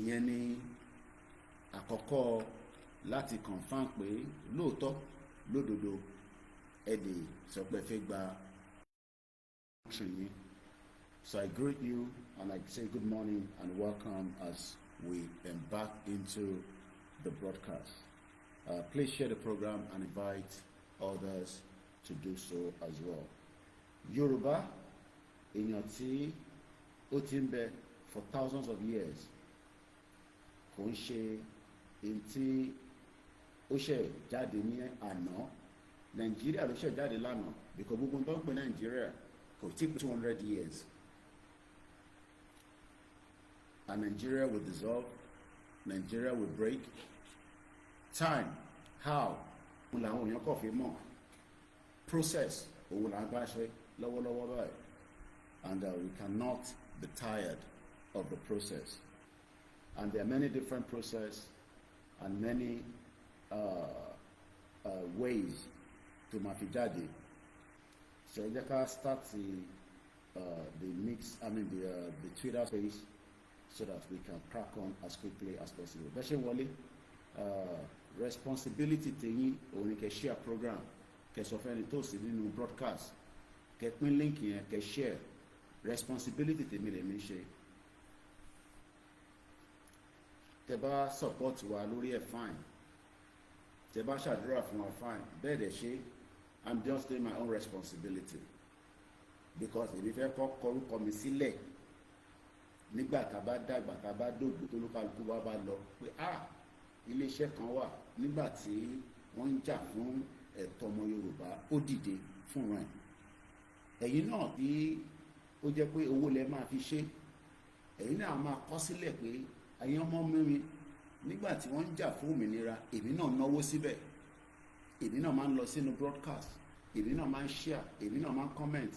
ìyẹn ni àkọ́kọ́ láti confirm pé lóòótọ́ lódodo ẹ lè sọ pé fẹ́ gba training. So I greet you and I say good morning and welcome as we embark into the broadcast. Please share the program and invite others to do so as well. Yorùbá, èèyàn tí ó ti ń bẹ for thousands of years, kò ń ṣe èyí tí ó ṣẹ̀ jáde ní àná. Nàìjíríà ló ṣẹ̀ jáde lánàá because gbogbo tó ń pè Nàìjíríà kò tí pé 200 years. And Nigeria will dissolve, Nigeria will break. Time, how? Òun làwọn èèyàn kò fi mọ̀. Process, òun là ń bá ṣe lọ́wọ́lọ́wọ́ báyìí. And we cannot be tired of the process. And there are many different processes and many ways to máa fi jáde. So ẹ jẹ́ ká start the mix, the Twitter space, so that we can crack on as quickly as possible. Bẹ́ẹ̀ ṣe wọlé, responsibility tẹ̀yìn òun ni kẹ́ share program, kẹ́ sọ fẹ́ni tó sì nínú broadcast, kẹ́ pín link yẹn, kẹ́ share. Responsibility tèmi lèmi ṣe. Tẹ́ bá support wa lórí ẹ̀ fine, tẹ́ bá ṣàdúrà fún wa fine, bẹ́ẹ̀ dẹ̀ ṣe, I'm just doing my own responsibility because èmi fẹ́ kọ́ kọrúkọ mi sílẹ̀ nígbà tá a bá dàgbà tá a bá dògbò tó lókàlùkù wa bá lọ pé iléeṣẹ́ kan wà nígbà tí wọ́n ń jà fún ẹ̀tọ́ ọmọ Yorùbá ó dìde fún wọn. Ẹ̀yin náà bí ó jẹ́ pé owó lẹ máa fi ṣe, ẹ̀yin náà máa kọ sílẹ̀ pé ẹ̀yin ọmọ mi nígbà tí wọ́n ń jà fún òmìnira èmi náà náwó síbẹ̀, èmi náà máa ń lọ sínú broadcast, èmi náà máa ń share, èmi náà máa ń comment.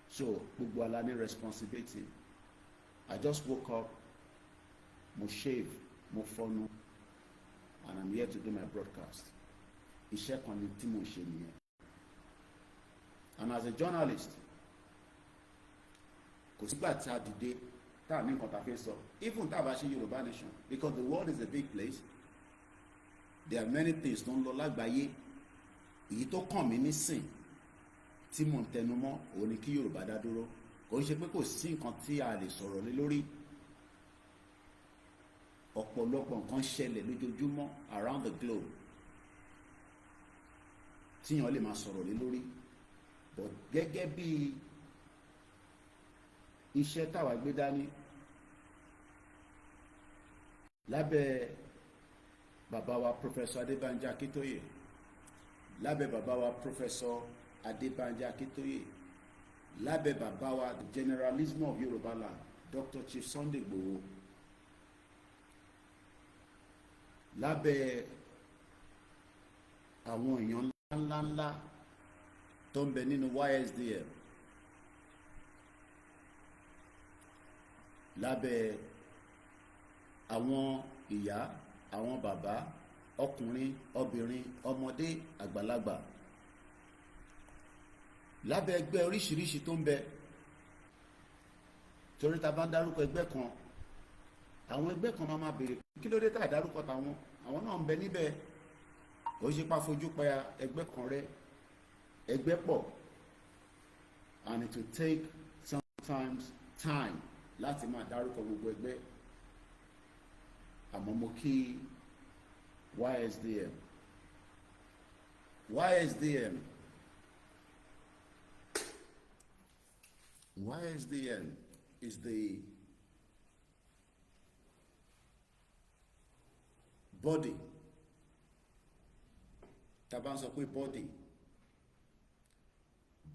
So gbogbo ala ní responsibility. I just woke up, mo shave, mo fọnu, and I'm here to do my broadcast. Iṣẹ́ kan ni tí mo ṣe nìyẹn. And as a journalist, kò sígbà tí a dìde tá a ní nǹkan tá a fẹ́ sọ, even tá a bá ṣe Yorùbá nation, because the world is a big place. There are many things tó ń lọ lágbàáyé. Èyí tó kàn mí nísìn tí mò ń tẹnu mọ́ òun ni kí Yorùbá dá dúró. Kò ń ṣe pé kò sí nǹkan tí a lè sọ̀rọ̀ lé lórí. Ọ̀pọ̀lọpọ̀ nǹkan ṣẹlẹ̀ lójoojúmọ́ around the globe tíyàn lè máa sọ̀rọ̀ lé lórí. But gẹ́gẹ́ bí iṣẹ́ táwa gbé dání lábẹ́ bàbá wa Professor Adébánjí Akíntóyè, lábẹ́ bàbá wa Professor Adébánjí Akíntóyè, lábẹ́ bàbá wa the generalism of Yorùbá land Dr. Chief Sunday Igboho, lábẹ́ àwọn èèyàn ńláńlá tó ń bẹ nínú YSDM, lábẹ́ àwọn ìyá, àwọn bàbá, ọkùnrin, obìnrin, ọmọdé, àgbàlagbà, lábẹ́ ẹgbẹ́ oríṣiríṣi tó ń bẹ. Torí ta bá ń dárúkọ ẹgbẹ́ kan, àwọn ẹgbẹ́ kan máa béèrè kí ló dé tá a dárúkọ tàwọn, àwọn náà ń bẹ níbẹ̀. Ó ṣe pa fojú pa ẹgbẹ́ kan rẹ, ẹgbẹ́ pọ̀, and it will take sometimes time láti máa dárúkọ gbogbo ẹgbẹ́. Àmọ́ mo kí YSDM. YSDM is the body. Tá bá ń sọ pé body,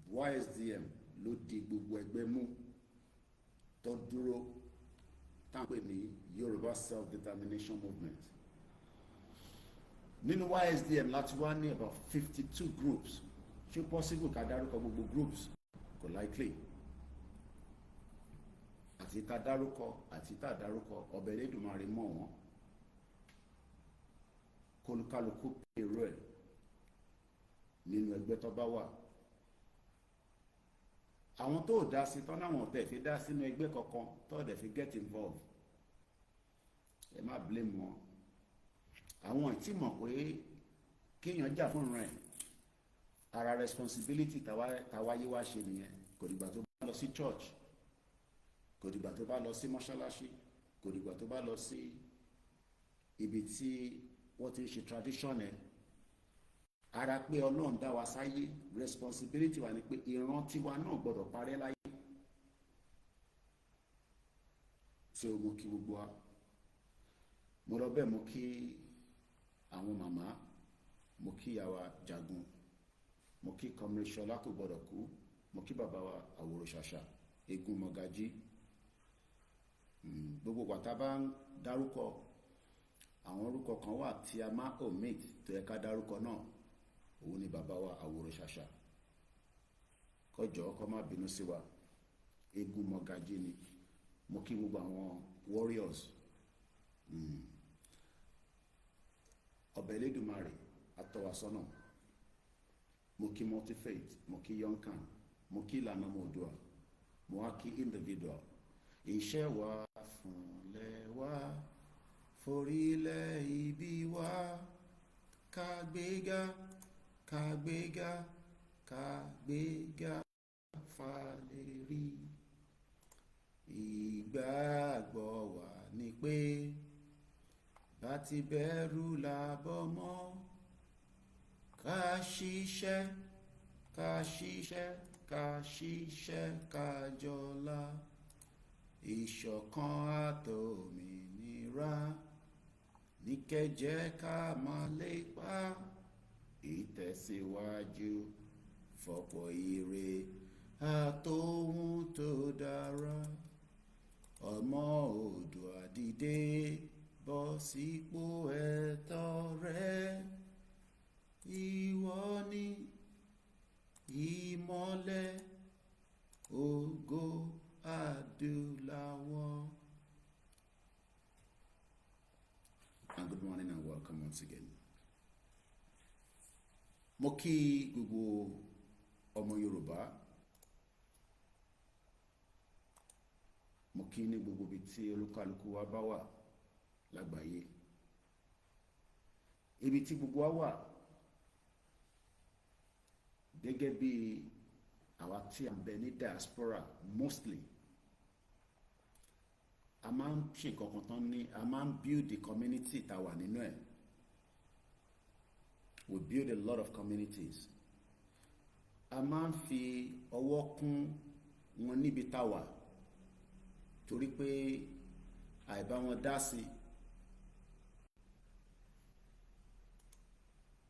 YSDM ló di gbogbo ẹgbẹ́ mú tó dúró tá à ń pè ní Yorùbá Self-Determination Movement. Nínú YSDM láti wá ní about 52 groups. Ṣé possible ká dárúkọ gbogbo groups? Kò likely. Àti tá dárúkọ àti tá dárúkọ ọbẹ̀ Elédùmarè mọ̀ wọ́n. Kólúkálukú pé èrò ẹ̀ nínú ẹgbẹ́ tó bá wà. Àwọn tó dá sí tán láwọn ọ̀tẹ̀ fi dá sínú ẹgbẹ́ kankan tó dẹ̀ fi get involved. ẹ má blame wọn. Àwọn tí mọ̀ pé kéèyàn jà fún rẹ̀ ara responsibility tàwáyé wá ṣe nìyẹn. Kò dìgbà tó bá lọ sí church, kò dìgbà tó bá lọ sí mọ́ṣáláṣí, kò dìgbà tó bá lọ sí ibi tí wọ́n ti ń ṣe tradition ẹ̀. Ara pé Ọlọ́run dá wa sáyé, responsibility wa ni pé ìran tiwa náà gbọ́dọ̀ parẹ́ láyé. Ṣé o mú kí gbogbo wa? Mo lọ bẹ́ẹ̀ mo kí àwọn màmá, mo kí ìyá wa Jagun, mo kí Comrade Ṣọlá kò gbọ́dọ̀ kú, mo kí bàbá wa Àwòrò Ṣàṣà, Eégún Mọ̀gájí. Gbogbo pàtà bá ń dárúkọ àwọn orúkọ kan wà tí a máa omit tó yẹ ká dárúkọ náà, òun ni bàbá wa Àwòrò Ṣàṣà. Kọjọ kó má bínú sí wa, Eégún Mọ̀gájí ni. Mo kí gbogbo àwọn warriors. Ọba Elédùmarè atọ́wasọ́nà. Mo kí multi-faith, mo kí Yonkan, mo kí ìlànà Oòduà, mo wá kí individual. Iṣẹ́ wa fúnlẹ̀ wa, forílẹ̀ ibi wa, ká gbéga, ká gbéga, ká gbéga fàlérí. Ìgbàgbọ́ wa ni pé bá ti bẹ̀rù làbọ̀ mọ́, ká ṣiṣẹ́, ká ṣiṣẹ́, ká ṣiṣẹ́, ká jọlá. Ìṣọ̀kan àtòmìnira ní kẹ́jẹ́ ká máa lépa. Ìtẹ̀síwájú fọ̀pọ̀ ire àtòhun tó dára. Ọmọ Oòduà dìde, bọ́ sípò ẹ̀tọ́ rẹ. Ìwọ ni ìmọ́lẹ̀ ògo adúláwọ̀. And good morning and welcome once again. Mo kí gbogbo ọmọ Yorùbá. Mo kí ní gbogbo ibi tí olúkálùkù wa bá wà lágbàáyé. Ibi tí gbogbo wa wà gẹ́gẹ́ bí àwa tí a ń bẹ ní diaspora mostly, a máa ń ṣe nǹkan kan tán ní, a máa ń build the community tá wà nínú ẹ̀. We build a lot of communities. A máa ń fi ọwọ́ kún wọn níbi tá wà torí pé àìbá wọn dá sí.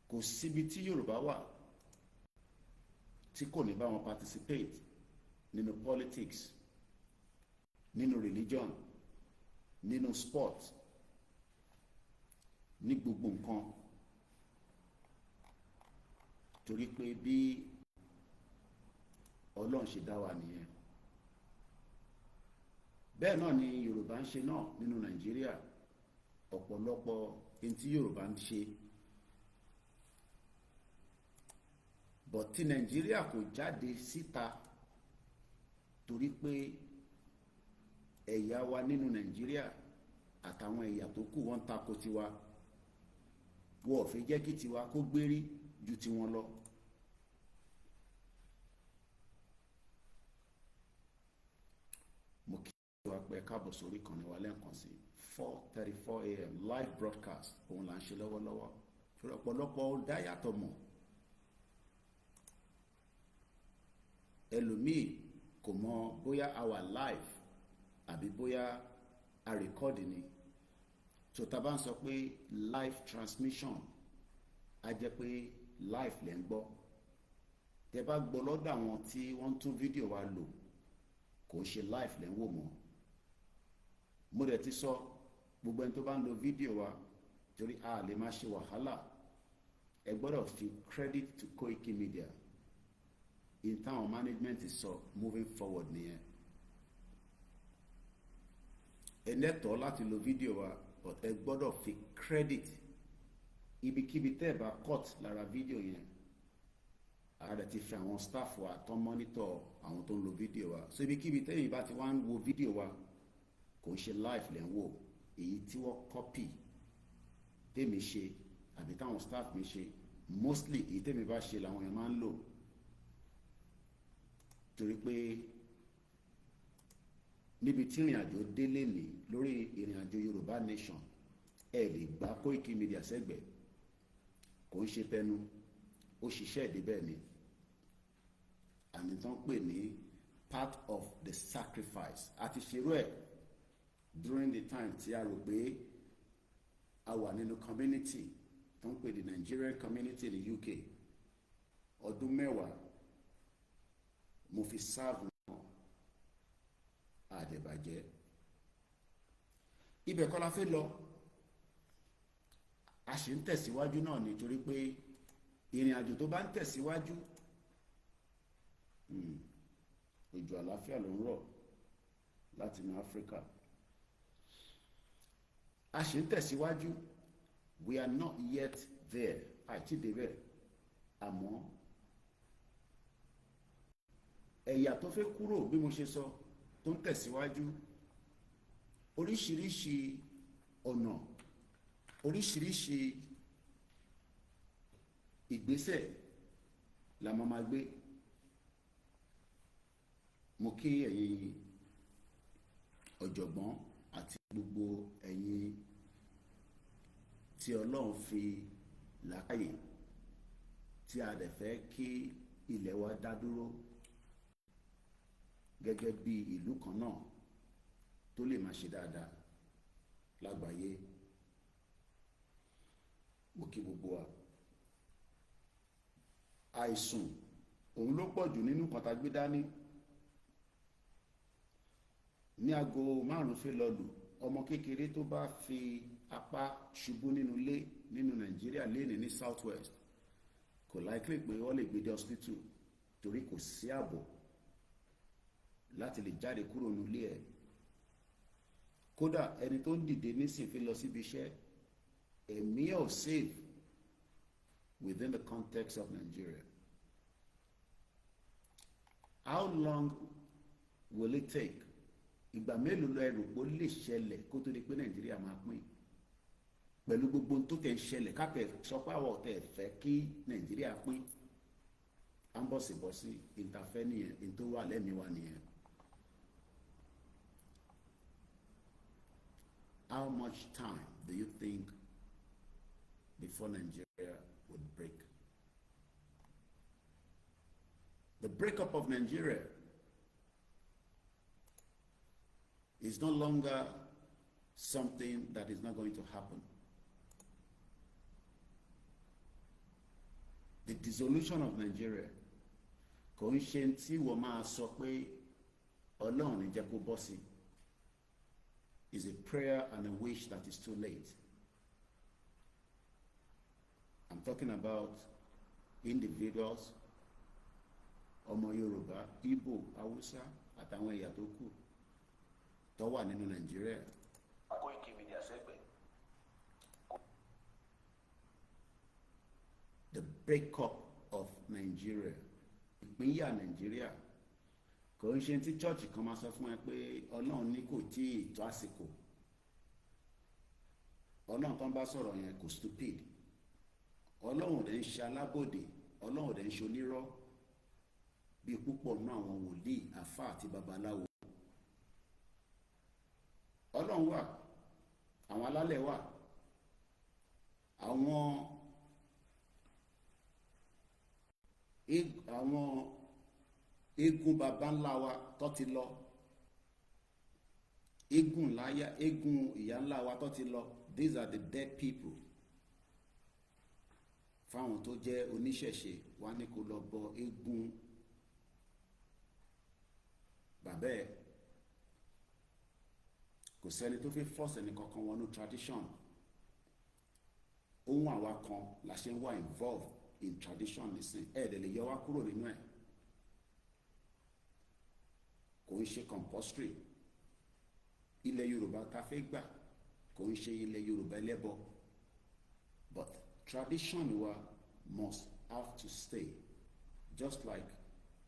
Kò síbi tí Yorùbá wà tí kò ní bá wọn participate nínú politics, nínú religion, nínú sport, ní gbogbo nǹkan. Torí pé bí Ọlọ́run ṣe dá wa nìyẹn. Bẹ́ẹ̀ náà ni Yorùbá ń ṣe náà nínú Nàìjíríà. Ọ̀pọ̀lọpọ̀ ohun tí Yorùbá ń ṣe, but tí Nàìjíríà kò jáde síta torí pé ẹ̀yà wa nínú Nàìjíríà àtàwọn ẹ̀yà tó kù wọ́n tako tiwa. Wọ́n ò fẹ́ jẹ́ kí tiwa kó gbérí ju tiwọn lọ. Mo kí wa pé káàbọ̀ sórí ìkànnì wa lẹ́ẹ̀kan sí 4:34 a.m. live broadcast òun là ń ṣe lọ́wọ́lọ́wọ́. Fúnra ọ̀pọ̀lọpọ̀ ó dá yàtọ̀ mọ̀. Ẹlòmíì kò mọ̀ bóyá a wà live àbí bóyá a record ni. So tá bá ń sọ pé live transmission, a jẹ́ pé live lẹ́ ń gbọ́. Tẹ́ bá gbọ́ lọ́dọ̀ àwọn tí wọ́n tún fídíò wa lò, kò ń ṣe live lẹ́ ń wò mọ́. Mo dẹ̀ ti sọ gbogbo ẹni tó bá ń lo fídíò wa, torí a lè máa ṣe wàhálà, ẹ gbọ́dọ̀ fi credit to KOIKIMEDIA. In táwọn management sọ moving forward nìyẹn. Ẹ lẹ́tọ̀ọ́ láti lo fídíò wa, but ẹ gbọ́dọ̀ fi credit. Ibikíbi tẹ́ ẹ bá cut lára fídíò yẹn, a rẹ̀ ti fi àwọn staff wa tó monitor àwọn tó ń lo fídíò wa. So ibikíbi tẹ́yìn bá ti wá ń wo fídíò wa, kò ń ṣe live lẹ́ ń wò. èyí tí wọ́n copy tèmi ṣe àbí táwọn staff mi ṣe, mostly èyí tèmi bá ṣe làwọn èèyàn máa ń lò, torí pé níbi tí ìrìn àjò délé ní lórí ìrìn àjò Yorùbá nation, ẹ lè gbá Koiki Media sẹ́gbẹ̀ẹ́, kò ń ṣe tẹnu, ó ṣiṣẹ́ ìdíbẹ̀ ni, àmì tán pè ní part of the sacrifice. Àti ṣerú ẹ̀ during the time tí a rò pé a wà nínú community tó ń pè ní Nigerian community ní UK, ọdún 10 mo fi serve wọn, àdẹ̀bàjẹ́. Ibẹ̀ kọ́ la fẹ́ lọ, a ṣì ń tẹ̀síwájú náà nítorí pé ìrìn àjò tó bá ń tẹ̀síwájú, òjò àlàáfíà ló ń rọ̀ láti inú Áfíríkà. A ṣì ń tẹ̀síwájú, we are not yet there, àti débẹ̀, àmọ́ ẹ̀yà tó fẹ́ kúrò bí mo ṣe sọ tó ń tẹ̀síwájú, oríṣiríṣi ọ̀nà, oríṣiríṣi ìgbésẹ̀ la máa gbé. Mo kí ẹ̀yin ọ̀jọ̀gbọ́n àti gbogbo ẹ̀yin tí Ọlọ́run fi làákàyè tí a dẹ̀ fẹ́ kí ilẹ̀ wa dá dúró gẹ́gẹ́ bí ìlú kan náà tó lè máa ṣe dáadáa lágbàáyé. Mo kí gbogbo wa. Àìsùn òun ló pọ̀ jù nínú kan tá gbé dání. Ní aago 5 fẹ́ lọ lù, ọmọ kékeré tó bá fi apá ṣubú nínú ilé nínú Nàìjíríà lénìí ní South West, kò likely pé wọ́n lè gbé dé hospital torí kò sí ààbò láti lè jáde kúrò nílé ẹ̀. Kódà ẹni tó ń dìde nísìn fi lọ síbi iṣẹ́, ẹ̀mí ò safe within the context of Nigeria. How long will it take? Ìgbà mélòó lọ ẹrù pé ó lè ṣẹlẹ̀ kó tó di pé Nàìjíríà máa pín? Pẹ̀lú gbogbo tó tẹ̀ ń ṣẹlẹ̀, kápẹ́ sọ pé àwọn ọ̀tẹ̀ fẹ́ kí Nàìjíríà pín, à ń bọ̀sibọ̀sí ìtafẹ́ nìyẹn, ní tó wà lẹ́mìí wa nìyẹn. How much time do you think before Nigeria would break? The breakup of Nigeria is no longer something that is not going to happen. The dissolution of Nigeria kò ń ṣe tí wọ́n máa sọ pé Ọlọ́run ní jẹ́ kó bọ́ sí, is a prayer and a wish that is too late. I'm talking about individuals, ọmọ Yorùbá, Igbo, Hausa àtàwọn ẹ̀yà tó kù tó wà nínú Nàìjíríà. KOIKIMEDIA sẹ́gbẹ̀ẹ́. The breakup of Nigeria, ìpínyà Nàìjíríà, kò ń ṣe tí church kan máa sọ fún ẹ pé Ọlọ́run ní kò tí ì tó àsìkò. Ọlọ́run kan bá sọ̀rọ̀ yẹn kò stupid. Ọlọ́run ò dẹ̀ ń ṣe alábòdè, Ọlọ́run ò dẹ̀ ń ṣe onírọ́ bí púpọ̀ nínú àwọn wòlíì, àfáà àti babaláwo. Ọlọ́run wà, àwọn alálẹ̀ wà, àwọn eégún baba ńlá wa tó ti lọ, eégún ìyá ńlá wa tó ti lọ. These are the dead people. Fáwọn tó jẹ́ oníṣẹ̀ṣe wá ní kó lọ bọ eégún bàbá ẹ̀. Kò sẹ́ni tó fi force ẹni kankan wọnú tradition. Ohun àwa kan la ṣe ń wá involved in tradition nísìn, ẹ̀ẹ́dẹ̀ lè yọ wá kúrò nínú ẹ̀. Kò ń ṣe compulsory. Ilẹ̀ Yorùbá ta fẹ́ gbà kò ń ṣe ilẹ̀ Yorùbá ẹlẹ́bọ, but tradition wa must have to stay, just like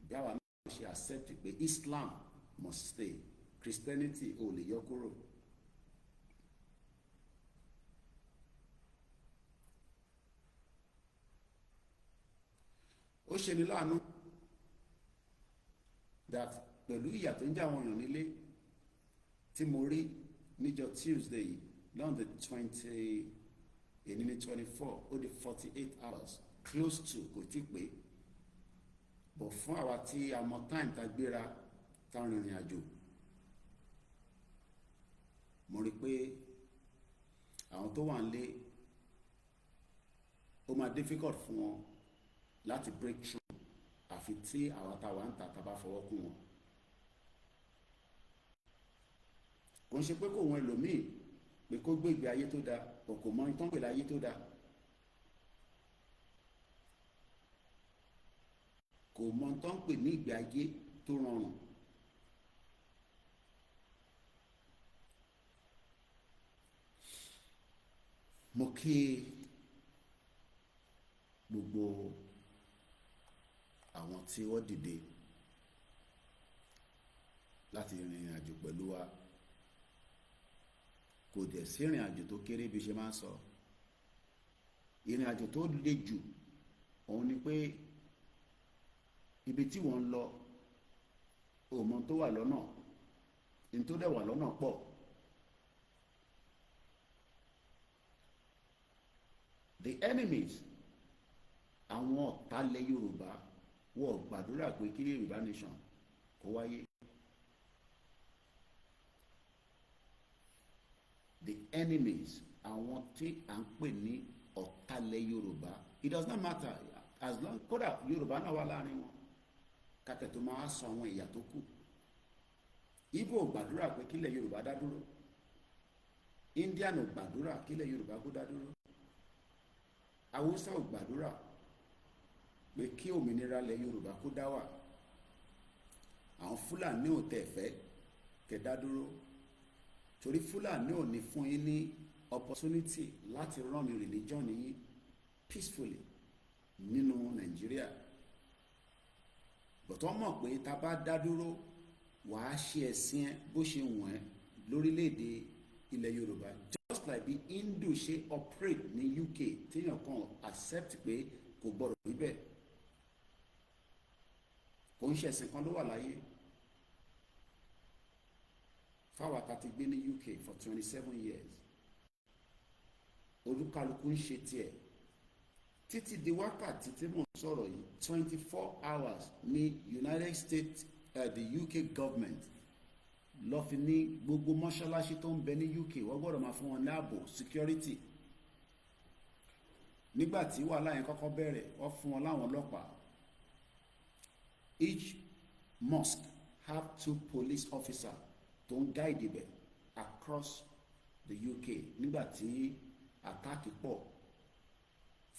bí àwa náà ṣe accept pé Islam must stay, Christianity ò lè yọ kúrò. ó ṣe ní láàánú that pẹ̀lú ìyà tó ń jẹ àwọn èèyàn nílé tí mo rí níjọ́ Tuesday lọ́n the 20 èní ní 24 ó di 48 hours close to kò tí pé bọ̀ fún àwa tí a mọ time tá gbéra tá rìnrìn àjò mo rí pé àwọn tó wà nílé ó máa difficult fún wọn láti break through àfi tí àwa tá wà ń ta tá bá fọwọ́ kún wọn kò ń ṣe pé kò wọn ẹlòmíì pé kó gbé ìgbé ayé tó dáa kò mọ ìtàn pè láyé tó dáa kò mọ ìtàn pè ní ìgbé ayé tó rọrùn mo kí gbogbo àwọn tí wọ́n dìde láti rìnrìn àjò pẹ̀lú wa kò dẹ̀ sí ìrìn àjò tó kéré bí ṣe máa ń sọ ìrìn àjò tó le jù òun ni pé ibi tí wọ́n ń lọ òmò tó wà lọ́nà ní tó dẹ̀ wà lọ́nà pọ̀ the enemies àwọn ọ̀tálẹ̀ Yorùbá wọ́n gbàdúrà pé kí Yorùbá nation kó wáyé. The enemies àwọn tí à ń pè ní ọ̀tálẹ̀ Yorùbá it does not matter as long kódà Yorùbá náà wà láàrin wọn kàtẹ́ tó máa sọ àwọn ìyà tó kù Ìgbò gbàdúrà pé kílẹ̀ Yorùbá dá dúró Indian ò gbàdúrà kílẹ̀ Yorùbá kó dá dúró Haúsá ò gbàdúrà pé kí òmìnira lẹ̀ Yorùbá kó dá wà àwọn Fúlàní ò tẹ̀ fẹ́ kẹ́ dá dúró torí Fúlàní ò ní fún yín ní opportunity láti run ní religion yín peacefully nínú Nàìjíríà but wọ́n mọ̀ pé tá a bá dá dúró wàá ṣe ẹ̀sìn ẹ bó ṣe wọ̀n ẹ́ lórílẹ̀‐èdè ilẹ̀ Yorùbá just like bí Hindu ṣe operate ní UK téèyàn kan accept pé kò gbọdọ̀ rí bẹ́ẹ̀ kò ń ṣe ẹ̀sìn kan ló wà láyé fáwọn àtàtì gbé ní UK for 27 years olúkálukú ń ṣe tiẹ̀ títí di wákàtí tí mò ń sọ̀rọ̀ yìí 24 hours ní United States the UK government lọ fi ní gbogbo mọ́ṣáláṣí tó ń bẹ ní UK wọ́n gbọ́dọ̀ máa fún wọn ní ààbò security nígbà tí wàhálà yẹn kọ́kọ́ bẹ̀rẹ̀ wọ́n fún wọn láwọn ọlọ́pàá each mosque have 2 police officers tó ń guide ibẹ̀ across the UK nígbà tí àtàkì pọ̀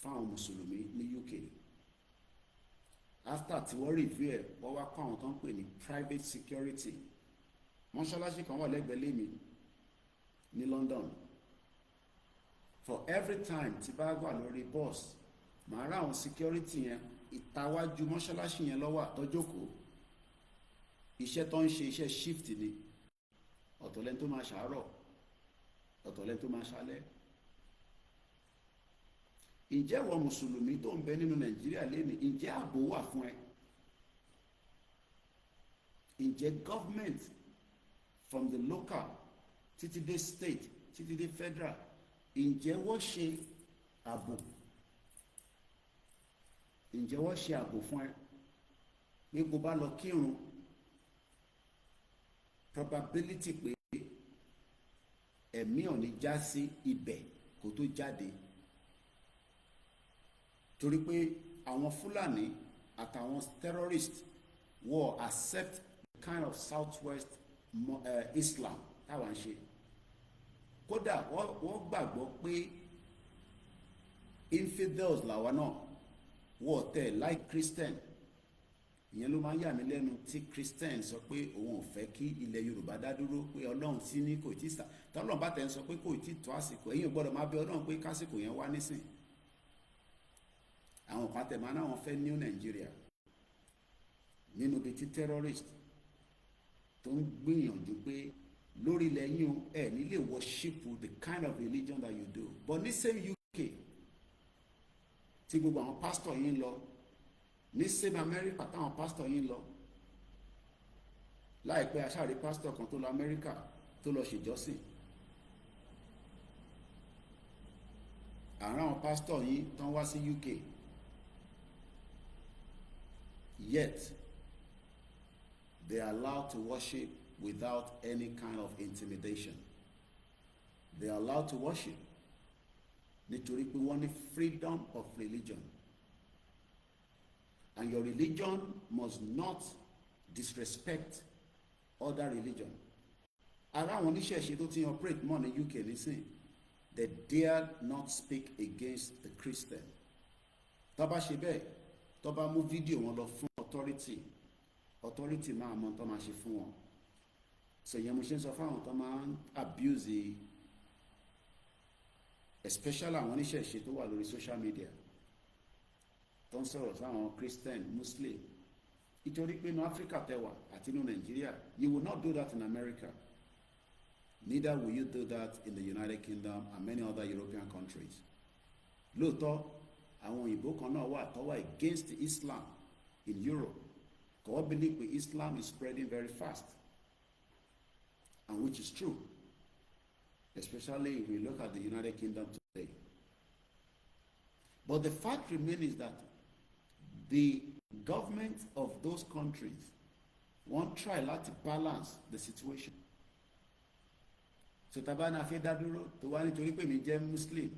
fáwọn mùsùlùmí ní UK after tí wọ́n review ẹ̀ wọ́n wá kọ́ àwọn tó ń pè ní private security mọ́ṣáláṣí kan wà lẹ́gbẹ̀ẹ́ lémi ní London for every time tí bá wà lórí bus màá rá àwọn security yẹn ìtawájú mọ́ṣáláṣí yẹn lọ́wọ́ àtọ́jókòó iṣẹ́ tó ń ṣe iṣẹ́ shift ni ọ̀tọ̀lẹ́ni tó máa ṣàárọ̀ ọ̀tọ̀lẹ́ni tó máa ṣálẹ́ ǹjẹ́ wọ mùsùlùmí tó ń bẹ nínú Nàìjíríà lẹ́nu ǹjẹ́ ààbò wà fún ẹ ǹjẹ́ government from the local títí dé state títí dé federal ǹjẹ́ wọ́n ṣe ààbò ǹjẹ́ wọ́n ṣe ààbò fún ẹ pé kó bá lọ kírun probability pé ẹ̀mí ò ní já sí ibẹ̀ kó tó jáde torí pé àwọn Fúlàní àtàwọn terrorists wọ́n accept the kind of southwest Islam táwa ń ṣe kódà wọ́n gbàgbọ́ pé infidels làwa náà wọ́n tẹ̀ like Christian ìyẹn ló máa ń yà mí lẹ́nu tí Christian sọ pé òun ò fẹ́ kí ilẹ̀ Yorùbá dá dúró pé Ọlọ́run sí ní kò tí tọ́lọ́run bá tẹ̀ ń sọ pé kò tí tó àsìkò ẹ̀yin ò gbọ́dọ̀ máa bẹ Ọlọ́run pé kásìkò yẹn wá nísìn àwọn kan tẹ̀ máa náà wọ́n fẹ́ new Nigeria nínú ibi tí terrorist tó ń gbìyànjú pé lórí ilẹ̀ yín ẹ̀ nílé worship the kind of religion that you do but ní same UK tí gbogbo àwọn pastor yín lọ ní same America táwọn pásítọ̀ yín lọ láìpẹ́ aṣáàrí pásítọ̀ kan tó lọ Amẹ́ríkà tó lọ ṣèjọ́sìn àrùn àwọn pásítọ̀ yín tán wá sí UK yet they are allowed to worship without any kind of intimidation. They are allowed to worship nítorí pé wọ́n ní freedom of religion, and your religion must not disrespect other religion. Ara àwọn oníṣẹ̀ṣe tó ti operate mọ́ ní UK nísìn, they dare not speak against the Christian. Tó bá ṣe bẹ́ẹ̀, tó bá mú fídíò wọn lọ fún authority máa mọ tó máa ṣe fún wọn. So yẹn mo ṣe ń sọ fáwọn tó máa ń abuse, especially àwọn oníṣẹ̀ṣe tó wà lórí social media tó ń sọ̀rọ̀ sáwọn Christian, Muslim, nítorí pé inú Africa tẹwà àti inú Nigeria, you will not do that in America, neither will you do that in the United Kingdom and many other European countries. Lóòótọ́ àwọn òyìnbó kan náà wà tó wà against Islam in Europe, kò wọ́n believe pé Islam is spreading very fast, and which is true, especially if we look at the United Kingdom today. But the fact remains is that the government of those countries won't try to balance the situation. So tabana fẹ́ dá dúró tó wá nítorí pé mi jẹ́ Muslim,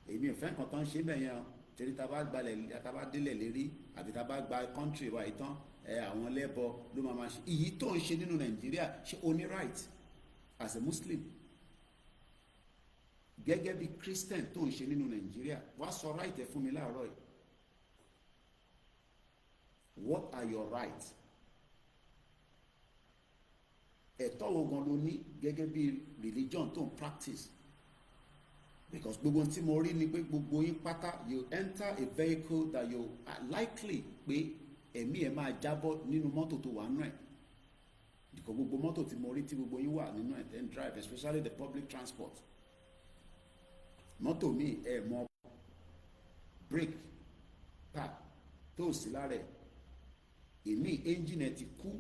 èmi ò fẹ́ nǹkan tó ń ṣe bẹ́ẹ̀ yẹn, torí tabá délẹ̀ lérí àbí tabá gba country wa ìtàn àwọn lẹ́bọ ló máa ṣe èyí tó ń ṣe nínú Nàìjíríà, ṣe o ní right as a Muslim gẹ́gẹ́ bí Christian tó ń ṣe nínú Nàìjíríà, wá sọ right ẹ fún mi láàárọ̀ yìí. What are your rights? Ẹ̀tọ́ wo gan ló ní gẹ́gẹ́ bí religion tó ń practice? Because gbogbo tí mo rí ni pé gbogbo yín pátá, you enter a vehicle that you are likely pé ẹ̀mí ẹ̀ máa jábọ́ nínú mọ́tò tó wà nínú ẹ̀. Because gbogbo mọ́tò tí mo rí tí gbogbo yín wà nínú ẹ̀ then drive, especially the public transport. Mọ́tò mi ẹ̀ mọ brake pad tó sì lára ẹ̀, èmi engine ẹ̀ ti kú.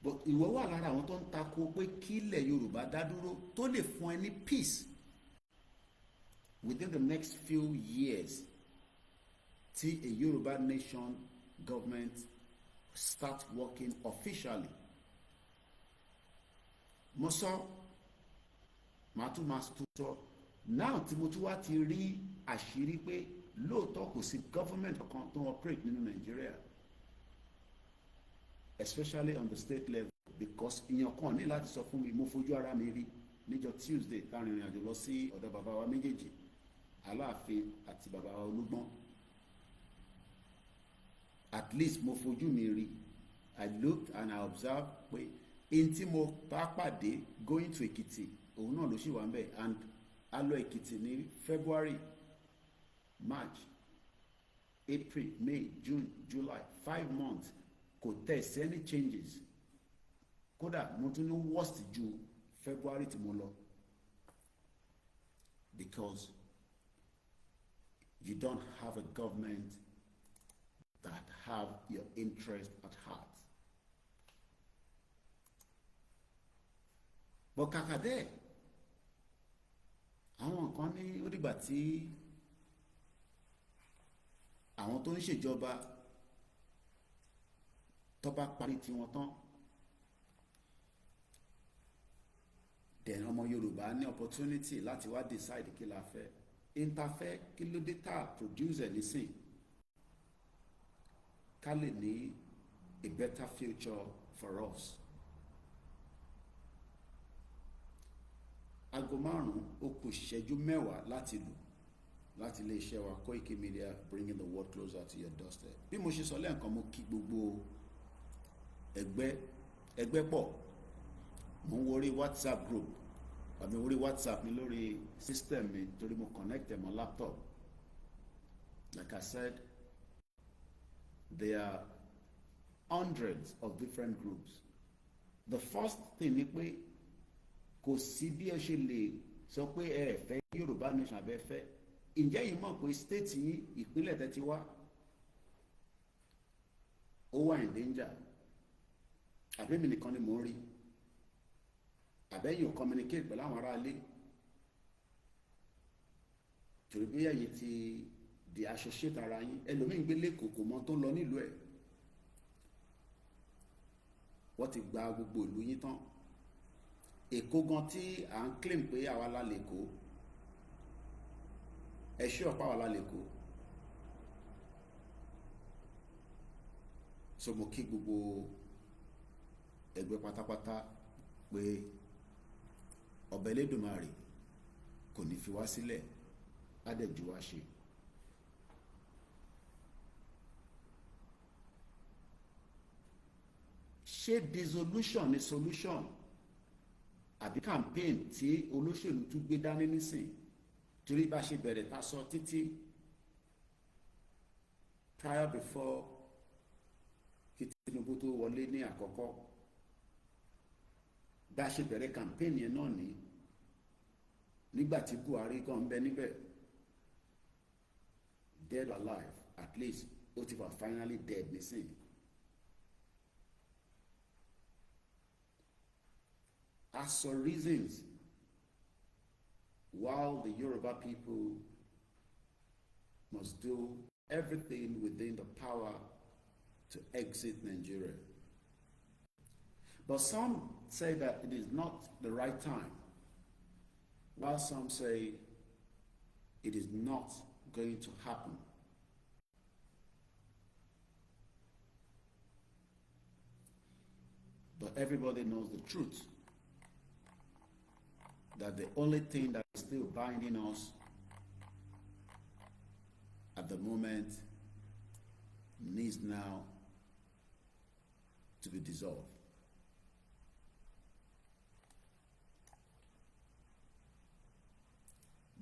But ìwọ wà lára àwọn tó ń takò pé kílẹ̀ Yorùbá dá dúró tó lè fún ẹ ní peace within the next few years tí a Yorùbá nation government start working officially. Mo sọ màá tún máa tún sọ now tí mo tún wá ti rí àṣírí pé lóòótọ́ kò sí government kan tó operate nínú Nàìjíríà, especially on the state level, because ìyẹn kan ní láti sọ fún mi, mo fojú ara mi rí níjọ́ Tuesday láàrin ìrìn àjò lọ sí ọ̀dọ̀ bàbá wa méjèèjì, Aláàfin àti bàbá wa Olúgbọ́n. At least mo fojú mi rí, I looked and I observed pé in tí mo bá pàdé going to Èkìtì òun náà ló ṣì wà ń bẹ̀, and a lọ Èkìtì ní February, March, April, May, June, July, 5 months, kò test any changes. Kódà mo tún ní worst ju February tí mo lọ, because you don't have a government that have your interest at heart. But kàkà dé àwọn kan ní ó dìgbà tí àwọn tó ń ṣèjọba tó bá parí tiwọn tán, then ọmọ Yorùbá ní opportunity láti wá decide kí la fẹ́. Interfere kí ló dé tá producer nísìn ká lè ní a better future for us. Aago 5 ó kù ìṣẹ́jú 10 láti lù láti ilé iṣẹ́ wa KOIKIMEDIA, bringing the world closer to your doorstep. Bí mo ṣe sọ lẹ́ẹ̀kan, mo kí gbogbo ẹgbẹ́ pọ̀. Mo ń wọrí WhatsApp group àbí orí WhatsApp mi lórí system mi torí mo connect ẹ̀ mọ́ laptop. Like I said, there are hundreds of different groups. The first thing ni pé kò sí bí ẹ ṣe lè sọ pé ẹ fẹ́ Yorùbá nation abẹ́ fẹ́, ǹjẹ́ yìí mọ̀ pé state yìí ìpínlẹ̀ tẹ́ ti wá ó wà in danger àbẹ́mi nìkan ni mò ń rí àbẹ́yìn ò communicate pẹ̀lú àwọn aráalé torí bí ẹ̀yin ti di associate ara yín ẹlòmíín gbé lẹ́kọ̀ọ́ kò mọ tó ń lọ nílùú ẹ̀ wọ́n ti gba gbogbo ìlú yín tán Èkó gan tí à ń claim pé àwa la lẹ́kọ̀ọ́ ẹ̀ṣẹ́ ọ̀pá àwa la lẹ́kọ̀ọ́ so mo kí gbogbo ẹgbẹ́ pátápátá pé ọba Elédùmarè kò ní fi wá sílẹ̀ á dẹ̀ ju wá ṣe. Ṣé dissolution ni solution àbí campaign tí olóṣèlú tún gbé dání nísìn torí bá ṣe bẹ̀rẹ̀ tá sọ títí prior before kí Tinubu tó wọlé ní àkọ́kọ́ bá ṣe bẹ̀rẹ̀ campaign yẹn náà ní nígbà tí Buhari kan ń bẹ níbẹ̀ dead or alive at least ó ti wà finally dead nísìn. As for reasons while the Yoruba people must do everything within the power to exit Nigeria. But some say that it is not the right time, while some say it is not going to happen. But everybody knows the truth, that the only thing that is still binding us at the moment needs now to be dissolved.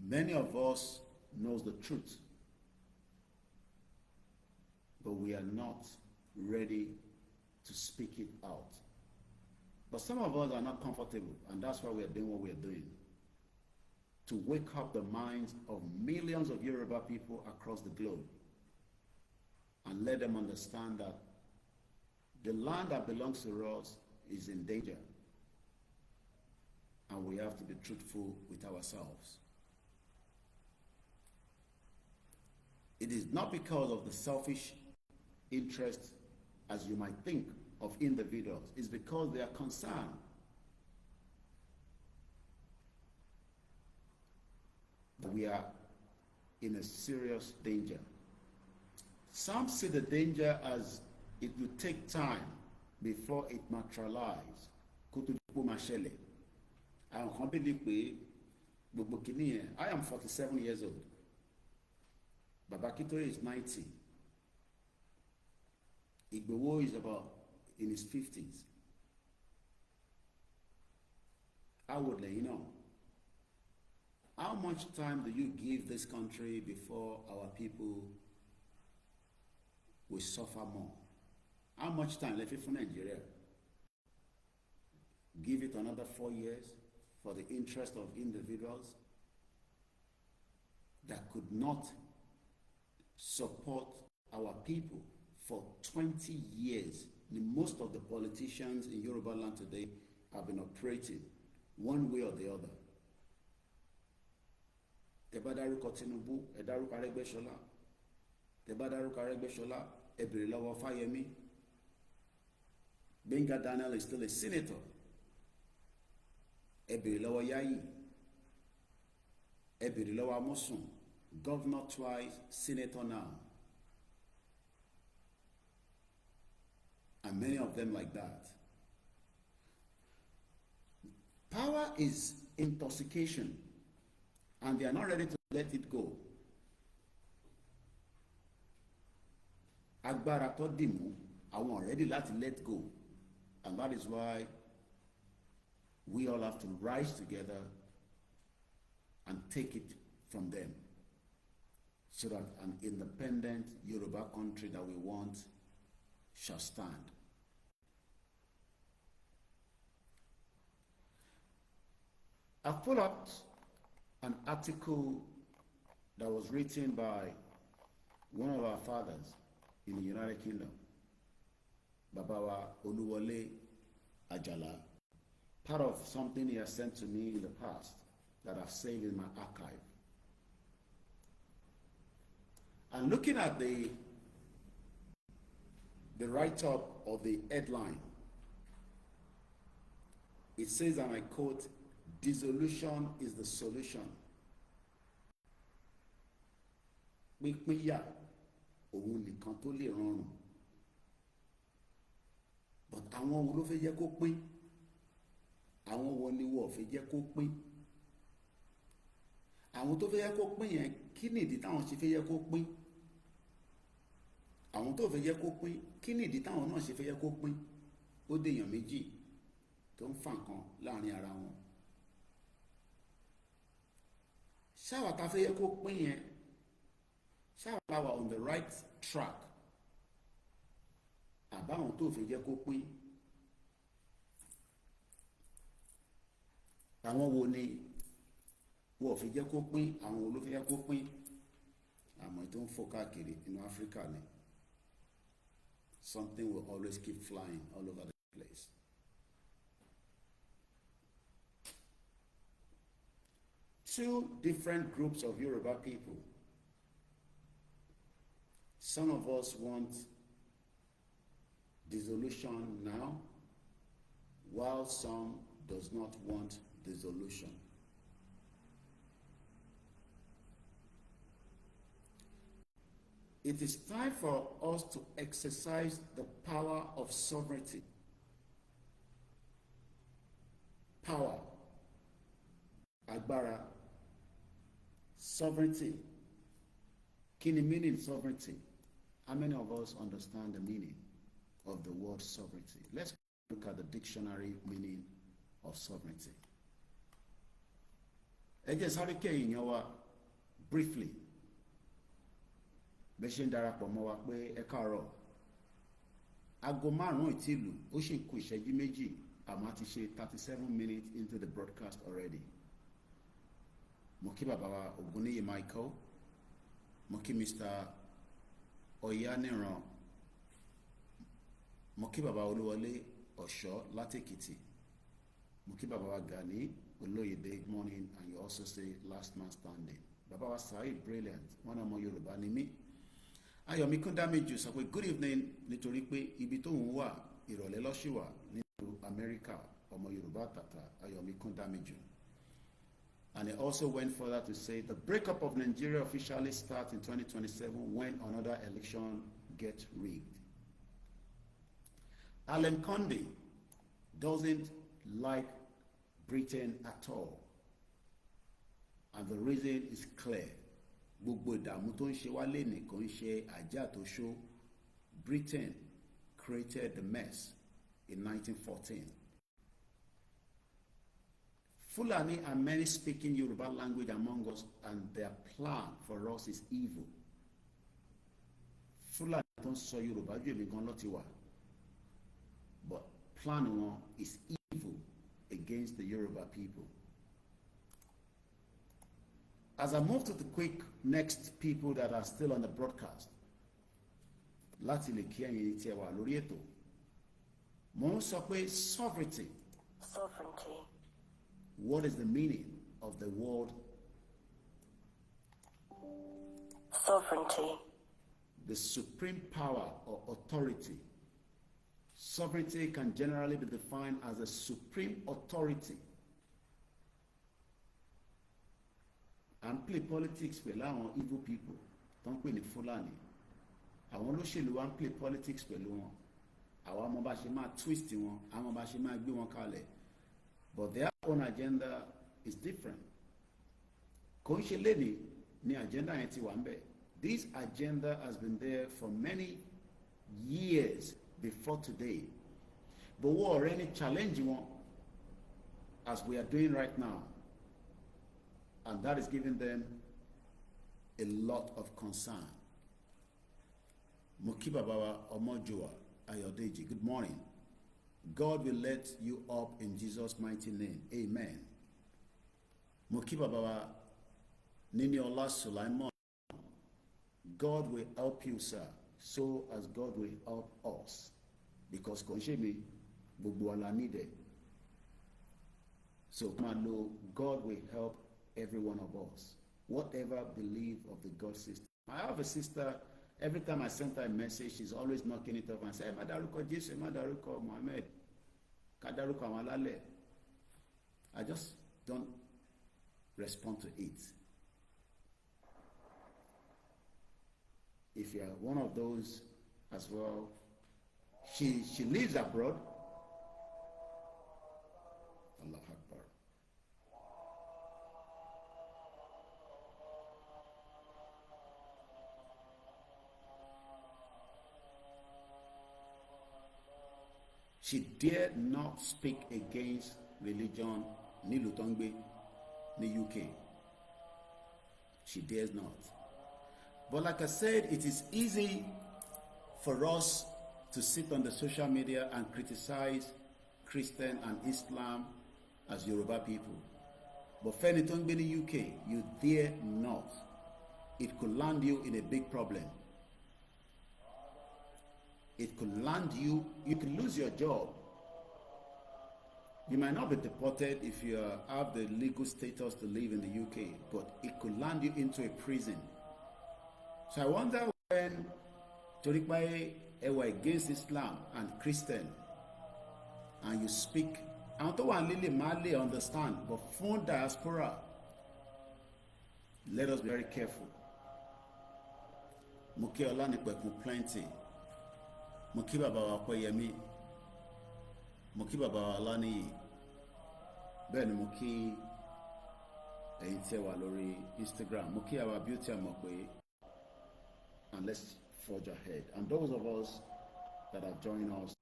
Many of us knows the truth, but we are not ready to speak it out. But some of us are not comfortable, and that's why we are doing what we are doing. To wake up the minds of millions of Yoruba people across the globe and let them understand that the land that belongs to us is in danger, and we have to be truthful with ourselves. It is not because of the selfish interest, as you might think, of individuals. It's because they are concerned that we are in a serious danger. Some see the danger as it will take time before it materializes. I am 47 years old. Baba Kitore is 90. Igbowo is about in his 50s. I would let you know. How much time do you give this country before our people will suffer more? How much time left for Nigeria? Give it another 4 years for the interest of individuals that could not support our people for 20 years. Most of the politicians in Yoruba land today have been operating one way or the other. Tẹ́bá dárúkọ Tinubu, ẹ dárúkọ Arẹ́gbẹ́ṣọlá. Tẹ́bá dárúkọ Arẹ́gbẹ́ṣọlá, ẹ béèrè lọ́wọ́ Fáyẹmí. Benga Daniel is still a senator. Ẹ béèrè lọ́wọ́ Yayi. Ẹ béèrè lọ́wọ́ Amosun, governor twice, senator now. And many of them like that. Power is intoxication, and they are not ready to let it go. Agbára tó dìmú, àwọn ready láti let go. And that is why we all have to rise together and take it from them, so that an independent Yoruba country that we want shall stand. I pulled out an article that was written by one of our fathers in the United Kingdom, Babawa Oluwole Ajala. Part of something he has sent to me in the past that I've saved in my archive. And looking at the write-up of the headline, it says, and I quote, "Dissolution is the solution." Pípínyà òun nìkan tó lè rọrùn. But àwọn wo ló fẹ́ jẹ́ kó pín? Àwọn wo ni wọ́n fẹ́ jẹ́ kó pín? Àwọn tó fẹ́ jẹ́ kó pín yẹn, kí ni ìdí táwọn ṣe fẹ́ jẹ́ kó pín? Àwọn tó fẹ́ jẹ́ kó pín, kí ni ìdí táwọn náà ṣe fẹ́ jẹ́ kó pín? Ó dèèyàn méjì tó ń fà nǹkan láàrin ara wọn. Ṣáwa ta fẹ́ jẹ́ kó pín yẹn, ṣáwa la wà on the right track? Àbáwọn tó fẹ́ jẹ́ kó pín? Àwọn wo ni wọ́n fẹ́ jẹ́ kó pín? Àwọn wo ló fẹ́ jẹ́ kó pín? Àmọ́ tó ń fò káàkiri inú Áfíríkà ni. Something will always keep flying all over the place. Two different groups of Yoruba people. Some of us want dissolution now, while some does not want dissolution. It is time for us to exercise the power of sovereignty. Power, agbára, sovereignty. Kí ni meaning sovereignty? How many of us understand the meaning of the word sovereignty? Let's look at the dictionary meaning of sovereignty. Ẹ jẹ́ sáré kẹ́yìn yẹn wá briefly. Bẹ́ẹ̀ ṣe ń darapọ̀ mọ́ wa pé ẹ káàárọ̀. Aago 5 ìtì lù, ó sì kù ìṣẹ́jú méjì, àmọ́ a ti ṣe 37 minutes into the broadcast already. Mo kí bàbá wa Ògúnníyì Michael, mo kí Mr. Oyaniran, mo kí bàbá Olúwọlé Ọ̀ṣọ́ láti Èkìtì, mo kí bàbá wa Gani Olóyèdè, good morning, and you also say last man standing. Bàbá wa Saheed, brilliant, wọ́n náà ọmọ Yorùbá ni mí. Ayọ̀mí Kúndáméjì sọ pé good evening, nítorí pé ibi tó ń wà ìrọ̀lẹ́ lọ́ṣìwà nínú Amẹ́ríkà, ọmọ Yorùbá tàtà Ayọ̀mí Kúndáméjì. And he also went further to say the breakup of Nigeria officially starts in 2027 when another election gets rigged. Alan Conde doesn't like Britain at all. And the reason is clear. Gbogbo ìdààmú tó ń ṣe wá lénìí kò ń ṣe àjà tó ṣó. Britain created the mess in 1914. Fulani are many speaking Yoruba language among us, and their plan for us is evil. Fulani tó ń sọ Yorùbá jù èmi gan ló ti wà. But plan wọn is evil against the Yoruba people. As I move to the quick next people that are still on the broadcast, láti lè kí ẹ̀yin tí ẹ wà lórí ètò, mo ń sọ pé sovereignty. Sovereignty. What is the meaning of the word sovereignty? The supreme power or authority. Sovereignty can generally be defined as a supreme authority. And play politics pẹ̀lú àwọn evil people tó ń pè ní Fulani. Àwọn olóṣèlú wa ń play politics pẹ̀lú wọn. Àwọn ọmọ bá ṣe máa twist wọn, àwọn bá ṣe máa gbé wọn kalẹ̀. But their own agenda is different. Kò ń ṣe lénìí ni agenda yẹn ti wà ń bẹ̀. This agenda has been there for many years before today. But wọ́n ọ̀rẹ́ ní challenge wọn as we are doing right now. And that is giving them a lot of concern. Moki Babawa Omojoa Ayodeji, good morning. God will let you up in Jesus' mighty name. Amen. Moki Babawa Niniola Sulaimon God will help you, sir, so as God will help us. Because konshemi gbogbo ala need it. So God will help every one of us. Whatever belief of the God system. I have a sister, every time I send her a message, she's always knocking it off and saying, Madaruko Jesus, Madaruko Muhammad, Kadaruko Amalale. I just don't respond to it. If you are one of those as well, she lives abroad. Allah Akbar. She dared not speak against religion ní Lutongbe, ní UK. She dares not. But like I said, it is easy for us to sit on the social media and criticize Christian and Islam as Yoruba people. But Feni Tongbe in the UK, you dare not. It could land you in a big problem. It could land you, you could lose your job. You might not be deported if you have the legal status to live in the UK, but it could land you into a prison. So I wonder when Torikbaye were against Islam and Christian, and you speak, and to one Lily Mali understand, but for diaspora, let us be very careful. Muki Olanipeku plenty. Muki Baba wa Koyemi. Muki Baba wa Olani. Bẹ́ẹ̀ni muki ẹ̀yin tí ẹ wà lórí Instagram. Muki our beauty amokwe. And let's forge ahead. And those of us that have joined us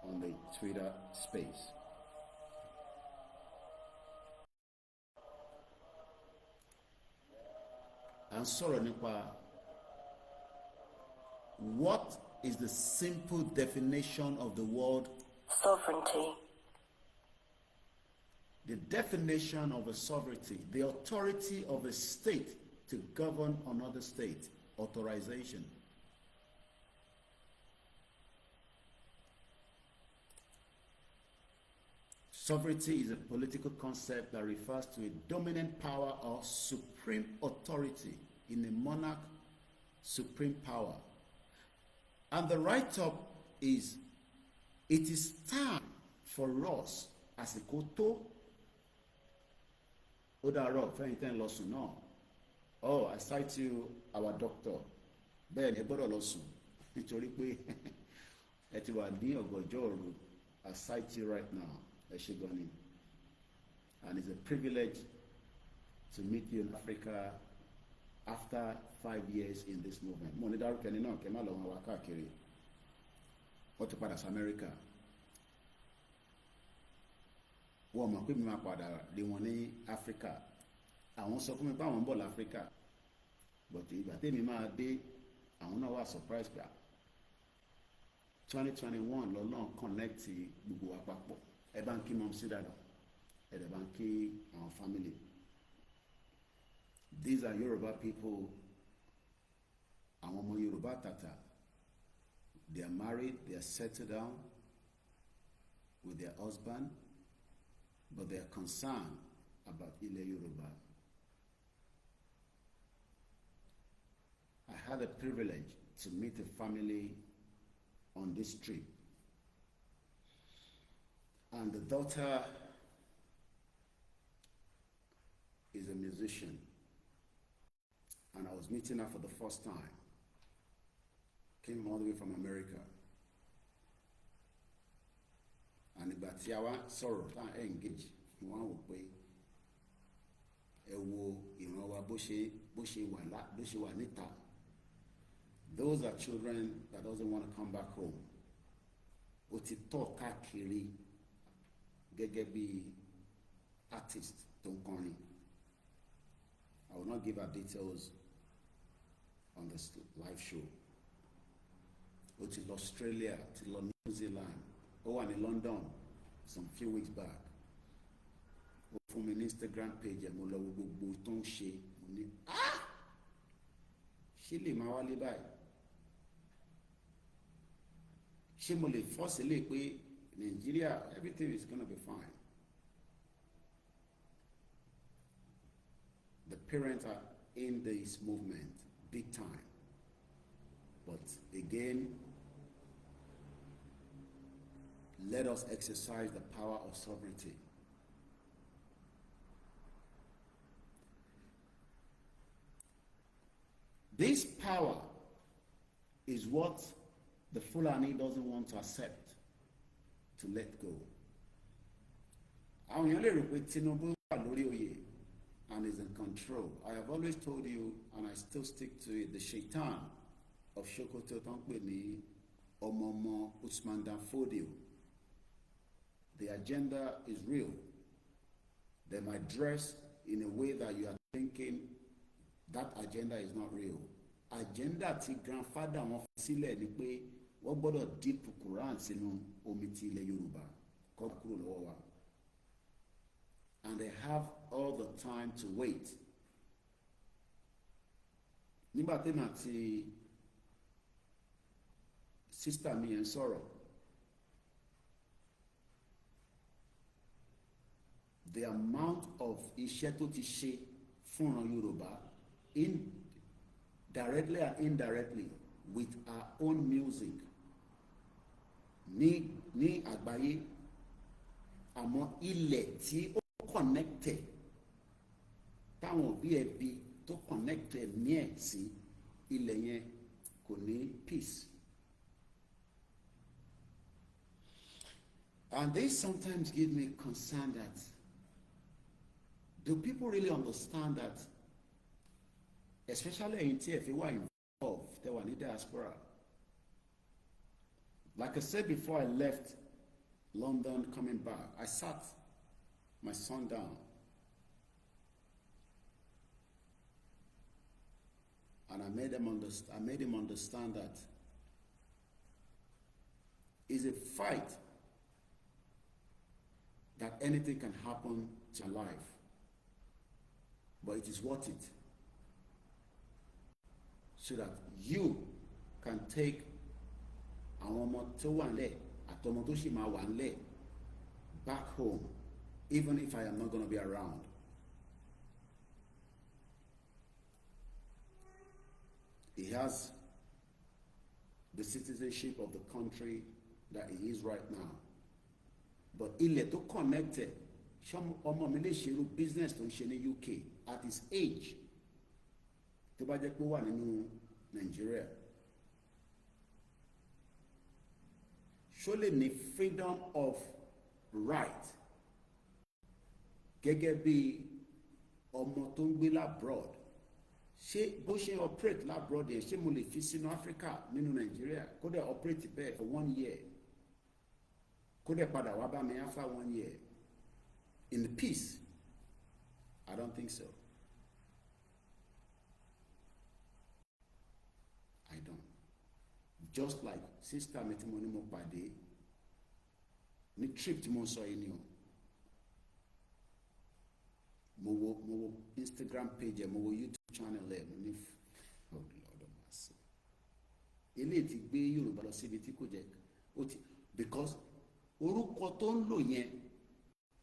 on the Twitter space. And sorrow nípa, what is the simple definition of the word sovereignty? The definition of a sovereignty, the authority of a state to govern another state, authorization. Sovereignty is a political concept that refers to a dominant power or supreme authority in a monarch, supreme power. And the write-up is, it is time for us as a koto. Odaro, fẹ́yìntẹ́ lọ sùn náà. Oh, I cite you our doctor. Bẹ́ẹ̀ ni ẹ gbọ́dọ̀ lọ sùn nítorí pé ẹ ti wà ní ọ̀gànjọ́ òru. I cite you right now. Ẹ ṣé gan ni. And it's a privilege to meet you in Africa after 5 years in this movement. Mo ní dárúkọ ẹni náà kẹ́ má lọ wọn wá káàkiri. Wọ́n ti padà sí America. Wọ́n mọ̀ pé mi máa padà rí wọn ní Africa. Àwọn sọ fún mi pé àwọn ń bọ̀ l'Africa. But ìgbà tèmi máa dé, àwọn náà wà surprise gbà. 2021 lọ́nà connect gbogbo wa papọ̀. Ẹ bá ń kí mọ́m sí dàdọ̀. Ẹ dẹ̀ bá ń kí àwọn family. These are Yoruba people. Àwọn ọmọ Yoruba tata. They are married, they are settled down with their husband, but they are concerned about Ile Yoruba. I had the privilege to meet a family on this trip. And the daughter is a musician. And I was meeting her for the first time. Came all the way from America. And ìgbà tí a wá sọ̀rọ̀ tá à engage, wọ́n á wò pé ẹ wo ìran wa bó ṣe wà níta. Those are children that doesn't want to come back home. Ó ti tọ́ káàkiri gẹ́gẹ́ bí artist tó ń kọrin. I will not give her details on this live show. Ó ti lọ Australia, ti lọ New Zealand. Ó wà ní London some few weeks back. Ó fún mi ní Instagram page ẹ̀ mo lọ wo gbogbo tó ń ṣe. Mo ní ṣé lè máa wálé báyìí? ṣé mo lè force lè pé Nigeria everything is gonna be fine? The parents are in this movement big time, but again, let us exercise the power of sovereignty. This power is what the Fulani doesn't want to accept, to let go. Àwọn èèyàn lè rò pé Tinubu wà lórí oyè and is in control. I have always told you, and I still stick to it, the shaitan of Sokoto tó ń pè ní Ọmọọmọ Usman Dan Fodio. The agenda is real. They might dress in a way that you are thinking that agenda is not real. Agenda tí grandfather wọn fi sílẹ̀ ni pé wọ́n gbọ́dọ̀ dip Quran sínú omi ti ilẹ̀ Yorùbá kọ́ kúrò lọ́wọ́ wa. And they have all the time to wait. Nígbà tí màá ti sister mi yẹn sọ̀rọ̀, the amount of iṣẹ́ tó ti ṣe fúnran Yorùbá directly and indirectly with our own music ní àgbáyé, àmọ́ ilẹ̀ tí ó connected táwọn òbí ẹbí tó connected ní ẹ̀ sí ilẹ̀ yẹn kò ní peace. And this sometimes gives me concern that do people really understand that, especially in TF, who are involved, they were in diaspora. Like I said before I left London coming back, I sat my son down and I made him understand that it's a fight that anything can happen to life, but it is worth it so that you can take àwọn ọmọ tó wà nílẹ̀ àtọmọ tó sì máa wà nílẹ̀ back home, even if I am not going to be around. He has the citizenship of the country that he is right now, but ilẹ̀ tó connected, ọmọ mi lè ṣerú business tó ń ṣe ní UK at his age tó bá jẹ́ pé ó wà nínú Nigeria. Ṣó lè ní freedom of right gẹ́gẹ́ bí ọmọ tó ń gbé labroad? Ṣé bó ṣe operate labroad yẹn ṣé mo lè fi sínú Africa nínú Nigeria kó dẹ̀ operate bẹ́ẹ̀ for 1 year kó dẹ̀ padà wá bá mi after 1 year in the peace? I don't think so. I don't. Just like sister mi tí mo ní mo pàdé ní trip tí mo sọ yìí ni o, mo wo Instagram page ẹ, mo wo YouTube channel ẹ, mo ní oh Lord of mercy, eléyìí ti gbé Yorùbá lọ síbi tí kò jẹ́ ó ti, because orúkọ tó ń lò yẹn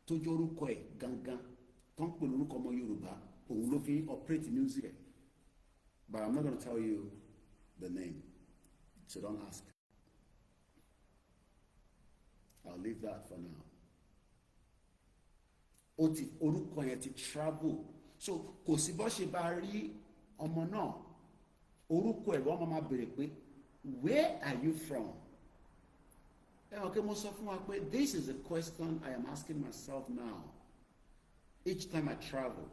tó jẹ́ orúkọ ẹ̀ gangan tó ń pè lórúkọ ọmọ Yorùbá, òun ló fi operate music ẹ̀, but I'm not going to tell you the name, so don't ask. I'll leave that for now. Orúkọ yẹn ti travel, so kò sí bó ṣe bá rí ọmọ náà orúkọ ẹ̀ wọ́n máa béèrè pé where are you from? Okay, mo sọ fún wa pé this is a question I am asking myself now each time I travel,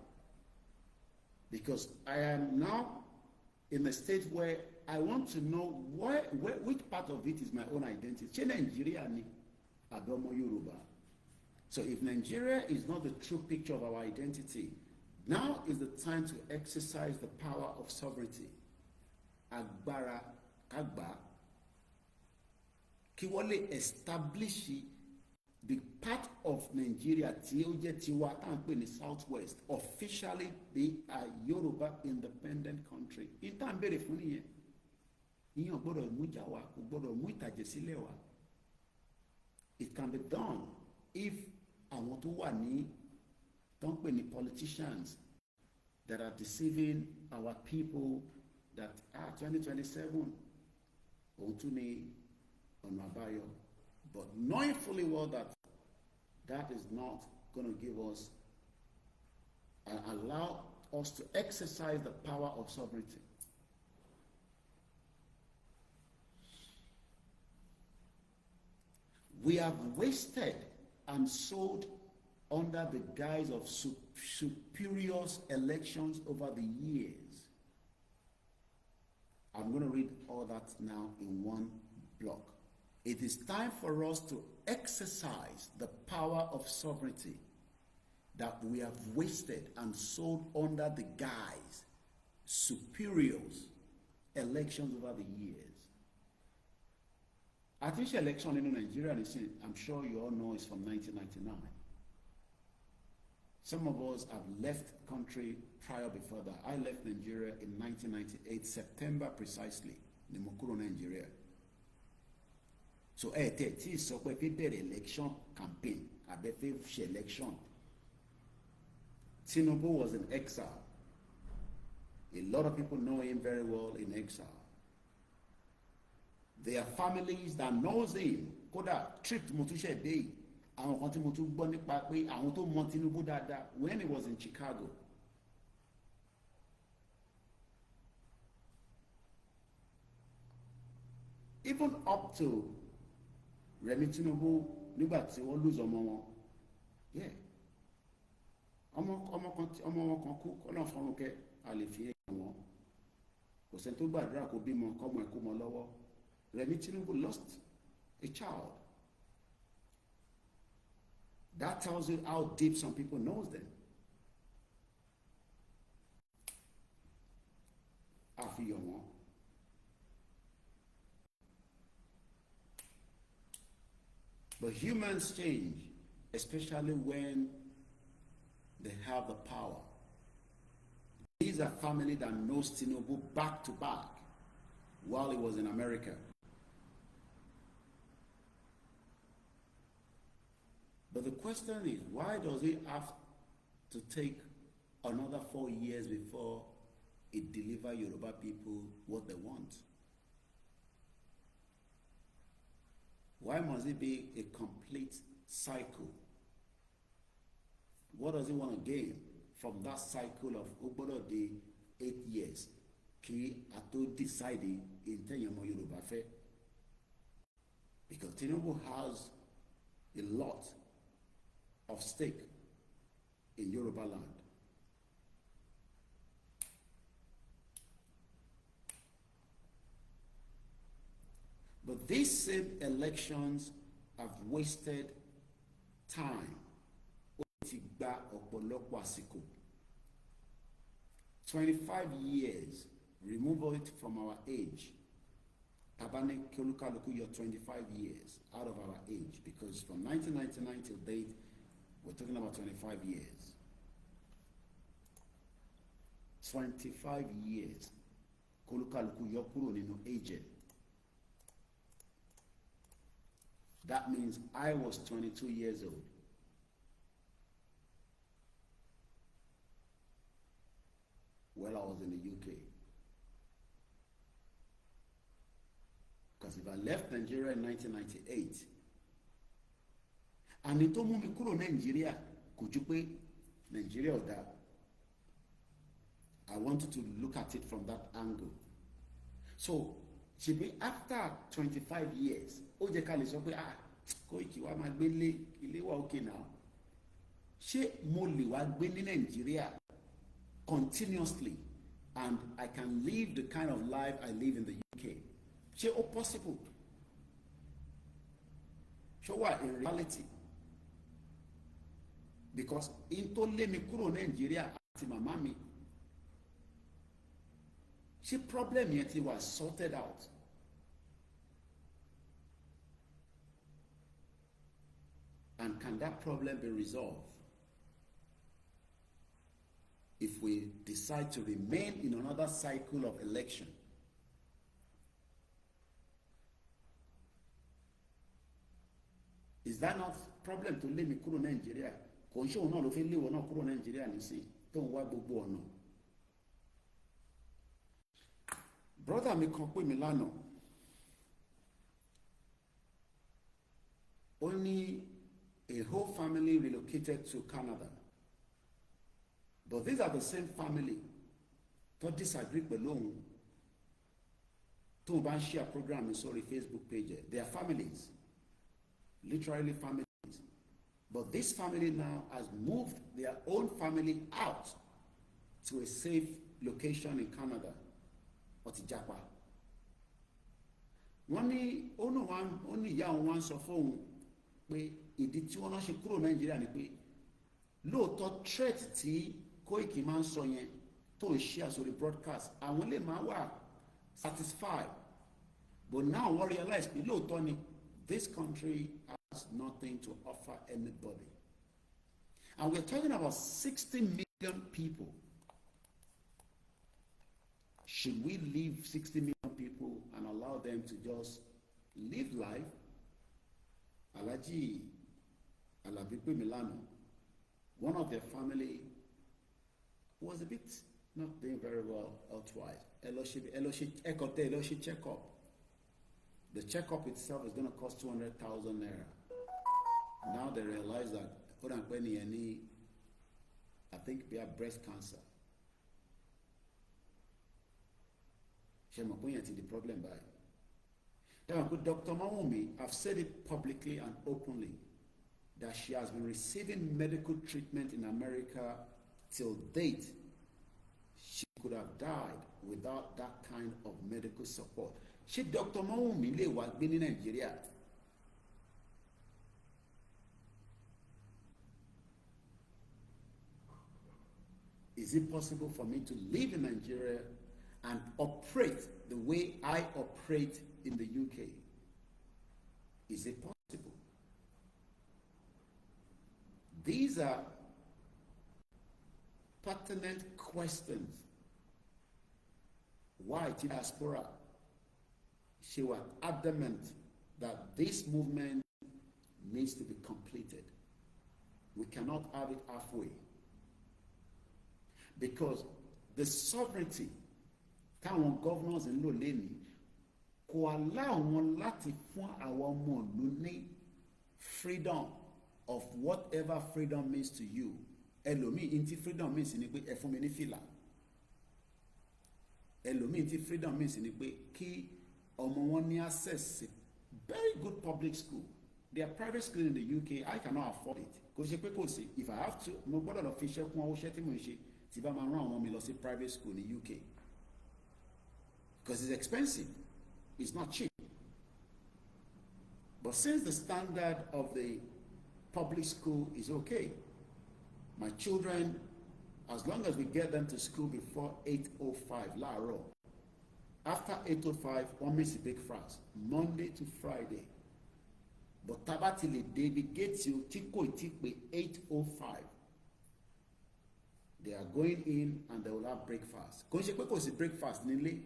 because I am now in a state where I want to know which part of it is my own identity. Ṣé Nigeria ni àbí ọmọ Yorùbá? So if Nigeria is not the true picture of our identity, now is the time to exercise the power of sovereignty. Agbára kagba kí wọ́n lè establish the part of Nigeria tí ó jẹ́ tiwa tá à ń pè ní southwest, officially they are Yoruba independent country. Ìta ń béèrè fún nìyẹn. Ìyẹn ò gbọ́dọ̀ mú ìjà wa, kò gbọ́dọ̀ mú ìtàjẹ̀ sílẹ̀ wa. It can be done if àwọn tó wà ní tó ń pè ní politicians that are deceiving our people that 2027 òun tún ní ọ̀nà àbáyọ. But knowing fully well that that is not going to give us and allow us to exercise the power of sovereignty. We have wasted and sold under the guise of superior elections over the years. I'm going to read all that now in one block. It is time for us to exercise the power of sovereignty that we have wasted and sold under the guise superiors elections over the years. Artificial election in Nigeria, I'm sure you all know, is from 1999. Some of us have left country prior before that. I left Nigeria in 1998, September precisely, ní mo kúrò Nigeria. So tí sọ pé bẹ̀rẹ̀ election campaign àbẹ́fẹ́ election. Tinubu was in exile. A lot of people know him very well in exile. There are families that knows him. Kódà trip mo tún ṣe dé àwọn kan tí mo tún gbọ́ nípa pé àwọn tó mọ Tinubu dáadáa when he was in Chicago. Even up to Remi Tinubu nígbà tí wọ́n lose ọmọ wọn. Yeah. Ọmọ wọn kan kú kọ́nà fọ́nrún kẹ́ a lè fi ẹ̀yìn wọn. Kò sẹ́ni tó gbàdúrà kó bímọ kọ́mọ ẹ̀kú mọ́ lọ́wọ́. Remi Tinubu lost a child. That tells you how deep some people knows them. Àfihàn wọn. But humans change, especially when they have the power. These are family that knows Tinubu back to back while he was in America. But the question is, why does he have to take another 4 years before it delivers Yoruba people what they want? Why must it be a complete cycle? What does he want to gain from that cycle of Ogbodo de 8 years? Kí a tó decide in Tenyamo Yoruba fe? Because Tinubu has a lot of stake in Yoruba land. But these same elections have wasted time. Ó ti gba ọ̀pọ̀lọpọ̀ àsìkò. 25 years, remove it from our age. Tabane Kiolukaluku, you're 25 years out of our age, because from 1999 till date, we're talking about 25 years. 25 years. Kolukaluku, you're kúrò nínú age. That means I was 22 years old. Well, I was in the UK. Because if I left Nigeria in 1998, and it told me kúrò Nigeria, could you pay Nigeria or that? I wanted to look at it from that angle. So, after 25 years, ó jẹ́ ká lè sọ pé Koiki wa máa gbé ilé wa okay now. Ṣé mo lè wá gbé ní Nigeria continuously and I can live the kind of life I live in the UK? Ṣé ó possible? Ṣé wà in reality? Because in tó lé mi kúrò Nigeria àti màmá mi, ṣé problem yẹn ti wà sorted out? And can that problem be resolved if we decide to remain in another cycle of election? Is that not problem to lé mi kúrò Nàìjíríà? Kò ń ṣòwò náà ló fi léwọ náà kúrò Nàìjíríà nísìn tó ń wá gbogbo ọ̀nà. Brother mi kan pè mí lánàá. Ó ní a whole family relocated to Canada. But these are the same family tó disagree pẹ̀lú òun tó bá ń share program mi sórí Facebook page. They are families. Literally families. But this family now has moved their own family out to a safe location in Canada. Ọtí japa. Wọ́n ní ó ní ìyá òun wá ń sọ fóun pé ìdí tí wọ́n náà ṣe kúrò Nàìjíríà ni pé lóòótọ́ threat tí Koiki máa ń sọ yẹn tó ń share sórí broadcast àwọn lè máa wà satisfied. But now wọ́n realize pé lóòótọ́ ni this country has nothing to offer anybody. And we're talking about 60 million people. Should we leave 60 million people and allow them to just live life? Alaji Alabipe Milano, one of their family was a bit not doing very well elsewise. Eloshi checkup. The checkup itself is going to cost 200,000 naira. Now they realize that I think they have breast cancer. The problem by. Dr. Mawumi, I've said it publicly and openly that she has been receiving medical treatment in America till date. She could have died without that kind of medical support. She Dr. Mawumi lè wá gbé ní Nigeria. Is it possible for me to live in Nigeria and operate the way I operate in the UK? Is it possible? These are pertinent questions. Why diaspora? She was adamant that this movement needs to be completed. We cannot have it halfway. Because the sovereignty táwọn governors ń lò lẹ́ni kò allow wọn láti fún àwọn ọmọ ìlú ní freedom of whatever freedom means to you. Ẹlòmíì ntí freedom means ni pé ẹ fún mi ní fìlà. Ẹlòmíì ntí freedom means ni pé kí ọmọ wọn ní access to very good public school. There are private schools in the UK. I cannot afford it. Kò ṣe pé kò sí. If I have to, mo gbọ́dọ̀ lọ fi iṣẹ́ kún owó iṣẹ́ tí mo ń ṣe tí bá máa rán àwọn ọmọ mi lọ sí private school ní UK. Because it's expensive. It's not cheap. But since the standard of the public school is okay, my children, as long as we get them to school before 8:05 láàárọ̀, after 8:05 wọ́n miss breakfast Monday to Friday. But tabati le David gets you tiko itikpe 8:05. They are going in and they will have breakfast. Kò ṣe pé kò sí breakfast nílé.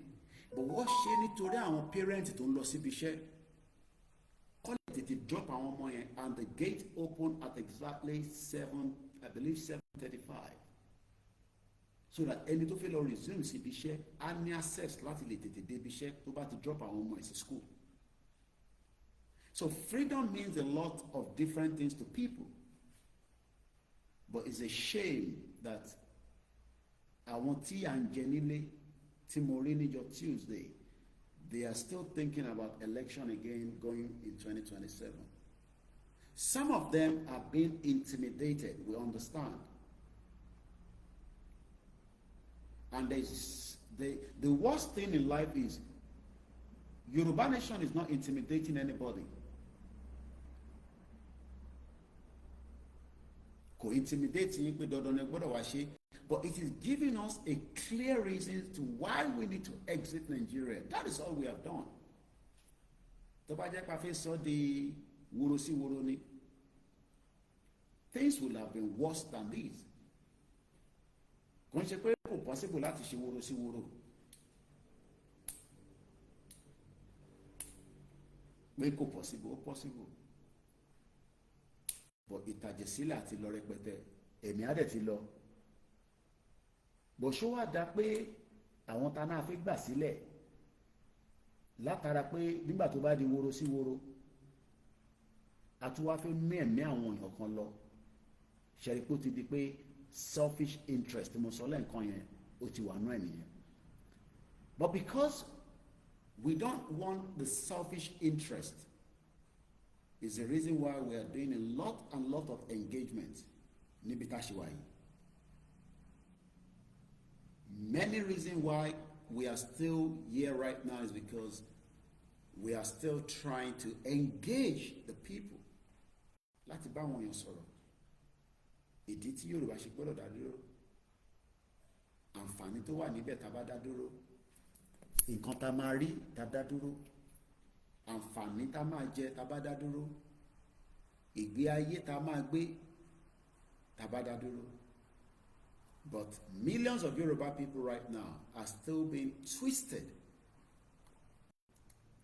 But what ṣe nítorí àwọn parents tó ń lọ síbi iṣẹ́? Kọ́lé tètè drop àwọn ọmọ yẹn and the gate open at exactly 7:35. So that ẹni tó fẹ́ lọ resume síbi iṣẹ́ á ní access láti lè tètè débi iṣẹ́ tó bá ti drop àwọn ọmọ ẹ̀ sí school. So freedom means a lot of different things to people. But it's a shame that àwọn tí à ń jẹ nílé tí mo rí níjọ́ Tuesday, they are still thinking about election again going in 2027. Some of them are being intimidated, we understand. And the worst thing in life is Yoruba Nation is not intimidating anybody. Kò intimidate yín pé dandan ni gbọ́dọ̀ wá ṣe, but it is giving us a clear reason to why we need to exit Nigeria. That is all we have done. Tó bá jẹ́ pé a fẹ́ sọ di woro sí woro ni, things will have been worse than this. Kò ń ṣe pé kò possible láti ṣe woro sí woro. Pé kò possible, ó possible. But ìtàjẹ̀sílẹ̀ àti lọ rẹpẹtẹ, ẹ̀mí á dẹ̀ ti lọ. Bó ṣó wá dá pé àwọn ta náà fi gbà sílẹ̀ látara pé nígbà tó bá di woro sí woro, a tún wá fẹ́ mẹ́ẹ̀mí àwọn èèyàn kan lọ. Ṣẹ̀rí pé ó ti di pé selfish interest mo sọ lẹ́ǹkan yẹn ó ti wà nú ẹ̀ nìyẹn. But because we don't want the selfish interest is the reason why we are doing a lot of engagement níbi tá a ṣe wà yìí. Many reasons why we are still here right now is because we are still trying to engage the people láti bá àwọn èèyàn sọ̀rọ̀. Ìdí tí Yorùbá ṣe gbọ́dọ̀ dá dúró, àǹfààní tó wà níbẹ̀ tá a bá dá dúró, nǹkan tá a máa rí tá a dá dúró, àǹfààní tá a máa jẹ tá a bá dá dúró, ìgbé ayé tá a máa gbé tá a bá dá dúró. But millions of Yoruba people right now are still being twisted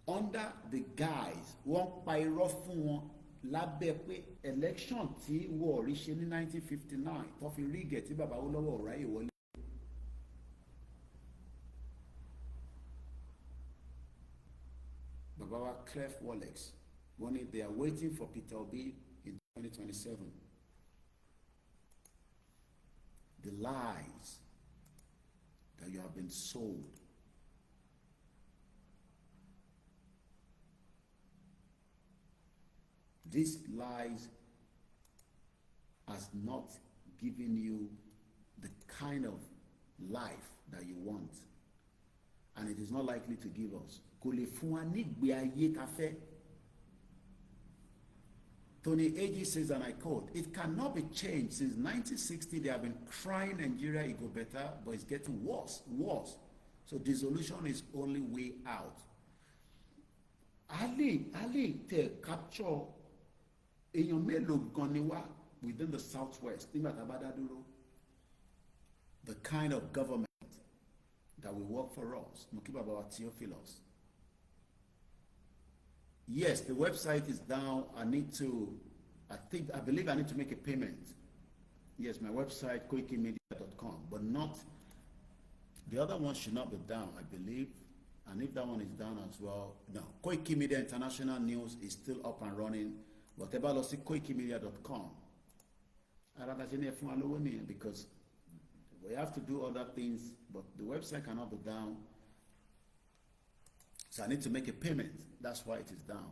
under the guise wọ́n pa irọ́ fún wọn lábẹ́ pé election tí wọ́n rí ṣe ní 1959 tó fi rí ìgẹ̀ tí bàbá Awólọ́wọ̀ ráyè wọlé. Bàbá wa Clef Wolex wọ́n ní they are waiting for Peter Obi in 2027. The lies that you have been sold. These lies has not given you the kind of life that you want, and it is not likely to give us. Kò lè fún wa nígbé ayé tá fẹ́. Tony Ag says, and I quote, "It cannot be changed. Since 1960, they have been crying Nigeria, it go better, but it's getting worse, worse. So dissolution is only way out." Ali te capture èèyàn mélòó gan ni wá within the southwest nígbà tá a bá dá dúró. The kind of government that will work for us. Mo kí bàbá wa Theophilus. Yes, the website is down. I believe I need to make a payment. Yes, my website, KOIKIMEDIA.com, but not, the other one should not be down, I believe. And if that one is down as well, no. KOIKIMEDIA International News is still up and running. Whatever, I'll see KOIKIMEDIA.com. Because we have to do other things, but the website cannot be down. So I need to make a payment. That's why it is down.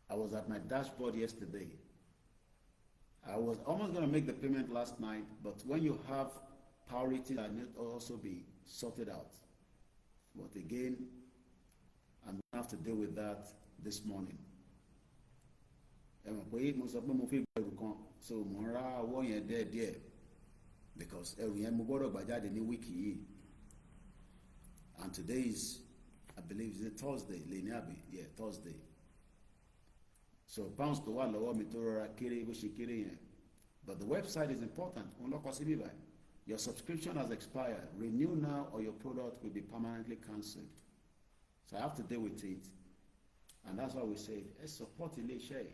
I was at my dashboard yesterday. I was almost going to make the payment last night, but when you have priority, that need to also be sorted out. But again, I'm going to have to deal with that this morning. So mo ra owó yẹn díẹ̀ because ẹrù yẹn mo gbọ́dọ̀ gbà jáde ní wíìkì yìí. And today is, I believe, is it Thursday? Yeah, Thursday. So pounds to wà lọ́wọ́ mi tó rọra kéré bó ṣe kéré yẹn. But the website is important. Your subscription has expired. Renew now or your product will be permanently cancelled. So I have to deal with it. And that's why we said, let's support Ilé-iṣẹ́.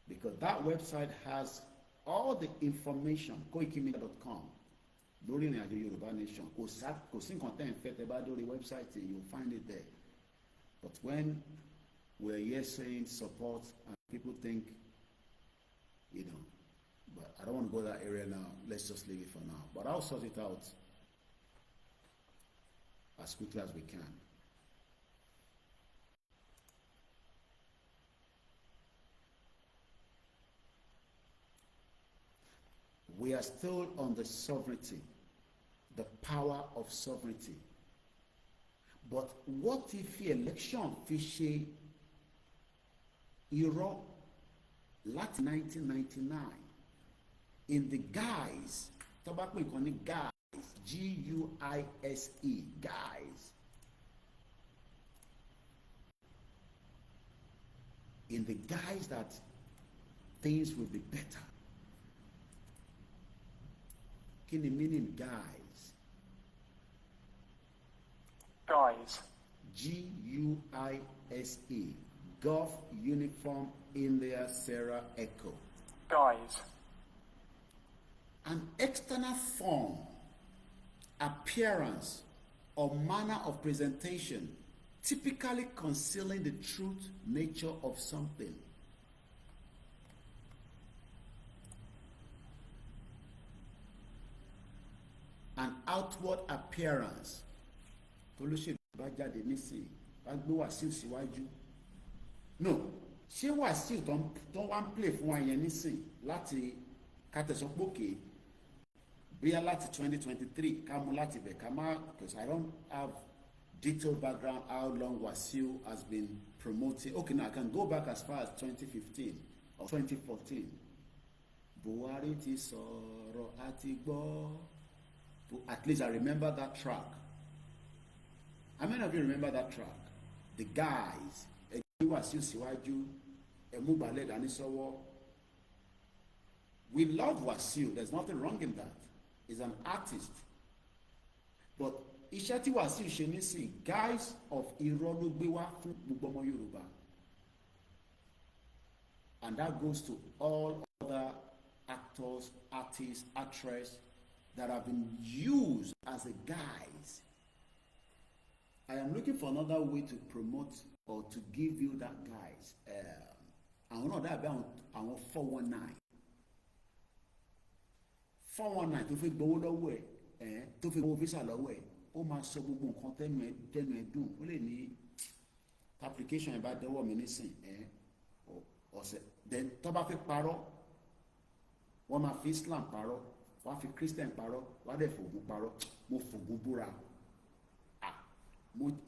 Because that website has all the information, koikimedia.com. Lórí ìrìn àjò Yorùbá Nation, kò sí nǹkan tẹ́ ń fẹ́ tẹ́ bá dórí website, you'll find it there. But when we're here saying support and people think, but I don't want to go that area now, let's just leave it for now. But I'll sort it out as quickly as we can. We are still on the sovereignty, the power of sovereignty. But what if the election fi ṣe irọ́ láti 1999 in the guise, tó bá pè nǹkan ní guise, G-U-I-S-E, guise, in the guise that things will be better. Kí ni meaning guys? Guys. G-U-I-S-E. Golf Uniform India Sarah Echo. Guys. An external form, appearance, or manner of presentation, typically concealing the truth nature of something. An outward appearance. Tolóṣèlú bá jáde nísìnyí, bá gbé Wàsíù síwájú. No, ṣé Wàsíù tó wá ń play fún wa yẹn nísìnyí láti kàtẹ̀sọ́pọ̀kè bóyá láti 2023 ká mú láti bẹ̀ ká má, because I don't have detailed background how long Wasiu has been promoting. Okay, now I can go back as far as 2015 or 2014. Buhari ti sọ̀rọ̀ àti gbọ́. At least I remember that track. How many of you remember that track? The guys, ẹgbẹ́ Wasiu síwájú, ẹmúgbálẹ̀ dání sọ́wọ́. We love Wasiu. There's nothing wrong in that. He's an artist. But iṣẹ́ tí Wasiu ṣe nísìn, guys of irọ́ ló gbé wá fún gbogbo ọmọ Yorùbá. And that goes to all other actors, artists, actresses that have been used as a guise. I am looking for another way to promote or to give you that guise. Àwọn náà dàbí àwọn 419. 419 tó fi gbowó lọ́wọ́ ẹ̀ tó fi gbowó visa lọ́wọ́ ẹ̀ ó máa sọ gbogbo nǹkan tẹ́nu ẹ̀ dùn ó lè ní application ẹ̀ bá dẹ́wọ́ mi nísìn ọ̀sẹ̀ then tó bá fi parọ́ wọ́n máa fi Islam parọ́ wọ́n á fi Christian parọ́ wọ́n á dẹ̀ fògùn parọ́ mo fògùn búra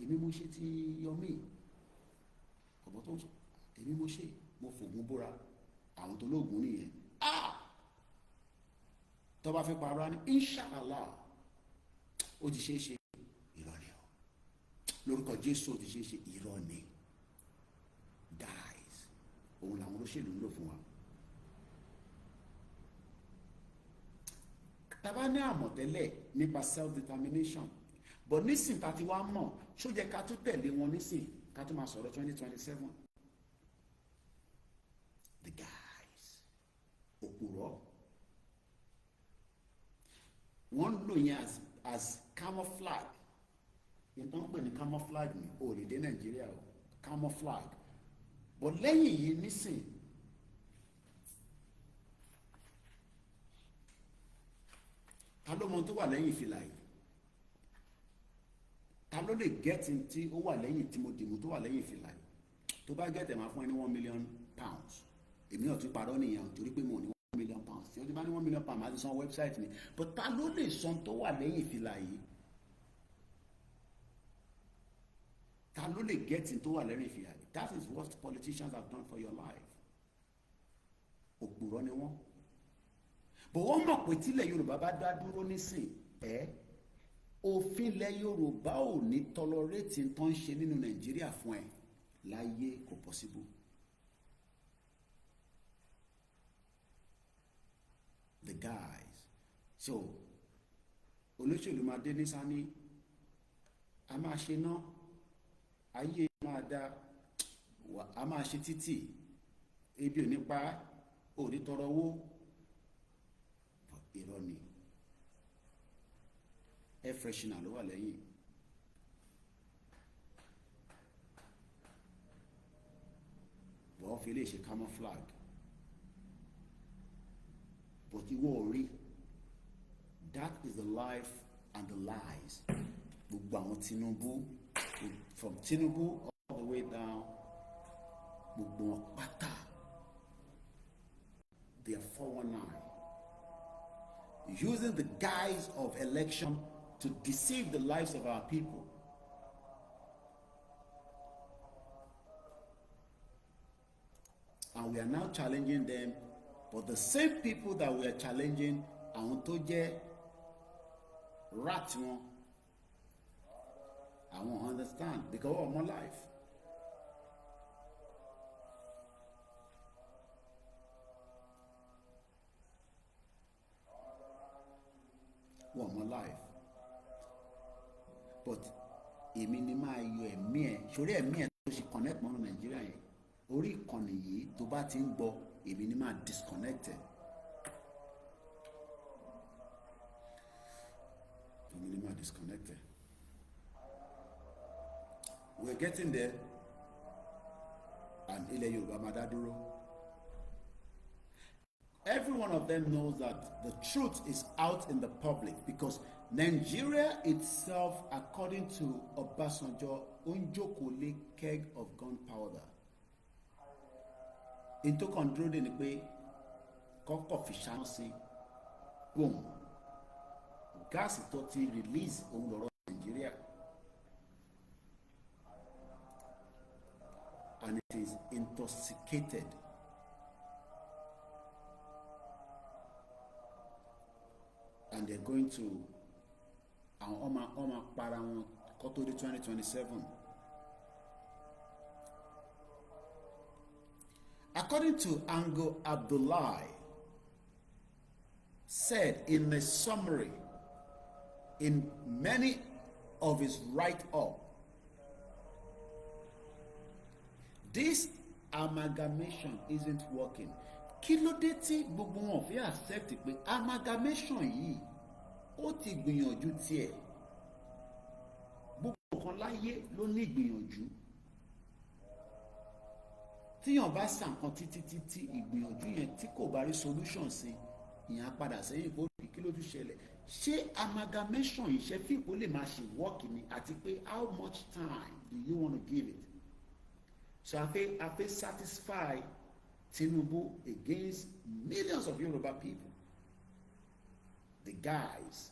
èmi mo ṣe ti Yọmí ọ̀bọ̀ tó ń sọ èmi mo ṣe mo fògùn búra àwọn tó lóògùn nìyẹn tó bá fi parọ́ ní inshallah ó ti ṣeé ṣe irọ́ ni o lórúkọ Jésù ó ti ṣeé ṣe irọ́ ni guys òun làwọn olóṣèlú ń lò fún wa. Tàbá ní àmọ̀tẹ́lẹ̀ nípa self-determination but nísìn tá a ti wá mọ̀ ṣó jẹ́ ká tún tẹ̀lé wọn nísìn ká tún máa sọ̀rọ̀ 2027 the guys òpùrọ́ wọ́n lò yẹn as camouflage yẹn tó ń pè ní camouflage ní òrìdé Nàìjíríà o camouflage but lẹ́yìn yìí nísìn ta ló mọ tó wà lẹ́yìn ìfìlà yìí ta ló lè gẹ́tì tí ó wà lẹ́yìn tí mo dìmú tó wà lẹ́yìn ìfìlà yìí tó bá gẹ́tì máa fún ẹ ní £1 million èmi náà tún parọ́ nìyẹn torí pé mo ní £1 million tí ó ti bá ní £1 million máa ti san wẹ́bsáìtì mi but ta ló lè san tó wà lẹ́yìn ìfìlà yìí ta ló lè gẹ́tì tó wà lẹ́yìn ìfìlà yìí that is what politicians have done for your life òpùrọ́ ni wọ́n bò wọ́n mọ̀ pé tílẹ̀ Yorùbá bá dá dúró nísìn òfin ilẹ̀ Yorùbá ò ní tọlọrétì tó ń ṣe nínú Nàìjíríà fún ẹ láyé kò possible. The guys so olóṣèlú máa dé ní sani a máa ṣe ná ayé máa dá a máa ṣe títì ebi ò ní pa ò ní tọrọ owó irọ́ ni air freshener ló wà lẹ́yìn wọ́n fi lè ṣe camouflage but ìwọ ò rí that is the life and the lies gbogbo àwọn Tinubu from Tinubu all the way down gbogbo wọn pátá they are 419 using the guise of election to deceive the lives of our people. And we are now challenging them, but the same people that we are challenging, àwọn tó jẹ́ rat wọn, I won't understand because of my life. wọ́n mọ life but èmi ni máa yọ ẹ̀mí ẹ̀ sórí ẹ̀mí ẹ̀ tó ṣe connect mọ́nú Nàìjíríà yẹn orí ìkànnì yìí tó bá ti ń gbọ́ èmi ni máa disconnect ẹ̀ èmi ni máa disconnect ẹ̀ we're getting there and ilẹ̀ Yorùbá máa dá dúró. Every one of them knows that the truth is out in the public because Nigeria itself, according to Obasanjo, Onjokole keg of gunpowder. Into control ni pé kọ́kọ́ fi ṣáná sí boom gáàsì tó ti release òun lọ́rọ̀ Nigeria and it is intoxicated. And they're going to ọmọ para wọn kó tó di 2027. According to Ango Abdullahi, said in a summary in many of his write-up, this amalgamation isn't working. Kí ló dé tí gbogbo wọn fi accept pé amalgamation yìí ó ti gbìyànjú tiẹ̀ gbogbo kan láyé ló ní ìgbìyànjú tíyàn bá sàn kan títí ìgbìyànjú yẹn tí kò bá rí solution sí ìyẹn padà sẹ́yìn kó rí kí ló tún ṣẹlẹ̀ ṣé amalgamation yìí ṣe fíìpó lè máa ṣe work ni àti pé how much time do you want to give it so a fẹ́ satisfy Tinubu against millions of Yoruba people. The guys.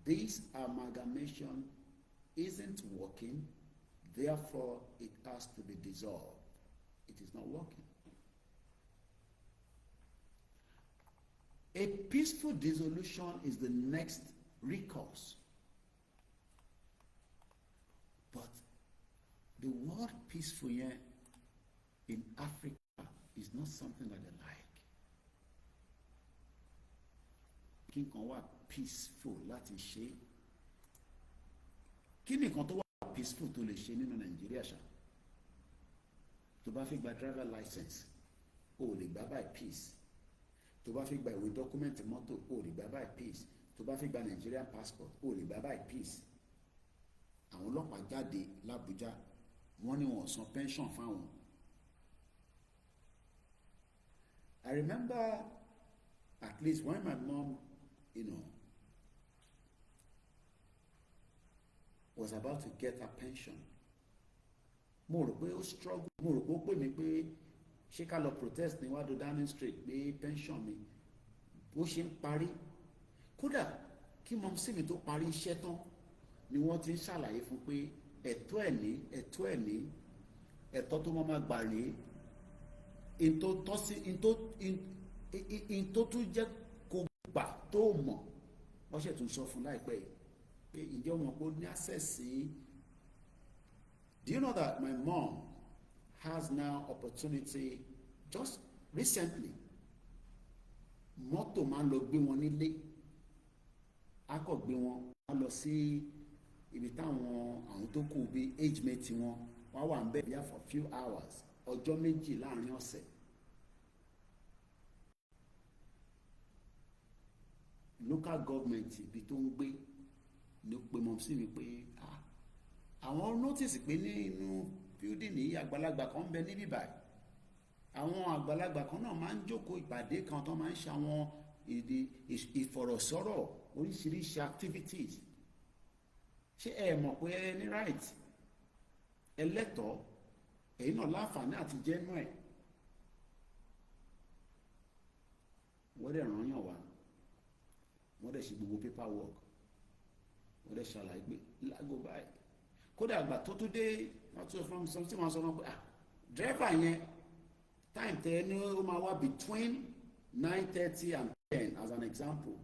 This amalgamation isn't working, therefore it has to be dissolved. It is not working. A peaceful dissolution is the next recourse. But the word peaceful here in Africa is not something that they like. Kí nǹkan wà peaceful láti ṣe. Kí ni nǹkan tó wà peaceful tó lè ṣe nínú Nàìjíríà ṣá? Tó bá fi gba driver license, o lè gbà by peace. Tó bá fi gba ìwé document mọ́tò, o lè gbà by peace. Tó bá fi gba Nigerian passport, o lè gbà by peace. Àwọn ọlọ́pàá jáde l'Abuja wọ́n ní wọ́n san pension fáwọn. I remember at least when my mom, was about to get her pension. Mo rò pé ó struggle, mo rò pé ó pè mí pé ṣé ká lọ protest níwájú Downing Street pé pension mi bó ṣe ń parí. Kódà kí mọ̀ sí mi tó parí iṣẹ́ tán ni wọ́n ti ń ṣàlàyé fún pé ẹ̀tọ́ ẹ̀tọ́ tó máa gbà rèé ìntó tún jẹ́ kó gbà tó mọ̀ wọ́n ṣe tún sọ fún láìpẹ́ pé ìjẹ́ ọmọ kó ní access sí. Do you know that my mom has now opportunity just recently mọ́tò máa ń lọ gbé wọn nílé á kọ̀ gbé wọn á lọ sí ibi táwọn àwọn tó kù bí age mate wọn wá wà ń bẹ̀ bíyà for few hours ọjọ́ méjì láàrin ọ̀sẹ̀. Local government ibi tó ń gbé ló pe mọ̀ sí mi pé àwọn notice pé ní inú building ní àgbàlagbà kan ń bẹ níbí báyìí àwọn àgbàlagbà kan náà máa ń jókòó ìpàdé kan tó máa ń ṣe àwọn ìfọ̀rọ̀sọ̀rọ̀ oríṣiríṣi activities ṣé ẹ mọ̀ pé ẹ ní right ẹlẹ́tọ̀ọ́ èyí náà láǹfààní àti jẹ́nu ẹ̀ wọ́n dẹ̀ ràn yàn wá wọ́n dẹ̀ ṣe gbogbo paper work wọ́n dẹ̀ ṣàlàyé pé lágbo báyìí kódà àgbà tó tún dé wọ́n tún fún mi sọ tí wọ́n sọ wọn pé driver yẹn time tẹ ní ó máa wá between 9:30 and 10 as an example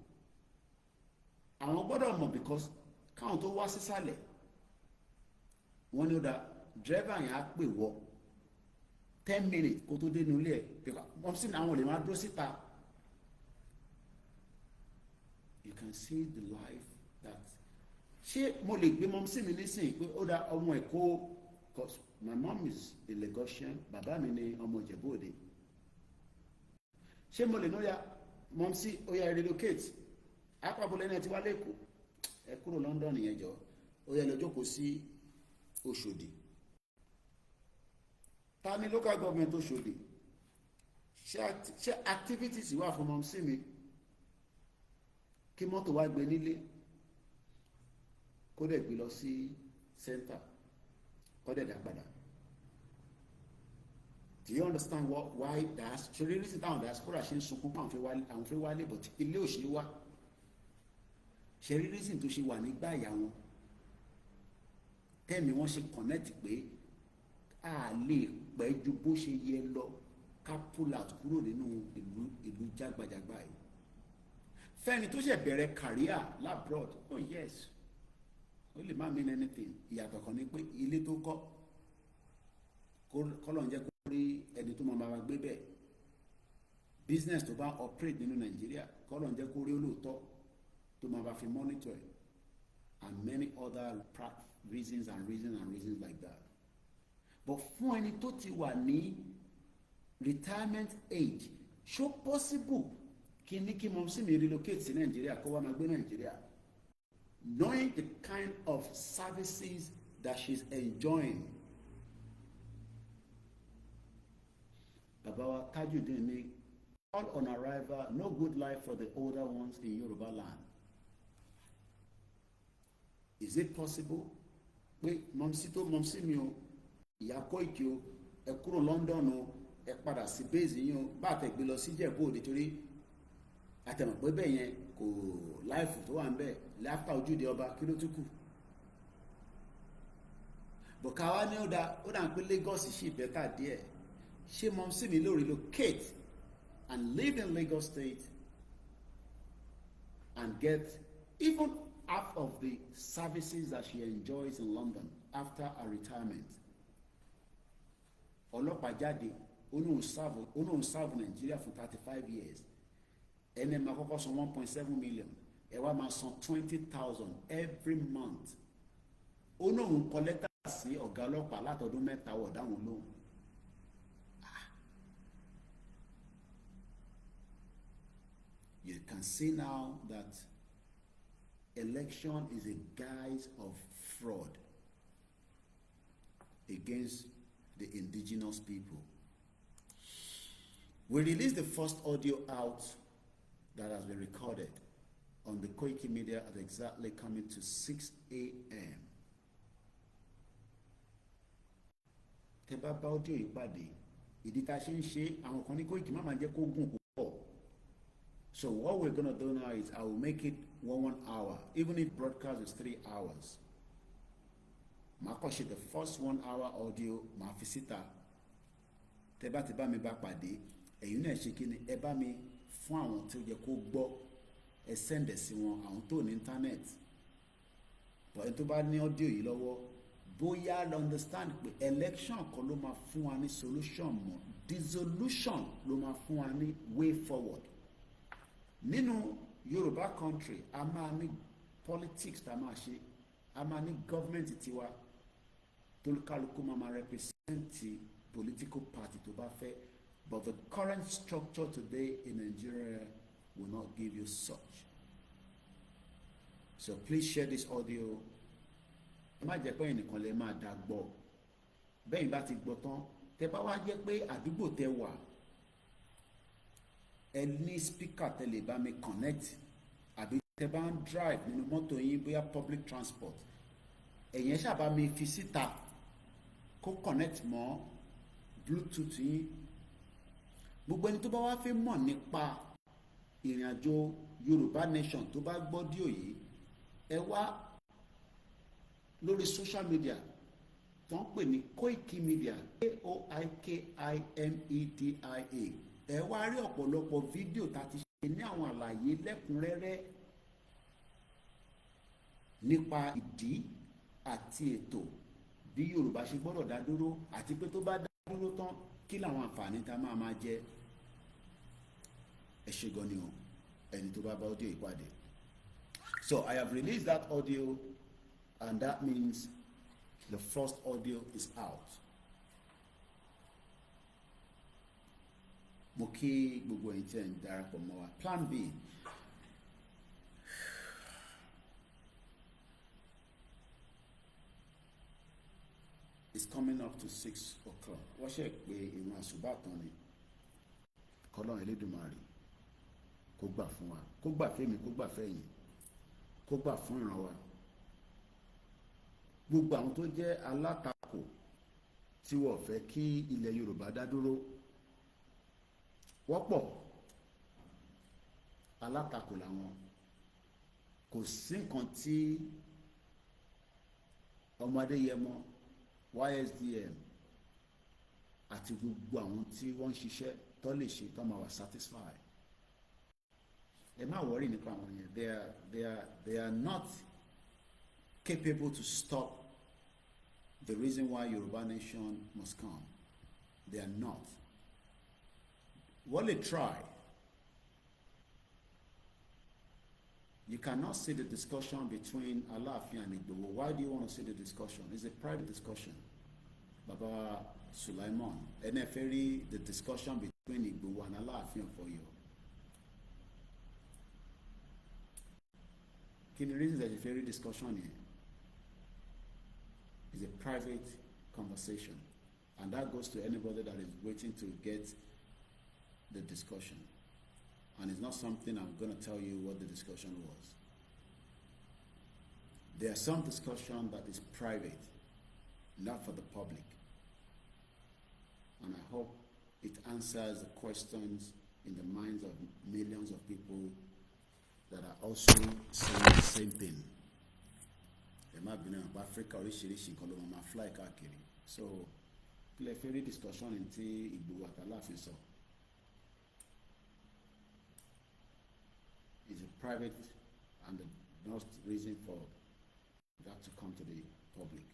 àwọn gbọ́dọ̀ mọ̀ because káwọn tó wá sísàlẹ̀ wọ́n ní ó da driver yẹn á pè wọ 10 minutes kó tó dé nílé ẹ̀ wọ́n sì ní àwọn olè máa dúró síta you can see the life that ṣé mo lè gbé mọ́mí sí mi nísìnyí pé ó dá ọmọ Èkó, because my mom is a Lagosian, bàbá mi ni ọmọ Ìjẹ̀bú Òde. Ṣé mo lè lóya mọ́mí sí ó yá relocate apapọ̀lẹ́ náà ti wá lẹ́kọ̀ọ́ ẹ kúrò London yẹn jọ ó yá lọ jókòó sí Òṣòdì. Ta ni local government Òṣòdì? Ṣé activities wà fún mọ́mí sí mi kí mọ́tò wá gbé nílé kó dẹ̀ gbé lọ sí center kó dẹ̀ dá padà? Do you understand why that's ṣe rí reason táwọn diaspora ṣe ń sunkún pé àwọn fẹ́ wálé but ilé ò ṣe wá? Ṣe rí reason tó ṣe wà nígbà ìyá wọn tẹ́mi wọ́n ṣe connect pé a lè pẹ́ ju bó ṣe yẹ lọ ká pull out kúrò nínú ìlú jágbajàgba yìí. Fẹ́ni tó ṣe bẹ̀rẹ̀ career labroad, oh yes, ó lè má mean anything. Ìyàtọ̀ kan ní pé ilé tó kọ́ kọ́lọ̀ ń jẹ́ kó rí ẹni tó máa bá wa gbé bẹ́ẹ̀. Business tó bá operate nínú Nàìjíríà kọ́lọ̀ ń jẹ́ kó rí olóòótọ́ tó máa bá fi monitor it, and many other reasons like that. But fún ẹni tó ti wà ní retirement age, ṣó possible kí ní kí mọ̀ sí mi relocate sí Nàìjíríà kó wá máa gbé Nàìjíríà, knowing the kind of services that she's enjoying? Bàbá wa Tajudeen ní all on arrival, no good life for the older ones in Yoruba land. Is it possible pé mọ̀mísí mi o, ìyá Koiki o, ẹ kúrò London o, ẹ padà sí base yín o, bá àtẹ̀gbẹ́ lọ sí Ìjẹ̀bú Òde torí àtẹ̀mọ̀ pé bẹ́ẹ̀ yẹn kò láìfù tó wà ń bẹ́ẹ̀ láfta ojúde ọba kí ló tún kù? Bọ̀ká wá ní ó dà ń pé Lagos ṣì bẹ́tà díẹ̀. Ṣé mọ̀mísí mi ló relocate and live in Lagos State and get even half of the services that she enjoys in London after her retirement? Ọlọ́pàá jáde ó ní serve Nigeria for 35 years. Ẹni máa kọ́kọ́ san 1.7 million, ẹ wá máa san 20,000 every month. Ó ní òun kọ lẹ́tà sí ọ̀gá ọlọ́pàá látọdún mẹ́ta wọ̀ dáhùn lóhùn. You can see now that election is a guise of fraud against the indigenous people. We released the first audio out that has been recorded on the KOIKIMEDIA at exactly coming to 6 a.m. Tẹ́ bá bá audio ìpàdé, ìdí tá a ṣe ń ṣe àwọn kan ní Koiki má máa jẹ́ kó gùn púpọ̀. So what we're going to do now is I will make it 1 hour, even if broadcast is 3 hours. Màá kọ́ ṣe the first 1 hour audio, màá fi síta. Tẹ́ bá ti bá mi bá pàdé, ẹ̀yin náà ṣe kí ni ẹ bá mi fún àwọn tí ó yẹ kó gbọ́, ẹ sẹ́ndẹ̀ sí wọn, àwọn tó ní internet. But ẹni tó bá ní audio yìí lọ́wọ́, bóyá lọ understand pé election kan ló máa fún wa ní solution mọ́, dissolution ló máa fún wa ní way forward. Nínú Yorùbá country a máa ní politics tá a máa ṣe, a máa ní government tiwa tó kálukú máa represent political party tó bá fẹ́, but the current structure today in Nigeria will not give you such. So please share this audio. Ẹ má jẹ́ pé ẹnìkan lè máa dá gbọ́, bẹ́ẹ̀ bá ti gbọ́ tán tẹ́ bá wá jẹ́ pé àdúgbò tẹ́ wà ẹ ní speaker tẹ́ lè bá mi connect, àbí tẹ́ bá ń drive nínú mọ́tò yín bóyá public transport, ẹ̀yẹn ṣàbá mi fi síta kó connect mọ́ bluetooth yín. Gbogbo ẹni tó bá wá fẹ́ mọ̀ nípa ìrìn àjò Yorùbá nation tó bá gbọ́ díò yìí, ẹ wá lórí social media tó ń pè ní KOIKIMEDIA, KOIKIMEDIA. Ẹ wá rí ọ̀pọ̀lọpọ̀ fídíò tá a ti ṣe ní àwọn àlàyé lẹ́kùnrẹ́rẹ́ nípa ìdí àti ètò bí Yorùbá ṣe gbọ́dọ̀ dá dúró, àti pé tó bá dá dúró tán kí làwọn àǹfààní tá a máa jẹ. Ẹ ṣé gan ni o ẹni tó bá bá ọdún ìpàdé. So I have released that audio, and that means the first audio is out. Mo kí gbogbo ẹ̀yin tí ẹ ń darapọ̀ mọ́ wa. Plan B. It's coming up to 6 o'clock. Wọ́n ṣe pé ìrun àsùbá tán ni. Kọ́lọ́run Elédùmarè kó gbà fún wa, kó gbà fẹ́mi, kó gbà fẹ́yìn, kó gbà fún ìran wa. Gbogbo àwọn tó jẹ́ alátakò tí wọ́n fẹ́ kí ilẹ̀ Yorùbá dá dúró wọ́pọ̀. Alátakò làwọn. Kò sí nǹkan tí ọmọ Adéyẹmọ, YSDM àti gbogbo àwọn tí wọ́n ń ṣiṣẹ́ tó lè ṣe tó máa wà satisfied. Ẹ má worry nípa àwọn yẹn. They are not capable to stop the reason why Yoruba nation must come. They are not. Wọ́n lè try. You cannot see the discussion between Aláàfin and Igboho. Why do you want to see the discussion? It's a private discussion. Baba Sulaiman, NFRE, the discussion between Igboho and Aláàfin for you. Kí ni reason there's a very discussion here? It's a private conversation, and that goes to anybody that is waiting to get the discussion. And it's not something I'm going to tell you what the discussion was. There's some discussion that is private, not for the public. And I hope it answers the questions in the minds of millions of people that are also saying the same thing. There might be Africa oríṣiríṣi nǹkan ló máa fly káàkiri. So, clear very discussion in ti Igboho àti Aláàfin sọ. It's a private, and the most reason for that to come to the public.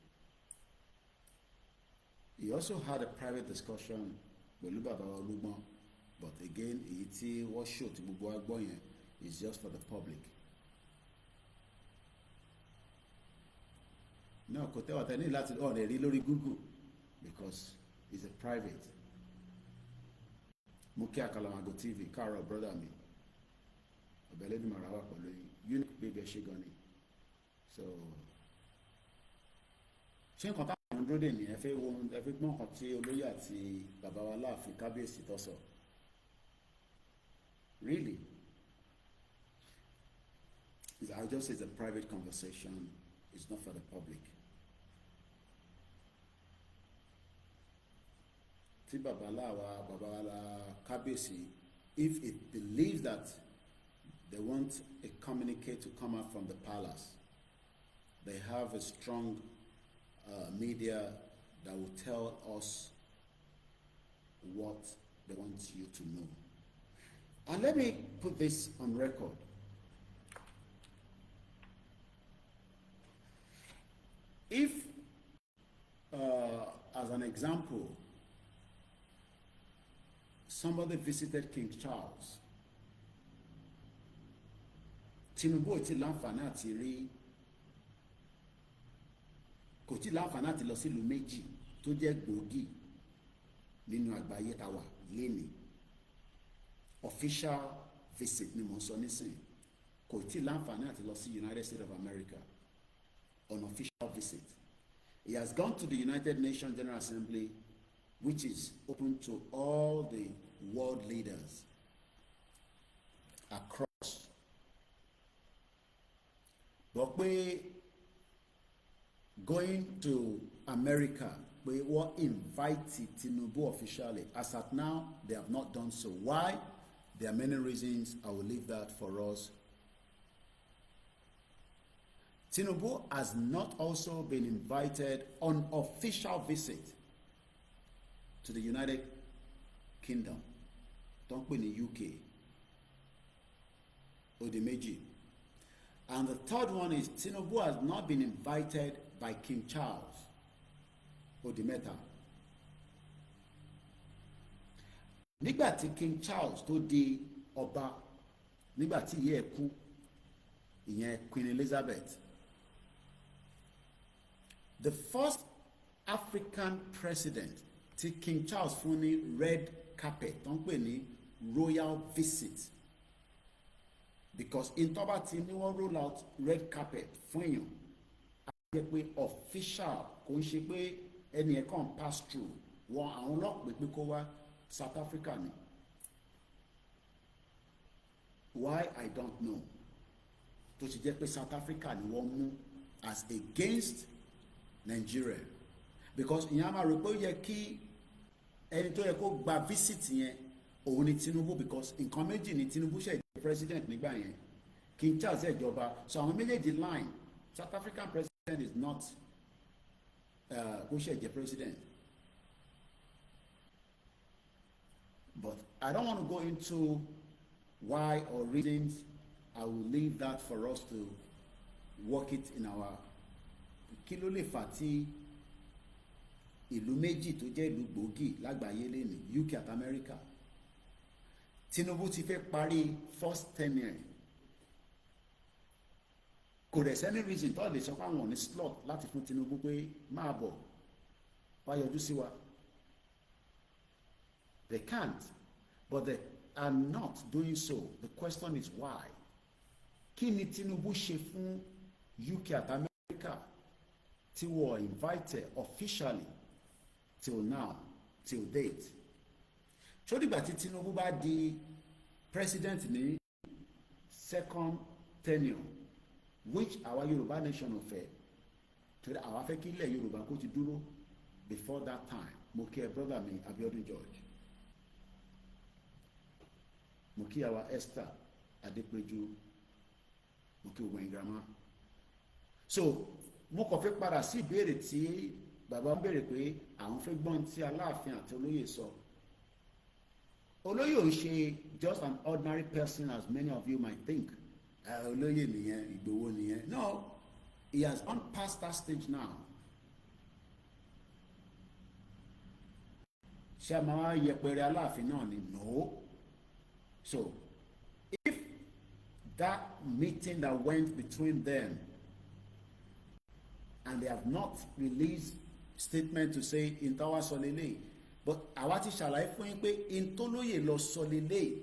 He also had a private discussion with Baba Olúgbọ́n, but again, èyí tí wọ́n show tí gbogbo wa gbọ́ yẹn is just for the public. No, kò tẹ́wọ̀ tẹ́ ní láti lè rí lórí Google because it's a private. Mo kí Àkàlàmàgò TV, káàárọ̀ brother mi. Ọ̀bẹ̀lẹ́dùmarè wà pẹ̀lú unique baby ṣe gan ni. So ṣé nǹkan táwọn dúró dè ní ẹ fẹ́ gbọ́n kan tí olóyè àti bàbá wa Láàfin Kábíyèsí tó sọ? Really? I just say it's a private conversation. It's not for the public. Tí bàbá wa Kábíyèsí, if it believes that they want a communique to come out from the palace, they have a strong media that will tell us what they want you to know. And let me put this on record. If, as an example, somebody visited King Charles, Tinubu ti láǹfààní àti rí, kò tí láǹfààní àti lọ sílùú méjì tó jẹ́ gbòógì nínú àgbáyé tá wà lénìí. Official visit ni mo sọ nísìn, kò tí láǹfààní àti lọ sí United States of America on official visit. He has gone to the United Nations General Assembly, which is open to all the world leaders across. But pé going to America, we were invited Tinubu officially. As at now, they have not done so. Why? There are many reasons. I will leave that for us. Tinubu has not also been invited on official visit to the United Kingdom. Don't be in the UK. Odimeji. And the third one is Tinubu has not been invited by King Charles. Odimeta. Nígbà tí King Charles tó di ọba, nígbà tí ìyá ẹ̀ kú, ìyẹn Queen Elizabeth. The first African president tí King Charles fún ní red carpet tó ń pè ní royal visit, because in tọ́ba ti ní wọ́n roll out red carpet fún èèyàn á jẹ́ pé official, kò ń ṣe pé ẹni ẹ̀ kàn pass through wọn àwọn ọlọ́pàá pé kó wá South Africa ni. Why I don't know. Tó ṣe jẹ́ pé South Africa ni wọ́n mú as against Nigeria, because ìyẹn a máa rò pé ó yẹ kí ẹni tó yẹ kó gba visit yẹn òun ni Tinubu, because nǹkan méjì ni Tinubu ṣe jẹ́ president nígbà yẹn, King Charles ṣe jọba, so àwọn méjèèjì line. South African president is not kó ṣe jẹ́ president. But I don't want to go into why or reasons. I will leave that for us to work it in our kí ló lè fà tí ìlú méjì tó jẹ́ ìlú gbòógì lágbàáyé lẹ́nu UK àti America. Tinubu ti fẹ́ parí first tenure, kò dẹ̀ sẹ́ni reason tó lè sọ pé àwọn ò ní slot láti fún Tinubu pé máa bọ̀ wá yọjú sí wa. They can't, but they are not doing so. The question is why? Kí ni Tinubu ṣe fún UK àti America tí wọ́n invited officially till now, till date? Ṣó dìgbà tí Tinubu bá di president ní second tenure, which our Yorùbá nation ò fẹ́, torí àwa fẹ́ kí ilẹ̀ Yorùbá kó ti dúró before that time. Mo kí ẹ brother mi Abiodun George, mo kí àwa Esther Adepeju, mo kí gbogbo ẹ̀yin grandma. So mo kàn fẹ́ padà sí ìbéèrè tí bàbá ń béèrè pé àwọn fẹ́ gbọ́n tí Aláàfin àti olóyè sọ. Olóyè ò ń ṣe just an ordinary person as many of you might think. Olóyè nìyẹn, Ìgbòho nìyẹn. No, he has gone past that stage now. Ṣé a máa yẹpẹrẹ Aláàfin náà ni? No. So if that meeting that went between them, and they have not released statement to say intawa solele, but àwa ti ṣàlàyé fún yín pé intolóyè lọ solele.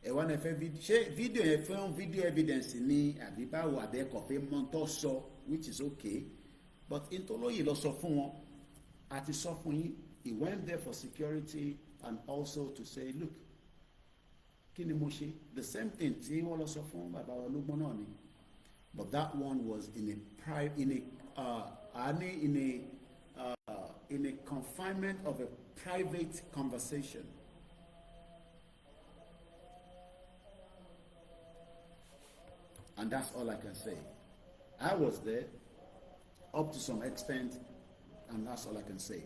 Ẹ̀wọ́n ẹ fẹ́ ṣe fídíò yẹn fún video evidence ní àbí báwo àbẹ́kọ̀ pé mọ́tò sọ, which is okay, but intolóyè lọ sọ fún wọn àti sọ fún yín. He went there for security and also to say, look, kí ni mo ṣe? The same thing tí wọ́n lọ sọ fún bàbá wa Olúgbọ́n náà ni. But that one was in a confinement of a private conversation. And that's all I can say. I was there up to some extent, and that's all I can say.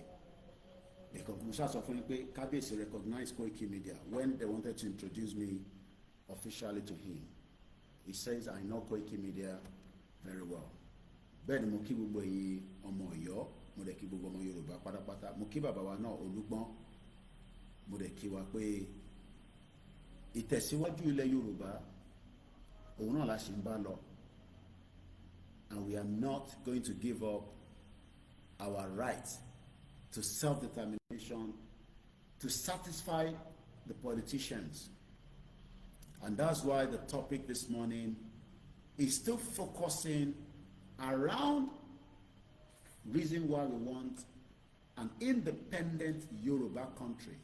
Because Musa Sofonpe Kabiyesi recognized KOIKIMEDIA when they wanted to introduce me officially to him. He says, I know KOIKIMEDIA very well. Bẹ́ẹ̀ ni mo kí gbogbo ẹ̀yin ọmọ Ọ̀yọ́, mo dẹ̀ kí gbogbo ọmọ Yorùbá pátápátá, mo kí bàbá wa náà Olúgbọ́n, mo dẹ̀ kí wa pé ìtẹ̀síwájú ilẹ̀ Yorùbá òun náà la ṣì ń bá lọ, and we are not going to give up our right to self-determination to satisfy the politicians. And that's why the topic this morning is still focusing around reason why we want an independent Yoruba country.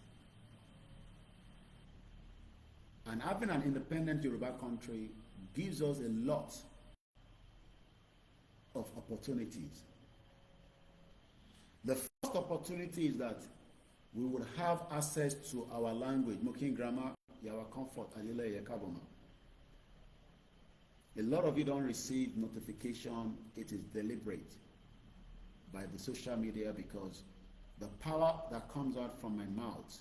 And having an independent Yoruba country gives us a lot of opportunities. The first opportunity is that we would have access to our language, Mokin grammar, Yawa comfort, Adile Yakaboma. A lot of you don't receive notification. It is deliberate by the social media, because the power that comes out from my mouth,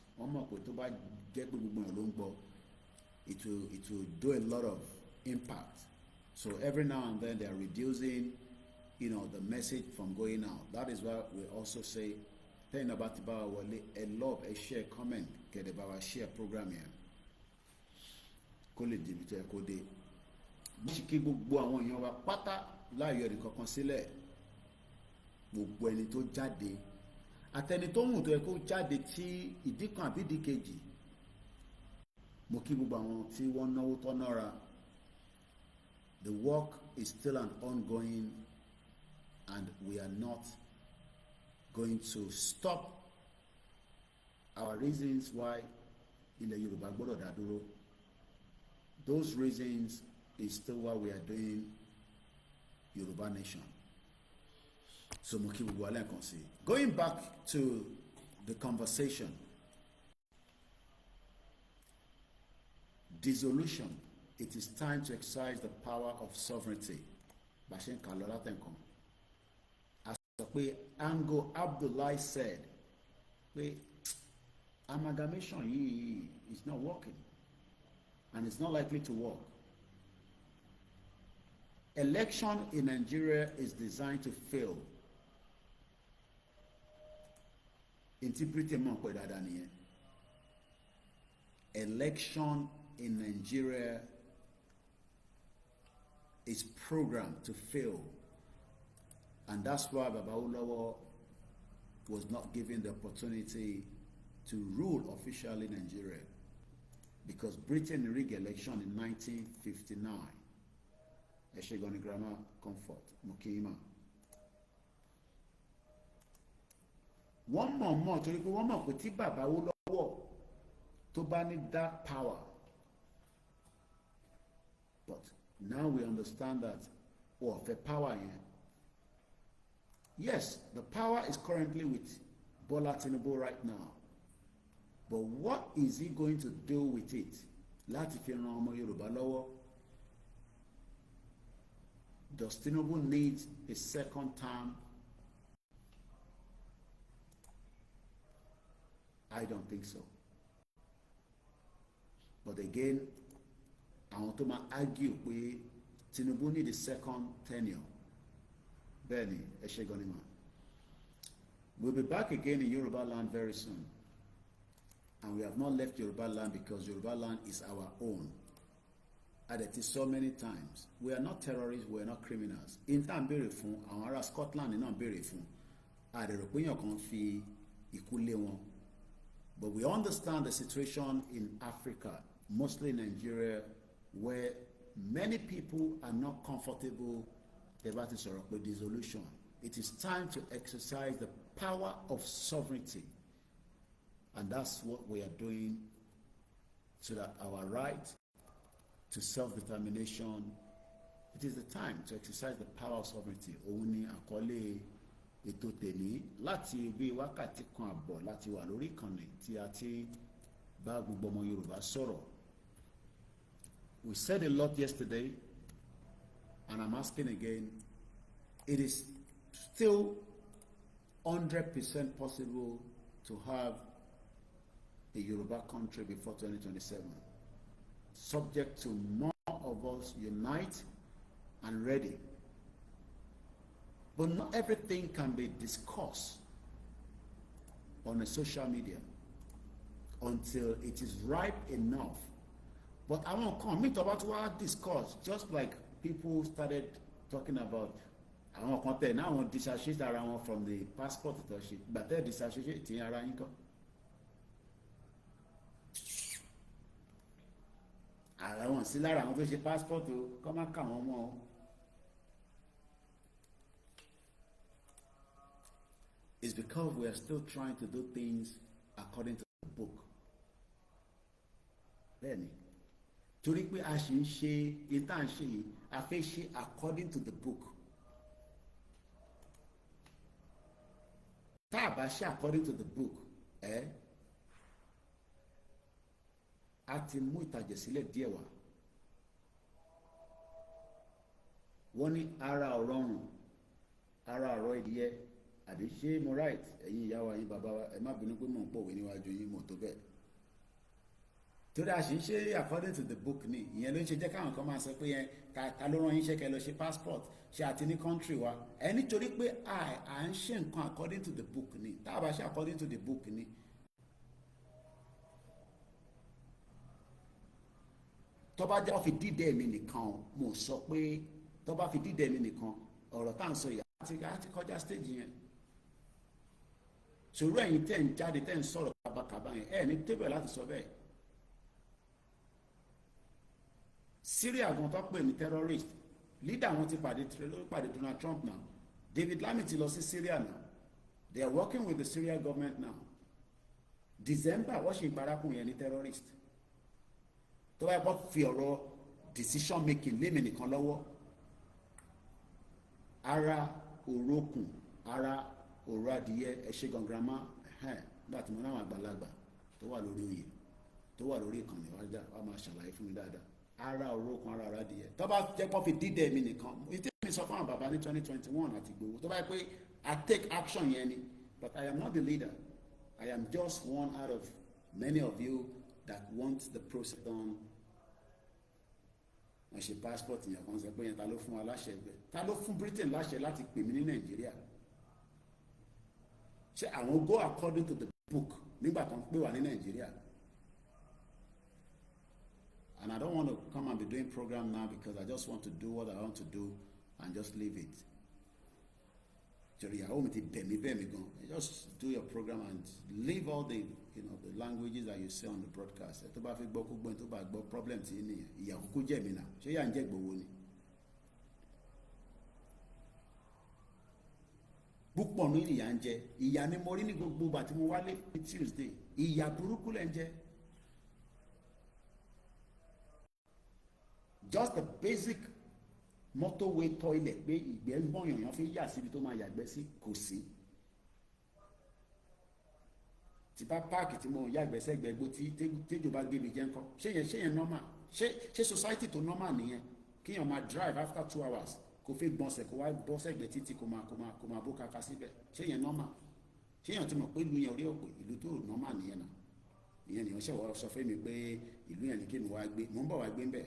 it will do a lot of impact. So every now and then they are reducing, the message from going out. That is why we also say, tell about a love, a share, comment, get about share program here. mo sì kí gbogbo àwọn èèyàn wa pátá láàyò ẹnì kankan sílẹ̀, gbogbo ẹni tó jáde àtẹni tó hùn tó yẹ kó jáde tí ìdí kan àbí ìdí kejì, mo kí gbogbo àwọn tí wọ́n náwó tó nára. The work is still an ongoing and we are not going to stop our reasons why ilẹ̀ Yorùbá gbọ́dọ̀ dá dúró. Those reasons is still why we are doing Yoruba Nation. So mo kí gbogbo alẹ́ kan sí. Going back to the conversation, dissolution, it is time to exercise the power of sovereignty. Bashen Kalola Tenkom. As Ango Abdullahi said, amalgamation is not working and it's not likely to work. Election in Nigeria is designed to fail. Election in Nigeria is programmed to fail. And that's why Baba Ulawo was not given the opportunity to rule officially Nigeria. Because Britain rigged election in 1959. Eshegoni Grammar Comfort, Mokima. One more, torí pé wọ́n mọ̀ pé tí Baba Ulawo tó bá ní that power. But now we understand that, the power here. Yes, the power is currently with Bola Tinubu right now. But what is he going to do with it? Láti fi ran ọmọ Yorùbá lọ́wọ́. Does Tinubu need a second term? I don't think so. But again, I want to argue pé Tinubu need a second tenure. Bẹ́ẹ̀ni, ẹ ṣé gan ni mà. We'll be back again in Yoruba land very soon. And we have not left Yoruba land because Yoruba land is our own. And it is so many times. We are not terrorists, we are not criminals. In time béèrè fún, àwọn ará Scotland náà béèrè fún. Àdèrò pé èèyàn kan fi ikú lé wọn. But we understand the situation in Africa, mostly Nigeria, where many people are not comfortable about this dissolution. It is time to exercise the power of sovereignty. And that's what we are doing, so that our right to self-determination, it is the time to exercise the power of sovereignty. Òun ni àkọlé ètò tèmi láti bí wákàtí kan àbọ̀ láti wà lórí ìkànnì tí a ti bá gbogbo ọmọ Yorùbá sọ̀rọ̀. We said a lot yesterday, and I'm asking again, it is still 100% possible to have a Yoruba country before 2027, subject to more of us unite and ready. But not everything can be discussed on a social media until it is ripe enough. But I won't come meet about what discuss, just like people started talking about àwọn kan tẹ̀ náà wọ́n disassociate ara wọn from the passport tó ṣe gbàtẹ́ disassociate ti ara yín kọ́. Ara wọn sí lára àwọn tó ṣe passport o kọ́ má kà wọ́n mọ́ o. It's because we are still trying to do things according to the book. Bẹ́ẹ̀ni, torí pé a ṣì ń ṣe ìtàn ṣe yìí, a fẹ́ ṣe according to the book. Tá a bá ṣe according to the book, a ti mú ìtàjẹ̀sílẹ̀ díẹ̀ wá. Wọ́n ní ara ọ̀rọ̀rùn, ara ọ̀rọ̀ ìdíyẹ, àbí ṣé mo right? Ẹ̀yin ìyá wa, ẹ̀yin bàbá wa, ẹ má bínú pé mò ń pòwe níwájú yín, mò tó bẹ́ẹ̀. Torí a ṣì ń ṣe according to the book ni, ìyẹn ló ń ṣe jẹ́ káwọn kan máa sọ pé yẹn ta ló rán yín ṣe kẹ́ lọ ṣe passport ṣe àti ní country wa. Nítorí pé à ń ṣe nǹkan according to the book ni, tá a bá ṣe according to the book ni. tó bá jẹ́ wọ́n fi dídẹ̀ mi nìkan mo sọ pé tó bá fi dídẹ̀ mi nìkan ọ̀rọ̀ tá à ń sọ yìí àti kọjá stage yẹn ṣòro ẹ̀yin tẹ́ ń jáde tẹ́ ń sọ̀rọ̀ kábàkábà yẹn ẹ̀ ní tébẹ̀ láti sọ bẹ́ẹ̀. Syria gan tó pè ní terrorist leader wọn ti pàdé Donald Trump now. David Lammy ti lọ sí Syria now. They are working with the Syria government now. December wọ́n ṣe ìparakùn yẹn ní terrorist tó bá yẹ kó fi ọ̀rọ̀ decision making lémi nìkan lọ́wọ́ ara òrókùn ara òrò adìyẹ ẹ̀ṣẹ̀ gangrama nígbà tí mo náà àgbàlagbà tó wà lórí oyè tó wà lórí ìkànnì wájà wà máa ṣàlàyé fún mi dáadáa ara òrókùn ara adìyẹ tó bá jẹ́ kó fi dídẹ̀ mi nìkan ìtẹ́ mi sọ fún àwọn bàbá ní 2021 àti Ìgbòho tó bá yẹ pé I take action yẹn ni but I am not the leader. I am just one out of many of you that want the process done. Wọ́n ṣe passport yẹn kan sọ pé yẹn ta ló fún wa láṣẹ ẹgbẹ́ ta ló fún Britain láṣẹ láti pè mí ní Nàìjíríà ṣé àwọn go according to the book nígbà tó ń pè wá ní Nàìjíríà and I don't want to come and be doing program now because I just want to do what I want to do and just leave it. Ìyàwó mi ti bẹ̀mí gan. Just do your program and leave all the the languages that you say on the broadcast. Tó bá fi gbọ́ kó gbọ́ tó bá gbọ́ problem tí nìyẹn ìyà kúkú jẹ̀ mí náà ṣé yà ń jẹ́ Ìgbòho ni. Púpọ̀ ní ìyà ń jẹ ìyà ni mo rí ní gbogbo ìgbà tí mo wálé ní Tuesday ìyà burúkú lẹ́ ń jẹ. Just the basic motorway toilet pé ìgbẹ́ ń gbọ́n yànyàn fi yà síbi tó máa yàgbẹ́ sí kò sí. Tí bá páàkì tí mo yàgbẹ́ sẹ́gbẹ́ gbó tí tẹ́jọ́ bá gbé mi jẹ́ ńkọ́ ṣé yẹn normal ṣé society tó normal nìyẹn kíyàn máa drive after 2 hours kó fi gbọ̀nsẹ̀ kó wá bọ́ sẹ́gbẹ́ títí kó máa bó kaka síbẹ̀ ṣé yẹn normal ṣé yẹn ti mọ̀ pé ìlú yẹn orí ọ̀pọ̀ ìlú tó normal nìyẹn náà ìyẹn nìyẹn ṣẹ̀wọ́ sọ fún mi pé ìlú yẹn ní kí ni wàá gbé mò ń bọ̀ wá gbé ń bẹ̀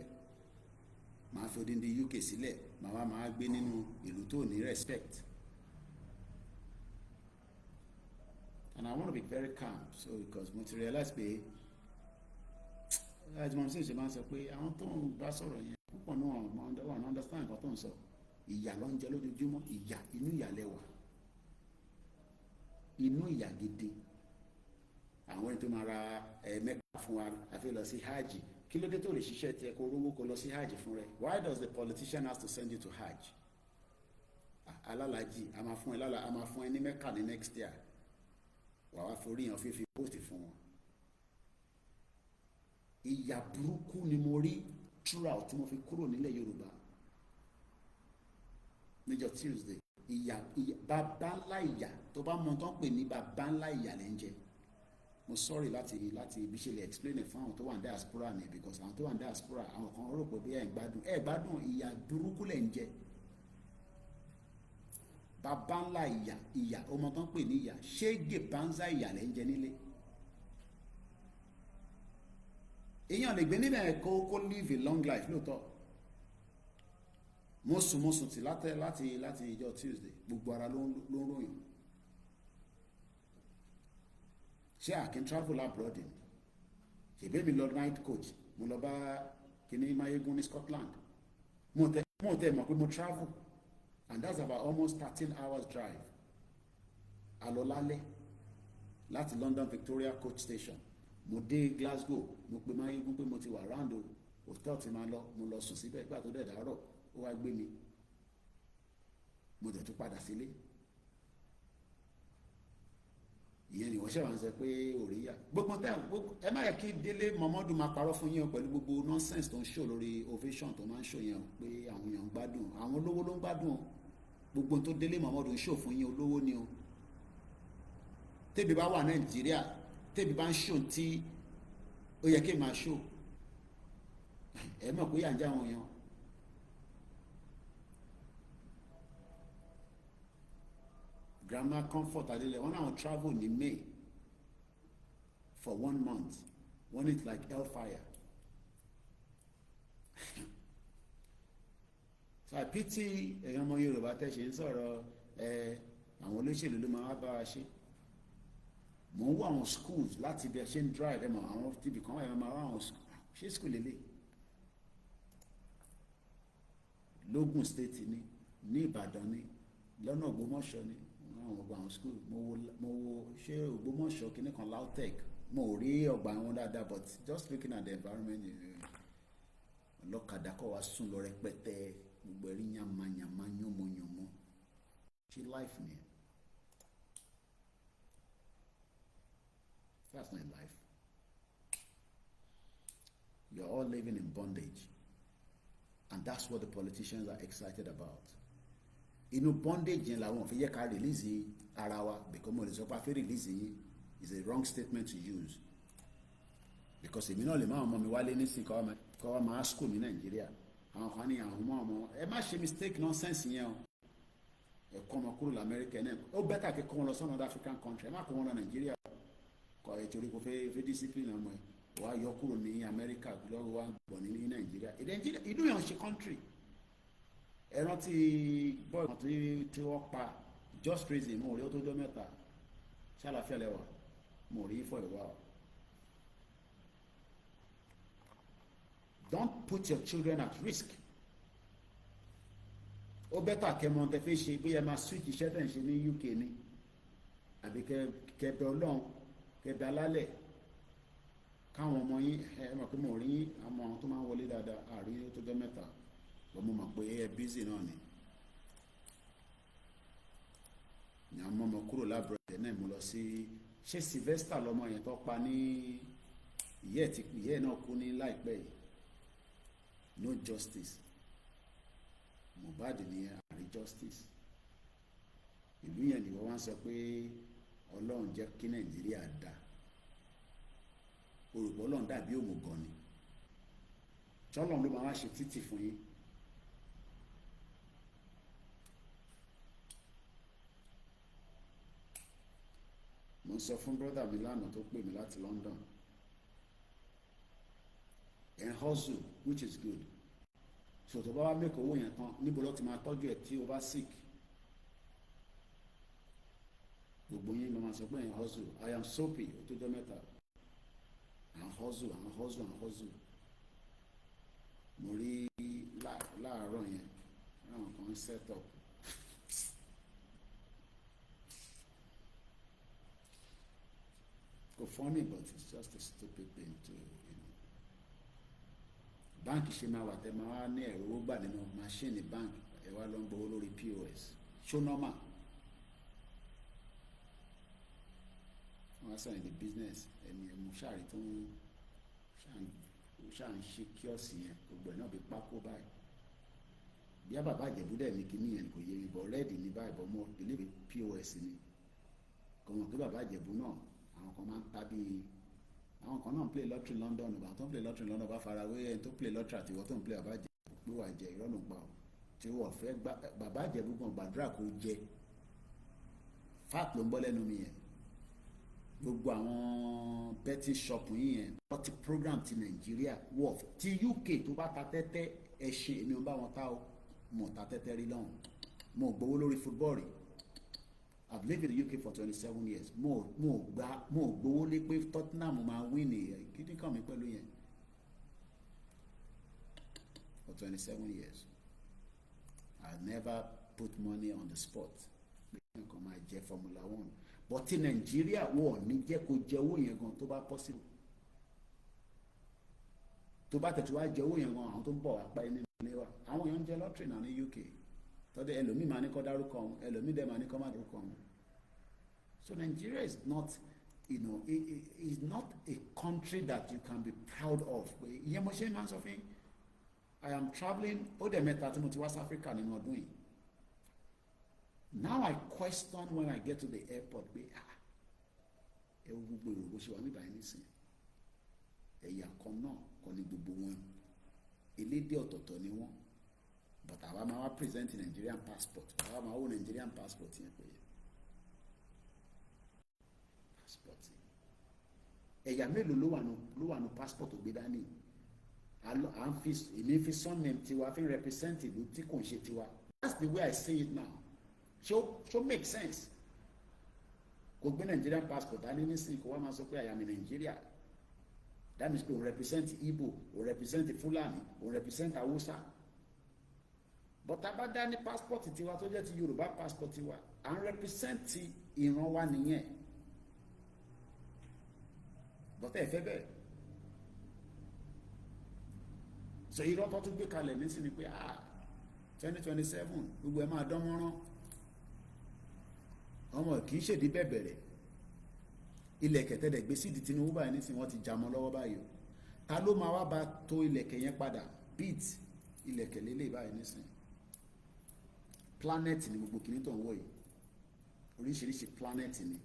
màá fi odindi UK sílẹ̀ màá gbé nínú ìlú tó ní respect and I want to be very calm so because mo ti realize pé as mo ṣe máa ń sọ pé àwọn tó ń bá sọ̀rọ̀ yẹn púpọ̀ náà wọ́n understand nǹkan tó ń sọ ìyà ló ń jẹ lójoojúmọ́ ìyà inú ìyà lẹ́wà inú ìyà gidi àwọn ètò máa ra Mẹ́kà fún wa àfi lọ sí hajj kí ló dé tó lè ṣiṣẹ́ tiẹ̀ kó rówó kó lọ sí hajj fún rẹ why does the politician have to send you to hajj alálàájì a máa fún ẹ ní Mẹ́kà ní next year wà wá forí yàn fífi post fún wọn ìyà burúkú ni mo rí throughout tí mo fi kúrò nílẹ̀ Yorùbá níjọ́ Tuesday ìyà bàbá ńlá ìyà tó bá mọ tán pè ní bàbá ńlá ìyà lẹ́ ń jẹ mo sorry láti ibi ṣe lè explain it fún àwọn tó wà ní diaspora ni because àwọn tó wà ní diaspora àwọn kan rò pé bí ẹ gbádùn ìyà burúkú lẹ́ ń jẹ bàbá ńlá ìyà ọmọ tán pè ní ìyà ṣége banza ìyà lẹ́ ń jẹ nílé èèyàn lè gbé níbẹ̀ kó live a long life lóòótọ́ mo sùn tí láti ìjọ Tuesday gbogbo ara ló ń ròyìn ṣé àkín travel abroad ni ṣèbí mi lọ night coach mo lọ bá kíní mayegun ní Scotland mo tẹ mọ̀ pé mo travel and that's about almost 13 hours drive alọ́lálẹ́ láti London Victoria coach station mo dé Glasgow mo pe mayegun pé mo ti wà round o hotel ti máa lọ mo lọ sùn síbẹ̀ gbà tó dẹ̀ dàárọ̀ ó wá gbé mi mo dẹ̀ tún padà sílé ìyẹn ni wọ́n ṣe wà ń sọ pé òríyá gbogbo ẹ má yẹ kí Délé Mọ̀mọ́dù máa parọ́ fún yín o pẹ̀lú gbogbo nonsense tó ń ṣò lórí ovation tó máa ń ṣò yẹn pé àwọn èèyàn ń gbádùn àwọn olówó ló ń gbádùn gbogbo tó Délé Mọ̀mọ́dù ń ṣò fún yín olówó ni o tẹ́bi bá wà Nàìjíríà tẹ́bi bá ń ṣò tí ó yẹ kí n máa ṣò ẹ mọ̀ pé yà ń jẹ́ àwọn èèyàn. Grandma Comfort Adele wọ́n náà travel ní May for 1 month wọ́n it's like hellfire so I pity ẹ̀yàn ọmọ Yorùbá tẹ̀sí ń sọ̀rọ̀ àwọn olóṣèlú ló máa bá wa ṣe mò ń wọ àwọn schools láti bí ẹ ṣe ń drive ẹ mọ àwọn tv kan wà ẹ máa wá àwọn ṣé school lélẹ̀ lógùn state ní Ìbàdàn ní lọ́nà Ògbómọ̀ṣọ́ ní àwọn ọgbà àwọn school mo wo ṣé Ògbómọ̀ṣọ́ kìíní kan LAUTECH mo ò rí ọgbà wọn dáadáa but just looking at the environment ọlọ́kadà kọ́ wa sùn lọ rẹpẹtẹ gbogbo ẹ̀rí yamayama yánmọ́yánmọ́ ṣé life nìyẹn. That's not life. You're all living in bondage. And that's what the politicians are excited about. Inú bondage yẹn làwọn fi yẹ ká release ara wa because mo lè sọ pé a fẹ́ release yín is a wrong statement to use. Because èmi náà lè máa ọmọ mi wálé nísìnyí kọ́ wa máa school ní Nàìjíríà. Àwọn kan ní àwọn ọmọ ẹ má ṣe mistake nonsense yẹn o. Ẹ kọ́ ọmọ kúrò l'Amẹ́ríkà náà. Ó bẹ́tà kí kọ́ wọn lọ sọ́nà other African country. Ẹ má kọ́ wọn lọ Nàìjíríà. Kọ́ ẹ torí kò fẹ́ discipline ọmọ ẹ. Wàá yọ kúrò ní Amẹ́ríkà lọ́wọ́ wa gbọ̀n ní Nàìjíríà. Ìlú yẹn ń ṣe country. Ẹ rántí bọ́ọ̀lù tí wọ́n pa just reason mo rí ó tó jọ mẹ́ta ṣàlàfẹ́ lẹ́wà mo rí for a while. Don't put your children at risk. Ó bẹ́tà kẹmọ tẹ fẹ́ ṣe bóyá máa switch iṣẹ́ tẹ̀ ń ṣe ní UK ni àbí kẹbẹ Ọlọ́run kẹbẹ alálẹ̀ káwọn ọmọ yín ẹ mọ̀ pé mo rí àwọn tó máa ń wọlé dáadáa àrí ó tó jọ mẹ́ta bọ́ mo mọ̀ pé ẹ bízì náà ni àwọn ọmọ kúrò lábúrò ẹ̀ náà mo lọ sí ṣé Sylvester lọmọ yẹn tó pa ní ìyẹ́ ẹ̀ náà kú ní láìpẹ́ yìí no justice Mohbad ní àrí justice ìlú yẹn ni wọ́n wá sọ pé Ọlọ́run jẹ́ kí Nàìjíríà dá orúkọ Ọlọ́run dàbí òmùgọ̀ ni ṣọ́lọ́run ló máa wá ṣe títì fún yín. Mo sọ fún brọ́dà mi lánàá tó pè mí láti London and hustle which is good so tó bá wá make owó yẹn tán níbo ló ti máa tọ́jú ẹ̀ tí o bá sick gbogbo yín ló máa sọ pé and hustle I am soapy ó tó jọ mẹ́ta and hustle mo rí láàárọ̀ yẹn àwọn kan set up kò funny but it's just a stupid thing to báńkì ṣe máa wà tẹ máa wá ní ẹ̀rọ owó gbà nínú máṣíìnì báńkì ẹ̀ wá ló ń gbowó lórí POS ṣó normal wọ́n á sọ̀rọ̀ the business ẹni ẹ̀mú ṣáàrí tó ń ṣáà ń ṣe kíọ́sì yẹn gbogbo ẹ̀ náà bí pákó báyìí bí a bàbá Ìjẹ̀bú dẹ̀ ní kíní yẹn kò yé mi bọ̀ rẹ́ẹ̀dì ní báyìí bọ̀ mo believe POS ni kò mọ̀ pé bàbá Ìjẹ̀bú náà àwọn kan máa ń ta bíi àwọn kan náà ń play lottery London ọba tó ń play lottery London bá fara wé ẹni tó play lottery àtiwọ́ tó ń play bàbá Ìjẹ̀bú pé wà jẹ ìrọ́nù pa ọ́ tí wọ́n fẹ́ bàbá Ìjẹ̀bú gan gbàdúrà kó jẹ fat ló ń bọ́ lẹ́nu mi yẹn gbogbo àwọn betting shop yìí yẹn wọ́n ti program ti Nàìjíríà wọ̀ ti UK tó bá ta tẹ́tẹ́ ẹ̀ṣin èmi ò bá wọn ta ó mọ̀ ta tẹ́tẹ́ rí lọ́hùn mo gbowó lórí football rí I've lived in the UK for 27 years mo gbowó lé pé Tottenham máa win ní kíní kàn mí pẹ̀lú yẹn for 27 years I never put money on the spot pé nǹkan máa jẹ́ Formula 1 but ti Nàìjíríà wọ̀ ní jẹ́ kó jẹ owó yẹn gan tó bá possible tó bá tẹ̀tù wá jẹ owó yẹn gan àwọn tó ń bọ̀ wá pa ẹni nílé wa àwọn èèyàn ń jẹ lottery náà ní UK tọ́dẹ̀ ẹlòmíì máa ní kọ́ dárúkọ ọ̀hún ẹlòmíì dẹ̀ máa ní kọ́ má dárúkọ ọ̀hún so Nigeria is not is not a country that you can be proud of ìyẹn mo ṣe máa ń sọ fún I am travelling ó dẹ̀ mẹ́ta tí mo ti wá sí Africa nínú ọdún yìí now I question when I get to the airport pé ẹ wo gbogbo èrò bó ṣe wà níbàá yẹn nísìn ẹ̀yà kan náà kọ́ ni gbogbo wọn elédè ọ̀tọ̀ọ̀tọ̀ ni wọ́n but àwa máa wá present Nigerian passport àwa máa wò Nigerian passport yẹn pé passport ẹ̀yà mélòó ló wà nù passport tó gbé dání èmi fi surname tiwa fi represent ìlú tí kò ń ṣe tiwa that's the way I say it now so make sense kò gbé Nigerian passport dání nísìnyí kò wá máa sọ pé I am in Nigeria that means pé o represent Igbo o represent Fulani o represent Hausa but tá bá dá ní passport tiwa tó jẹ́ ti Yorùbá passport tiwa à ń represent ìran wa nìyẹn but ẹ fẹ́ bẹ́ẹ̀ so irọ́ tó tún gbé kalẹ̀ nísìnyí pé 2027 gbogbo ẹ máa dán mọ́rán ọmọ kì í ṣèdí bẹ̀bẹ̀rẹ̀ ilẹ̀kẹ̀ tẹ́lẹ̀ gbé sídìí Tinubu báyìí nísìnyí wọ́n ti já mọ́ lọ́wọ́ báyìí o ta ló máa wá bá tó ilẹ̀kẹ̀ yẹn padà beat ilẹ̀kẹ̀ lélẹ̀ báyìí nísìnyí planet ni gbogbo kìíní tó ń wọ̀ yìí oríṣiríṣi planet ni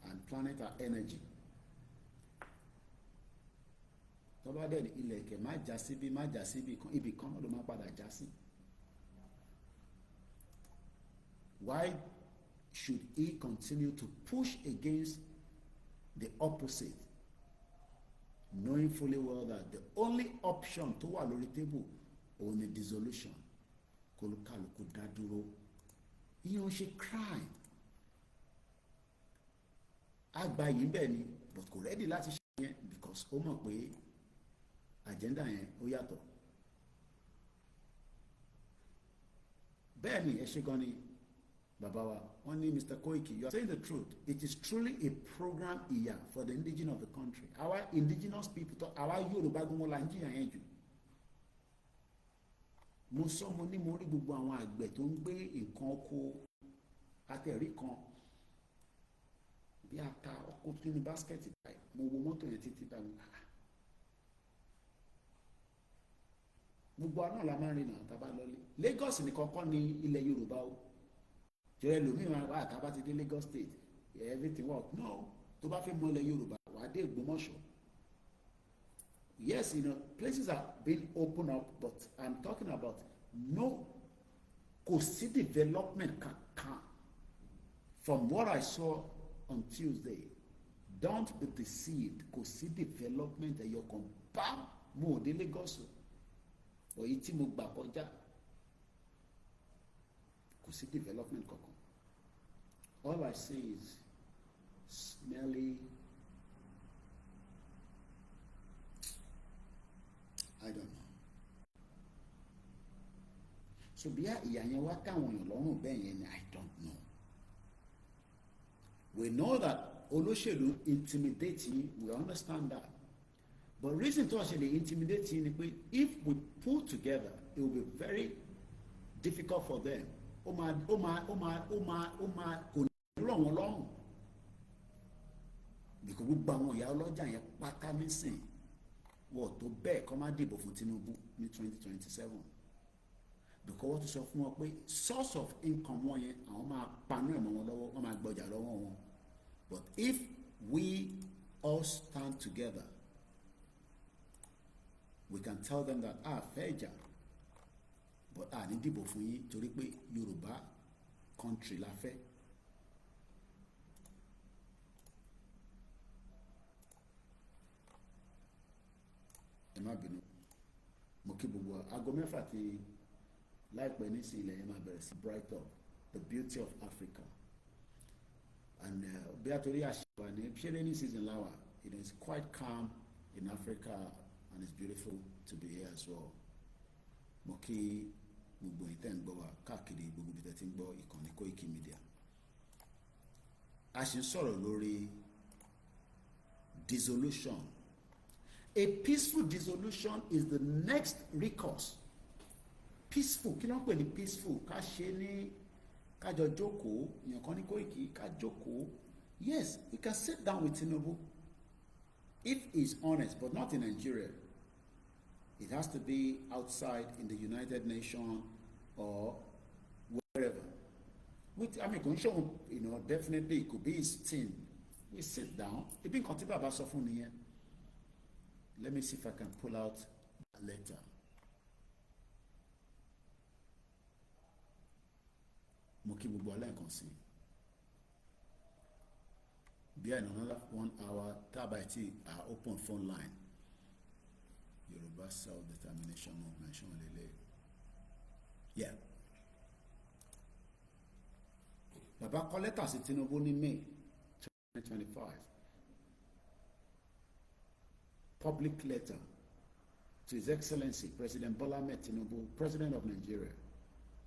and planet are energy tó bá dẹ̀ ní ilẹ̀kẹ̀ má já síbi má já síbi kan ibì kan náà ló má padà já sí. Why should he continue to push against the opposite, knowing fully well that the only option tó wà lórí table òun ni dissolution kólúkálùkù dá dúró ìyẹn ṣe crime àgbà yìí bẹ́ẹ̀ ni but kò ready láti ṣe yẹn because ó mọ̀ pé agenda yẹn ó yàtọ̀ bẹ́ẹ̀ ni ẹ ṣe gan ni bàbá wa wọ́n ní Mr. Koiki you are saying the truth it is truly a program ìyà for the indigenous of the country our indigenous people tó àwa Yorùbá gbọ́n la ń jìyà yẹn jù mo sọ mo ní mo rí gbogbo àwọn àgbẹ̀ tó ń gbé nǹkan oko àtẹ̀rí kan bí ata ọkọ̀ tó ní báskẹ̀tì báyìí mo wo mọ́tò yẹn títí bá mi gbogbo àná la máa ń rìn náà tá a bá lọlé Lagos nìkan kọ́ ni ilẹ̀ Yorùbá o jẹ́ ẹlòmíràn wà tá a bá ti dé Lagos state everything work no tó bá fẹ́ mọ ilẹ̀ Yorùbá wà á dé Ògbómọ̀ṣọ́ yes you know places are being opened up but I'm talking about no kò sí development kankan from what I saw on Tuesday don't be deceived kò sí development ẹ̀yọ̀ kan bá mo ò dé Lagos o òyì tí mo gbà kọjá kò sí development kankan all I say is smelly I don't know so bí ìyà yẹn wá káwọn èèyàn lọ́rùn bẹ́ẹ̀ yẹn ni I don't know we know that olóṣèlú intimidate yín we understand that but reason tó ṣe lè intimidate yín ni pé if we pull together it will be very difficult for them ó máa kò ní rọ̀ wọ́n lọ́rùn because gbogbo àwọn ìyá ọlọ́jà yẹn pátá nísìn wọ́n tó bẹ́ẹ̀ kọ́ má dìbò fún Tinubu ní 2027 because wọ́n ti sọ fún wọn pé source of income wọn yẹn àwọn máa panú ẹ̀ mọ́ wọn lọ́wọ́ wọ́n máa gbọ́jà lọ́wọ́ wọn but if we all stand together we can tell them that fẹ́ ìjà but ní dìbò fún yín torí pé Yorùbá country la fẹ́. ẹ má bínú mo kí gbogbo aago mẹ́fà tí láìpẹ́ nísìnyí ilẹ̀ yẹn máa bẹ̀rẹ̀ sí bright up the beauty of Africa and bí a torí àṣìwà ní ṣé rainy season láwà it is quite calm in Africa and it's beautiful to be here as well mo kí gbogbo ìtẹ́ ń gbọ́ wa káàkiri gbogbo ibi tẹ́ ti ń gbọ́ ìkànnì KOIKIMEDIA a ṣì ń sọ̀rọ̀ lórí dissolution. A peaceful dissolution is the next recourse. Peaceful, kí ló ń pè ní peaceful? Ká ṣe ní kájọ jókòó, èèyàn kan ní Koiki, ká jókòó. Yes, we can sit down with Tinubu if he's honest, but not in Nigeria. It has to be outside in the United Nations or wherever. I mean, kò ń ṣe òun, definitely it could be his team. We sit down. Ibi nǹkan tí bàbá sọ fún nìyẹn. Let me see if I can pull out that letter. Mo kí gbogbo alẹ́ nǹkan sí. Behind another 1 hour, Tabaiti our open phone line. Yoruba Self-Determination Movement, Shonlele. Yeah. Bàbá kọ lẹ́tà sí Tinubu ní May 2025. Public letter to His Excellency President Bola Ahmed Tinubu, President of Nigeria.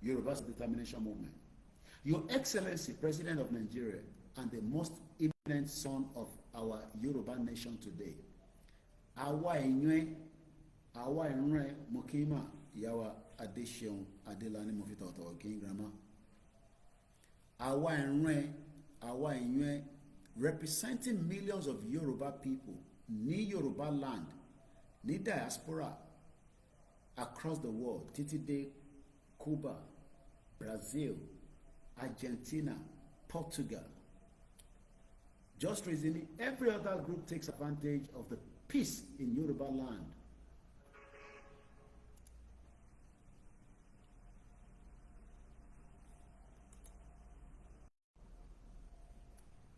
Yoruba Self-Determination Movement. Your Excellency, President of Nigeria, and the most eminent son of our Yoruba nation today. Àwa èèyàn Mokima Yawa Adeseun Adelani mo fi tọ̀tọ̀ kí n grandma. Àwa èèyàn representing millions of Yoruba people ní Yoruba land, ní diaspora across the world, títí dé Cuba, Brazil, Argentina, Portugal. Just recently, every other group takes advantage of the peace in Yoruba land.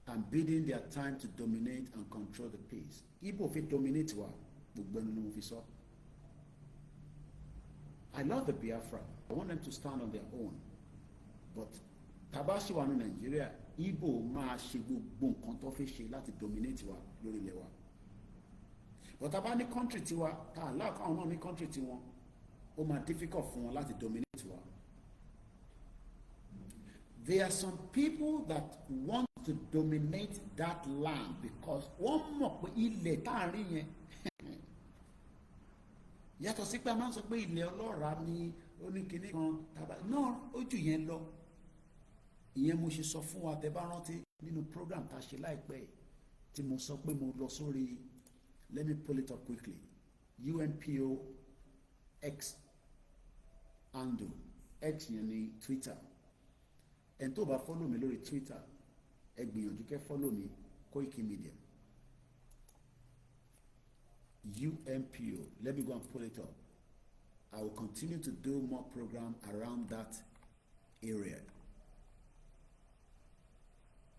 And bidding their time to dominate and control the peace. Igbo fit dominate wa, gbogbo ẹnu ni mo fi sọ. I love the Biafra. I want them to stand on their own. But tabashi wa ní Nigeria, Igbo máa ṣe gbogbo nǹkan tó fẹ́ ṣe láti dominate wa lórí ilẹ̀ wa. But taba ní country tiwa, ta allow káwọn náà ní country tiwọn, ó máa difficult fún wọn láti dominate wa. There are some people that want to dominate that land because wọ́n mọ̀ pé ilẹ̀ tá à ń rí yẹn yàtọ̀ sí pé a máa ń sọ pé ilẹ̀ ọlọ́ràá ni oníkìíní kan tàbá náà ó jù yẹn lọ. Ìyẹn mo ṣe sọ fún wa tẹ́ bá rántí nínú program tá a ṣe láìpẹ́ tí mo sọ pé mo lọ sórí, let me pull it up quickly, UNPO X handle, X yẹn ní Twitter. ẹni tó bá follow mi lórí Twitter ẹ gbìyànjú kẹ́ follow mi KOIKIMEDIA UNPO. Let me go and pull it up. I will continue to do more program around that area.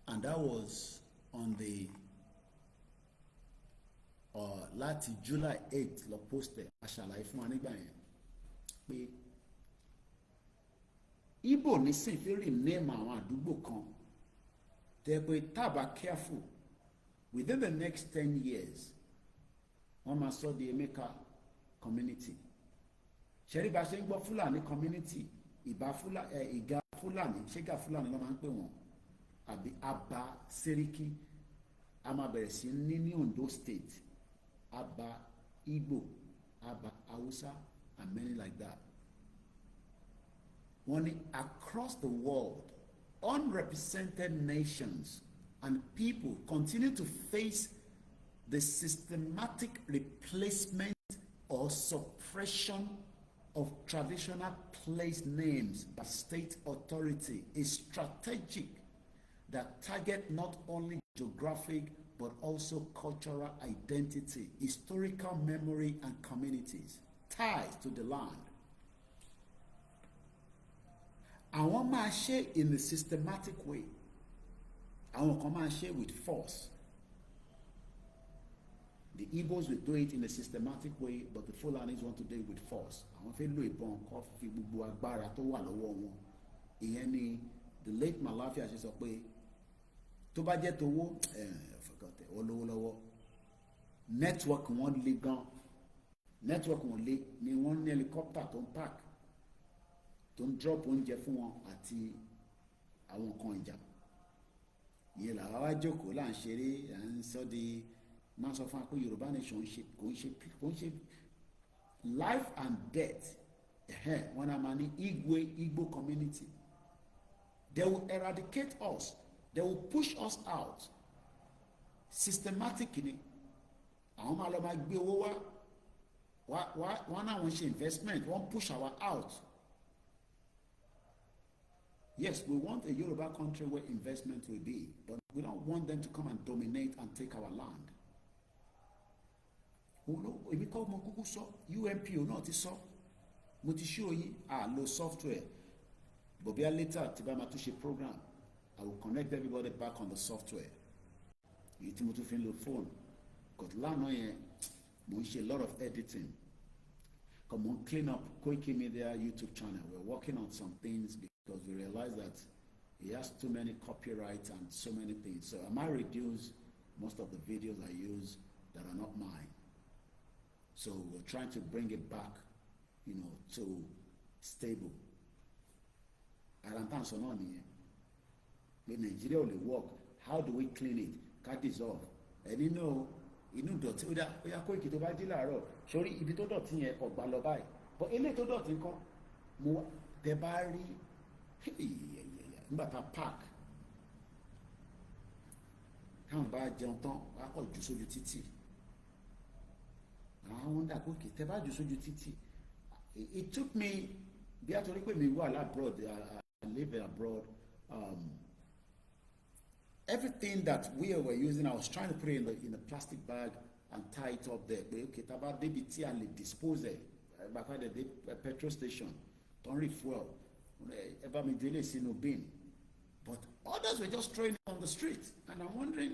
And that was on the láti July 8 lọ posted aṣàlàyé fún wa nígbà yẹn pé Igbo nísìn fi rename àwọn àdúgbò kan tẹ́ pé tábà careful within the next 10 years wọ́n máa sọ di Emeka community. Ṣẹ́rí bá ṣe ń gbọ́ Fúlàní community, ìgbà Fúlàní, ṣéga Fúlàní ló máa ń pè wọ́n, àbí Aba Seriki, a máa bẹ̀rẹ̀ sí ní Ondo state, Aba Igbo, Aba Hausa, and many like that. Wọ́n ní across the world, unrepresented nations and people continue to face the systematic replacement or suppression of traditional place names by state authority is strategic that target not only geographic but also cultural identity, historical memory and communities, ties to the land. Àwọn máa ṣe in a systematic way. Àwọn kan máa ṣe with force. The Igbos will do it in a systematic way, but the Fulanis want to do it with force. Àwọn fẹ́ lo ìbọn kọ́ fi gbogbo agbára tó wà lọ́wọ́ wọn. Ìyẹn ni the late Malafia ṣe sọ pé tó bá jẹ́ tówó olówó lọ́wọ́. Network wọn le gan. Network wọn le ni wọ́n ní helicopter tó ń park tó ń drop oúnjẹ fún wọn àti àwọn nǹkan ìjà. Ìyẹn làwọn wá jókòó là ń ṣeré à ń sọ di máa sọ fún wa pé Yorùbá nation kò ń ṣe life and death. Wọn a máa ní Igbo community. They will eradicate us. They will push us out. Systematic ni. Àwọn máa lọ máa gbé owó wá. Wọ́n náà wọ́n ṣe investment. Wọ́n push our out. Yes, we want a Yoruba country where investment will be, but we don't want them to come and dominate and take our land. Èmi kọ́ ọmọ kúkú sọ, UNPO náà ti sọ, mo ti show yín, lo software, but bí a later tí bá máa tún ṣe program, I will connect everybody back on the software. Èyí tí mo tún fi ń lo phone, because lánàá yẹn, mo ń ṣe a lot of editing. Come on, clean up KOIKIMEDIA YouTube channel. We're working on some things because we realize that it has too many copyrights and so many things. So I might reduce most of the videos I use that are not mine. So we're trying to bring it back, to stable. ara ń tàn sọ náà nìyẹn pé Nàìjíríà ò lè work, how do we clean it ká dissolve ẹni náà inú dọ̀tí ó yá Koiki tó bá jí làárọ̀ sórí ibi tó dọ̀tí yẹn kò gbà lọ báyìí but eléyìí tó dọ̀tí kọ́ mo tẹ bá rí nígbà tá a park káwọn bá jẹun tán wàá kọ̀ jù sójú títì àwọn wọ́n dà Koiki tẹ bá jù sójú títì it took me bí a torí pé mi wà abroad I live abroad everything that we were using I was trying to put it in a plastic bag and tie it up there pé okay tá a bá débi tí a lè dispose ẹ̀ bàbá dẹ̀ dé petrol station don't refuel ẹ bá mi ju eléyìí sínú bin but others were just throwing it on the street and I'm wondering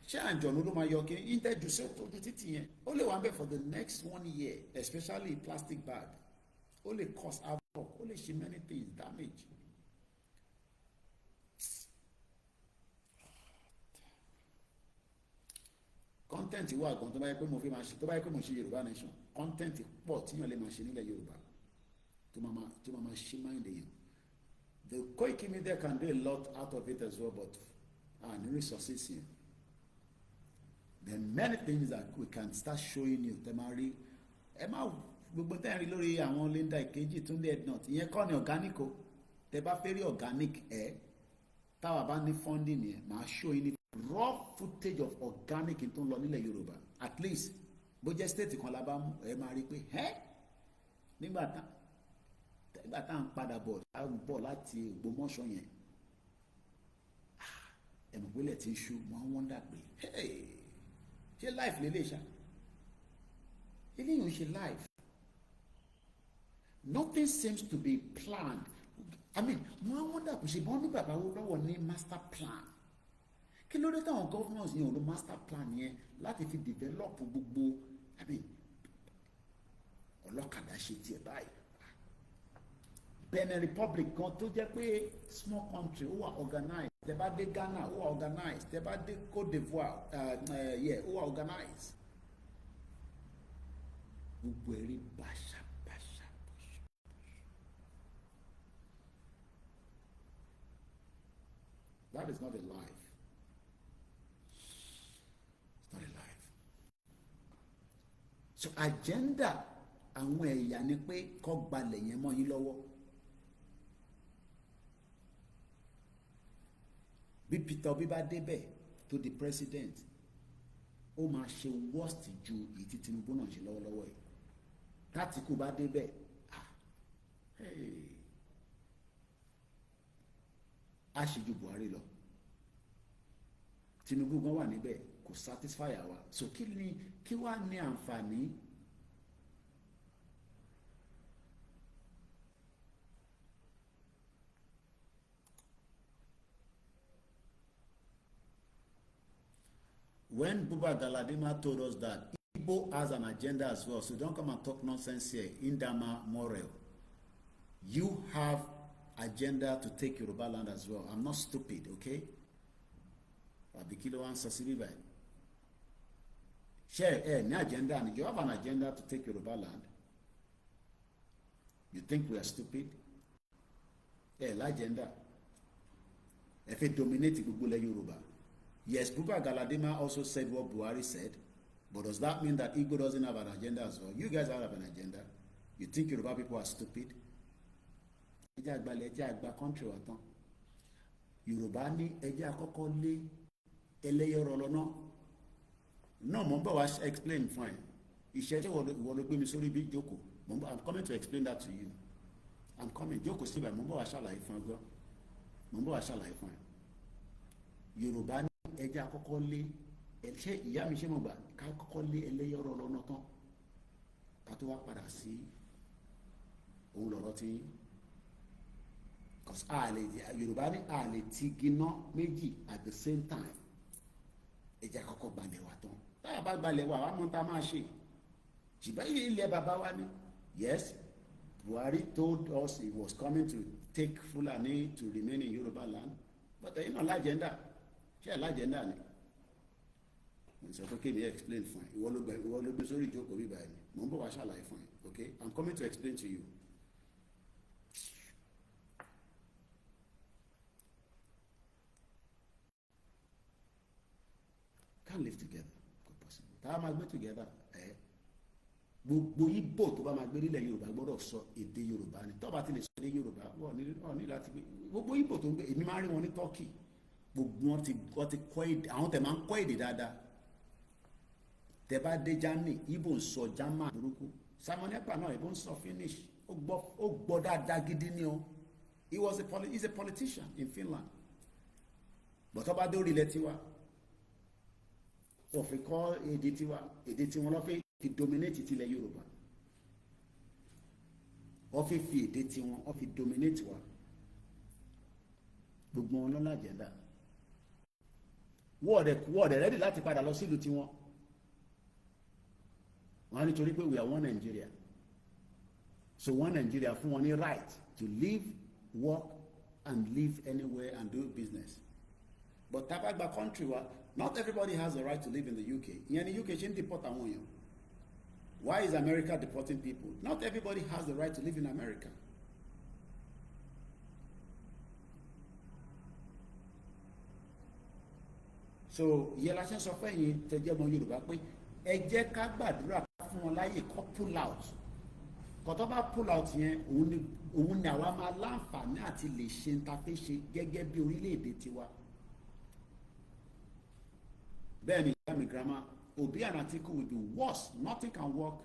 ṣé àjọ̀nù ló máa yọ kí intel jù sí ojú títì yẹn ó lè wà ń bẹ̀ for the next 1 year especially plastic bag ó lè cause havoc ó lè ṣe many things damage. content wà gan tó bá yẹ pé mo fi máa ṣe tó bá yẹ pé mo ṣe Yorùbá nation content pọ̀ tíyàn lè máa ṣe nílẹ̀ Yorùbá tó máa ṣe mind èèyàn the KOIKIMEDIA can do a lot out of it as well but ní resources yẹn there are many things that we can start showing you tẹ́ máa rí ẹ máa gbogbo tẹ́ ẹ rí lórí àwọn Linda Ìkejì Túndé Ednut ìyẹn kọ́ ni organic o tẹ́ bá fẹ́ rí organic táwa bá ní funding yẹn máa show yín ní raw footage of organic tó ń lọ nílẹ̀ Yorùbá at least bó jẹ́ state kan la bá mú ẹ máa rí pé nígbà tá à ń padà bọ̀ láti Ògbómọ̀ṣọ́ yẹn ẹ̀mọ̀gbélẹ̀ tí ń ṣú wọ́n wọ́n dà pé ṣé life lè lè ṣá eléyìí ò ń ṣe life nothing seems to be planned I mean wọ́n dà kò ṣe bọ́n ní bàbá wo lọ́wọ́ ní master plan kí ló dé táwọn governors yẹn ò lo master plan yẹn láti fi develop gbogbo I mean ọlọ́kadà ṣe tiẹ̀ báyìí Benin Republic kan tó jẹ́ pé small country ó wà organized tẹ́ bá dé Ghana ó wà organized tẹ́ bá dé Côte d'Ivoire ó wà organized gbogbo ẹ̀rí báṣabáṣa. That is not a life. It's not a life. So agenda àwọn ẹ̀yà ni pé kó gbalẹ̀ yẹn mọ́ yín lọ́wọ́. Bí Peter Obi bá débẹ̀ tó di president ó máa ṣe worst ju èyí tí Tinubu náà ṣe lọ́wọ́lọ́wọ́ yìí tátìkù bá débẹ̀ á ṣe ju Buhari lọ Tinubu gan wà níbẹ̀ kò satisfy àwa so kí wàá ní àǹfààní when Buba Galadima told us that Igbo has an agenda as well, so don't come and talk nonsense here. Indama Morel, you have agenda to take Yoruba land as well. I'm not stupid, okay? Abikilo and Sasiriba. Share any agenda, and you have an agenda to take Yoruba land. You think we are stupid? Agenda. If it dominates Google Yoruba. Yes, Buba Galadima also said what Buhari said, but does that mean that Igbo doesn't have an agenda as well? You guys have an agenda. You think Yoruba people are stupid? Country Yoruba ní ẹjẹ́ àkọ́kọ́ lé ẹlẹ́yọ̀rọ̀ lọ́nà. No, mo ń bọ̀ wá explain fine. Ìṣẹ́ tí wọ́n ló gbé mi sórí bí jókòó. I'm coming to explain that to you. I'm coming. Jókòó síbẹ̀ mo ń bọ̀ wá ṣàlàyé fún ẹ gbọ́. Mo ń bọ̀ wá ṣàlàyé fún ẹ. Yorùbá ní ẹjẹ́ àkọ́kọ́ lé ṣé ìyá mi ṣe mọ̀ gbà ká kọ́kọ́ lé ẹlẹ́yọ̀rọ̀ lọ́nà tán ká tó wá padà sí òun lọ́rọ̀ tí cause Yorùbá ní àlè tí gíná méjì at the same time ẹjẹ́ àkọ́kọ́ gbalẹ̀ wa tán táyà bá gbalẹ̀ wa wàá mú ta máa ṣe ṣùgbọ́n ilẹ̀ bàbá wa ni yes Buhari told us he was coming to take Fulani to remain in Yoruba land but ẹ̀yin náà lájẹ́ndà ṣé ẹ̀ lájẹ́ndà ni mo sọ pé kéde explain fún ẹ ìwọ ló gbé sórí ìjókòó bíbá ẹ mo ń bọ̀ wá ṣàlàyé fún ẹ okay I'm coming to explain to you can't live together kò possible tá a máa gbé together gbogbo Ìgbò tó bá máa gbé nílẹ̀ Yorùbá gbọ́dọ̀ sọ èdè Yorùbá ni tó bá ti lè sọ èdè Yorùbá wọ́n ní láti gbé gbogbo Ìgbò tó ń gbé èmi máa rí wọn ní Turkey gbogbo wọn ti kọ́ èdè àwọn tẹ̀ máa ń kọ́ èdè dáadáa tẹ bá dé Germany Ìgbò ń sọ German burúkú Simon Ekpa náà Ìgbò ń sọ Finnish ó gbọ́ dáadáa gidi ni o he's a politician in Finland but tó bá dé orílẹ̀ tiwa wọ́n fi kọ́ èdè tiwọn lọ́fẹ̀ẹ́ fi dominate tilẹ̀ Yorùbá wọ́n fi èdè tiwọn wọ́n fi dominate wa gbogbo wọn lọ́la agenda wọ́ọ̀dẹ̀ rẹ́dì láti padà lọ sílùú tiwọn wọ́n á nítorí pé we are one Nigeria so one Nigeria fún wọn ní right to live work and live anywhere and do business but tabagba country wa not everybody has the right to live in the UK ìyẹn ni UK ṣe ń deport àwọn èèyàn. Why is America deporting people? Not everybody has the right to live in America. So yẹla ṣe sọ fẹ́yìn tẹ́jẹ́ ọmọ Yorùbá pé ẹ jẹ́ ká gbàdúrà fún wọn láyè kó pull out kọ́tọ́ bá pull out yẹn òun ni àwa máa láǹfààní àti lè ṣe ń ta fẹ́ ṣe gẹ́gẹ́ bí orílẹ̀-èdè tiwa. Bẹ́ẹ̀ ni ìyá mi girama Obi and Atiku will be worse. Nothing can work.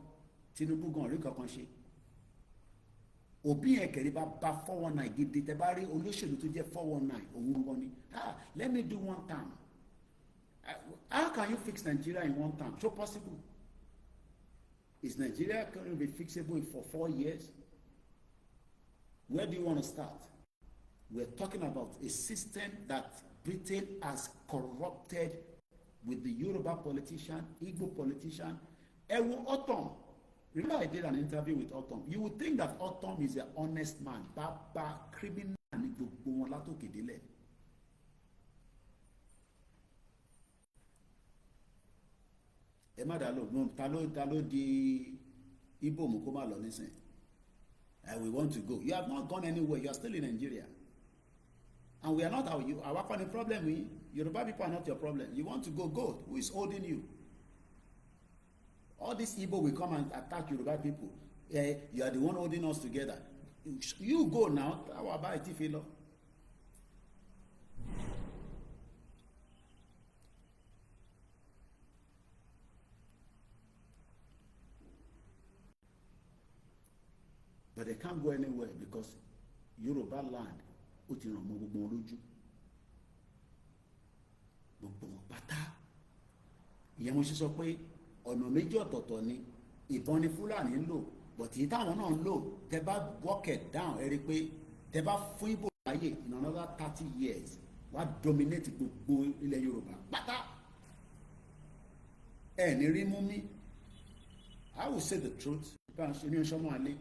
Tinubu gan rí kankan ṣe. Obi yẹn kẹ̀rí bá 419 gidi tẹ bá rí olóṣèlú tó jẹ́ 419 òun gan ni. Let me do one term. How can you fix Nigeria in one term? So possible. Is Nigeria going to be fixable for 4 years? Where do you want to start? We're talking about a system that Britain has corrupted with the Yoruba politician, Igbo politician, Ewo Otom. Remember I did an interview with Otom. You would think that Otom is an honest man, baba criminal ni gbogbo wọn látòkè délẹ̀. Ẹ má dá lóhùn, ta ló di Igbo mú kó má lọ nísìn. We want to go. You have not gone anywhere. You are still in Nigeria. And we are not our kind of problem. Yoruba people are not your problem. You want to go, go. Who is holding you? All these Igbo will come and attack Yoruba people. You are the one holding us together. You go now. How about it, fellow? But they can't go anywhere because Yoruba land ó ti ràn mọ́ gbogbo wọn lójú gbogbo wọn pátá ìyẹn mo ṣe sọ pé ọ̀nà méjì ọ̀tọ̀ọ̀tọ̀ ni ìbọn ni Fúlàní ń lò but èyí táwọn náà ń lò tẹ bá walk it down ẹ rí i pé tẹ bá fún Ìgbò láyè in another 30 years wá dominate gbogbo ilẹ̀ Yorùbá pátá ẹ ní rí mú mi I will say the truth bá a ṣe ní ọṣọ́ mọ́ alẹ́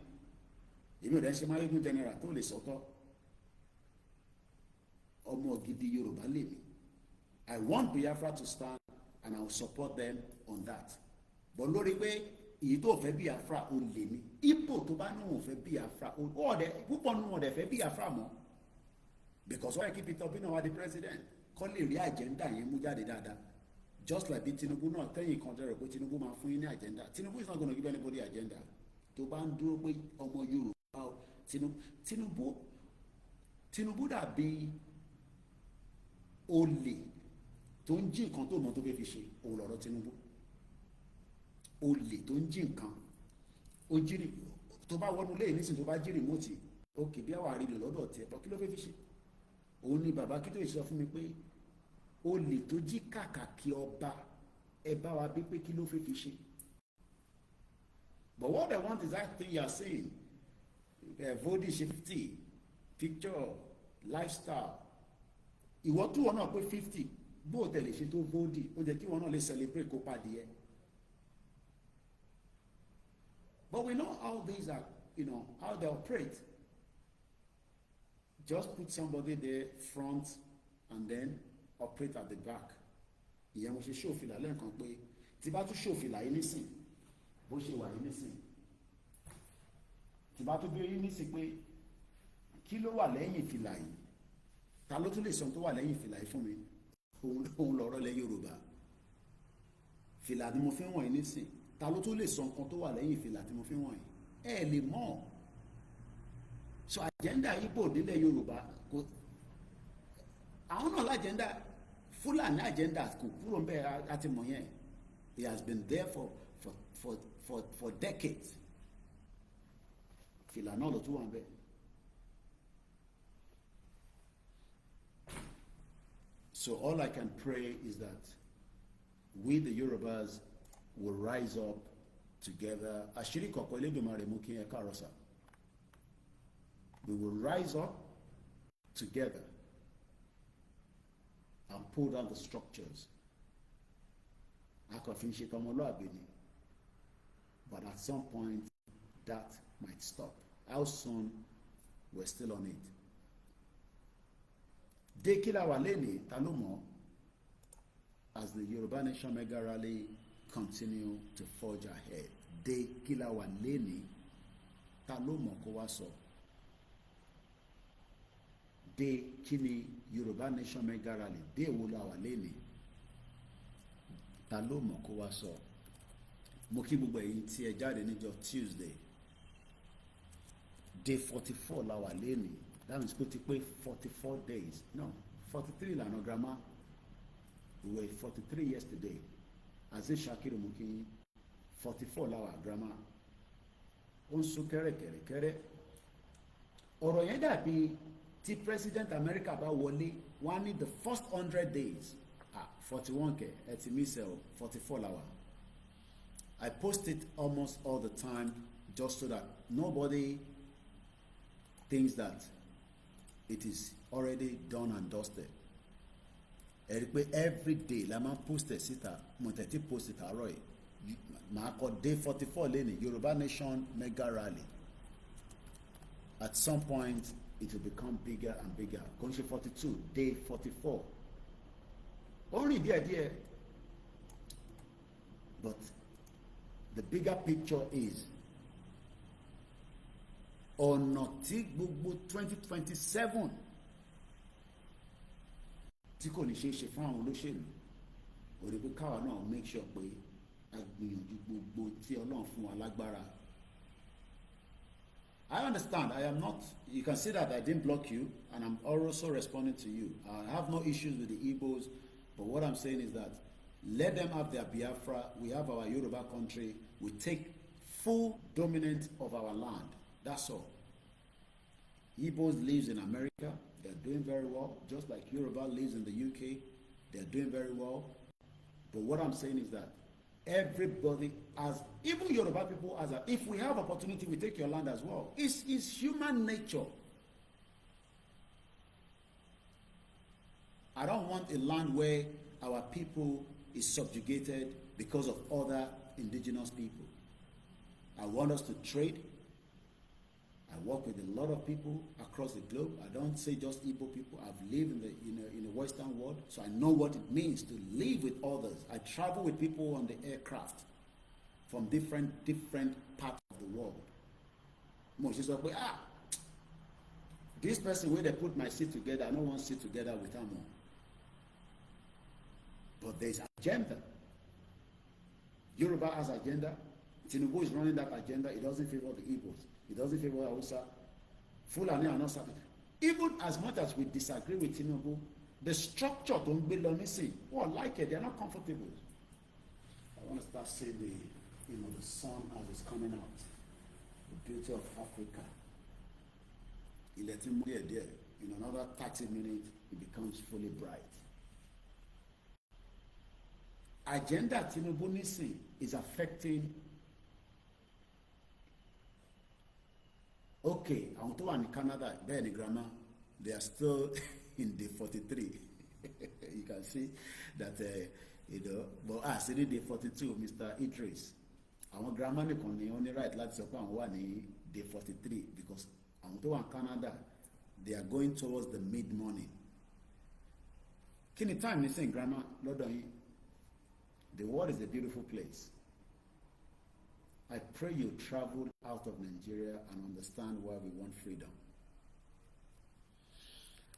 èmi ò dẹ́ ṣe máyégún general tó lè sọ́tọ̀ ọmọ gidi Yorùbá lèmi I want Biafra to stand and I will support them on that but lórí pé èyí tó fẹ́ Biafra ó lè ní Ìgbò tó bá níwọ̀n fẹ́ Biafra ó ọ̀dẹ púpọ̀ nínú ọ̀dẹ fẹ́ Biafra mọ́ because wọ́n yẹ kí Peter Obi náà wá di president kọ́ lè rí agenda yẹn mú jáde dáadáa just like bí Tinubu náà tẹ́yìn kan tẹ́rẹ̀ pé Tinubu máa fún yín ní agenda Tinubu is not gonna give anybody agenda tó bá ń dúró pé ọmọ Yorùbá Tinubu dàbí olè tó ń jí nǹkan tó mọ̀ tó fẹ́ fi ṣe òun lọ̀rọ̀ Tinubu olè tó ń jí nǹkan ó jírí tó bá wọnú lẹ́yìn nísìnyí tó bá jí rìmọ́tì òkè bí àwọn àrílò lọ́dọ̀ tẹ bọ́ kí ló fẹ́ fi ṣe òun ni bàbá kí tó sọ fún mi pé olè tó jí kàkàkí ọba ẹ bá wa bí pé kí ló fẹ́ fi ṣe but what I want is that thing you are saying voting 50 picture lifestyle ìwọ tó wọn náà pé 50 bó o tẹ̀lé ṣe tó voting ó jẹ́ kí wọn náà lè celebrate kó pàdé ẹ. But we know how these are, how they operate. Just put somebody there front and then operate at the back. Ìyẹn mo ṣe ṣòfìlà lẹ́ẹ̀kan pé tí bá tún ṣòfìlà yìí nísìn bó ṣe wà yìí nísìn tí bá tún bí yìí nísìn pé kí ló wà lẹ́yìn ìfìlà yìí ta ló tún lè sọ tó wà lẹ́yìn ìfìlà yìí fún mi òun lọ̀rọ̀ lẹ́ Yorùbá fìlà ni mo fi ń wọ̀nyí nísìn ta ló tó lè sọ nǹkan tó wà lẹ́yìn fìlà tí mo fi ń wọ̀nyí ẹ lè mọ̀ so agenda Igbo nílẹ̀ Yorùbá kò àwọn náà lágenda Fúlàní agenda kò kúrò ń bẹ́ẹ̀ àti mọ̀ yẹn it has been there for decades fìlà náà ló tún wà ń bẹ́ẹ̀. So all I can pray is that we the Yorubas will rise up together. Àṣírí kọ̀ọ̀kan Elédùmarè mú kí ẹ káàárọ̀ sà. We will rise up together and pull down the structures. A kò fi ń ṣe tọmọlúàbí ni. But at some point that might stop. How soon? We're still on it. Dé kí la wà lẹ́nìí ta ló mọ̀ as the Yoruba Nation mega rally continue to forge ahead. Dé kí la wà lẹ́nìí ta ló mọ̀ kó wá sọ. Dé kí ni Yoruba Nation mega rally dé wo la wà lẹ́nìí ta ló mọ̀ kó wá sọ. Mo kí gbogbo ẹ̀yin tí ẹ jáde níjọ́ Tuesday day 44 la wà lẹ́nìí. That means put it 44 days. No, 43 lana grandma. We were 43 yesterday. Aziz Shakiru Muki, 44 lawa grandma. Onsu kere kere kere. Ọ̀rọ̀ yẹn dàbí tí President America bá wọlé, wọ́n ní the first 100 days. 41 ke, eti misel 44 lawa. I post it almost all the time just so that nobody thinks that it is already done and dusted. Every day la máa post it síta mo tẹ̀tí post it àárọ̀ yìí màá kọ day 44 lẹ́nìí Yoruba Nation mega rally. At some point it will become bigger and bigger. Kò ń ṣe 42 day 44. Only díẹ̀ but the bigger picture is ọ̀nà tí gbogbo 2027 tí kò ní ṣe é ṣe fún àwọn olóṣèlú òde pé káwa náà make sure pé a gbìyànjú gbogbo tí Ọlọ́run fún wa lágbára. I understand. I am not, you can see that I didn't block you and I'm also responding to you. I have no issues with the Igbos, but what I'm saying is that let them have their Biafra. We have our Yoruba country. We take full dominance of our land. That's all. Igbos lives in America. They're doing very well. Just like Yoruba lives in the UK. They're doing very well. But what I'm saying is that everybody, as even Yoruba people, if we have opportunity, we take your land as well. It's human nature. I don't want a land where our people is subjugated because of other indigenous people. I want us to trade. I work with a lot of people across the globe. I don't say just Igbo people. I've lived in the Western world, so I know what it means to live with others. I travel with people on the aircraft from different parts of the world. Most like, this person where they put my seat together, I don't want to sit together with them. But there's agenda. Yoruba has agenda. Tinubu is running that agenda. It doesn't favor the Igbos. It doesn't favor Hausa. Fulani are not certain. Even as much as we disagree with Tinubu, the structure don't belong missing. Or like it, they're not comfortable. I want to start seeing the sun as it's coming out. The beauty of Africa. You let him there. In another 30 minutes, it becomes fully bright. Agenda Tinubu missing is affecting. Okay, àwọn tó wà ní Canada, bẹ́ẹ̀ ni grandma, they are still in day 43. You can see that, but still in day 42, Mr. Idris. Àwọn grandma nìkan ni only right láti sọ pé àwọn wà ní day 43 because àwọn tó wà ní Canada, they are going towards the mid-morning. Kí ni time nísìnyí grandma lọ́dọ̀ yín? The world is a beautiful place. I pray you travel out of Nigeria and understand why we want freedom.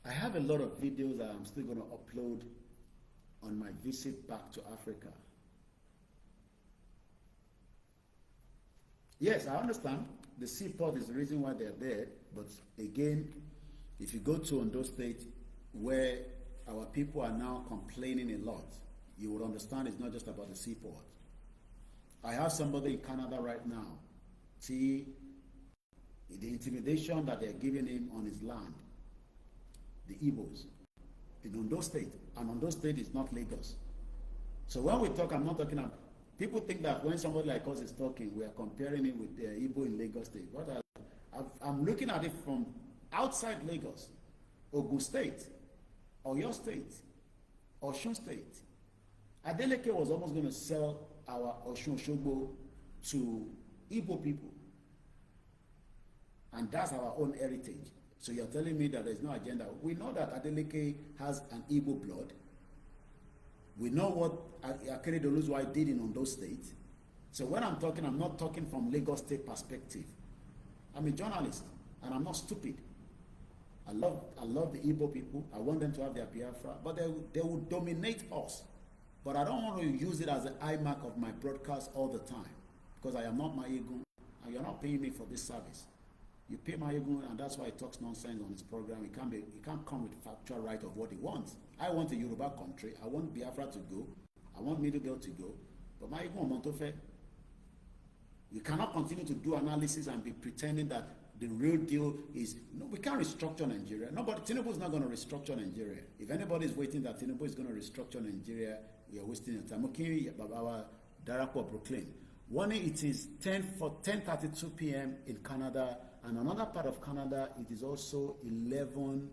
I have a lot of videos that I'm still going to upload on my visit back to Africa. Yes, I understand. The seaport is the reason why they're there. But again, if you go to Ondo State, where our people are now complaining a lot, you would understand it's not just about the seaport. I have somebody in Canada right now. See the intimidation that they're giving him on his land, the Igbos, in Ondo State. And Ondo State is not Lagos. So when we talk, I'm not talking about. People think that when somebody like us is talking, we are comparing it with the Igbo in Lagos State. I'm looking at it from outside Lagos, Ogun State, Oyo State, Osun State. Adeleke was almost going to sell our Osun Shogbo to Igbo people. And that's our own heritage. So you're telling me that there's no agenda. We know that Adeleke has an Igbo blood. We know what Akeredolu's wife did in Ondo State. So when I'm talking, I'm not talking from Lagos State perspective. I'm a journalist, and I'm not stupid. I love the Igbo people. I want them to have their Biafra, but they will dominate us. But I don't want to use it as an eye mark of my broadcast all the time, because I am not Mayegun, and you're not paying me for this service. You pay Mayegun, and that's why he talks nonsense on his program. He can't come with factual right of what he wants. I want a Yoruba country. I want Biafra to go. I want Middle Belt to go. But Mayegun Montofe, you cannot continue to do analysis and be pretending that the real deal is, no, we can't restructure Nigeria. Tinubu is not going to restructure Nigeria. If anybody is waiting that Tinubu is going to restructure Nigeria, we are wasting your time. Okay, Babawa, Darako, Brooklyn. One, it is 10:32 p.m. in Canada, and another part of Canada, it is also 11.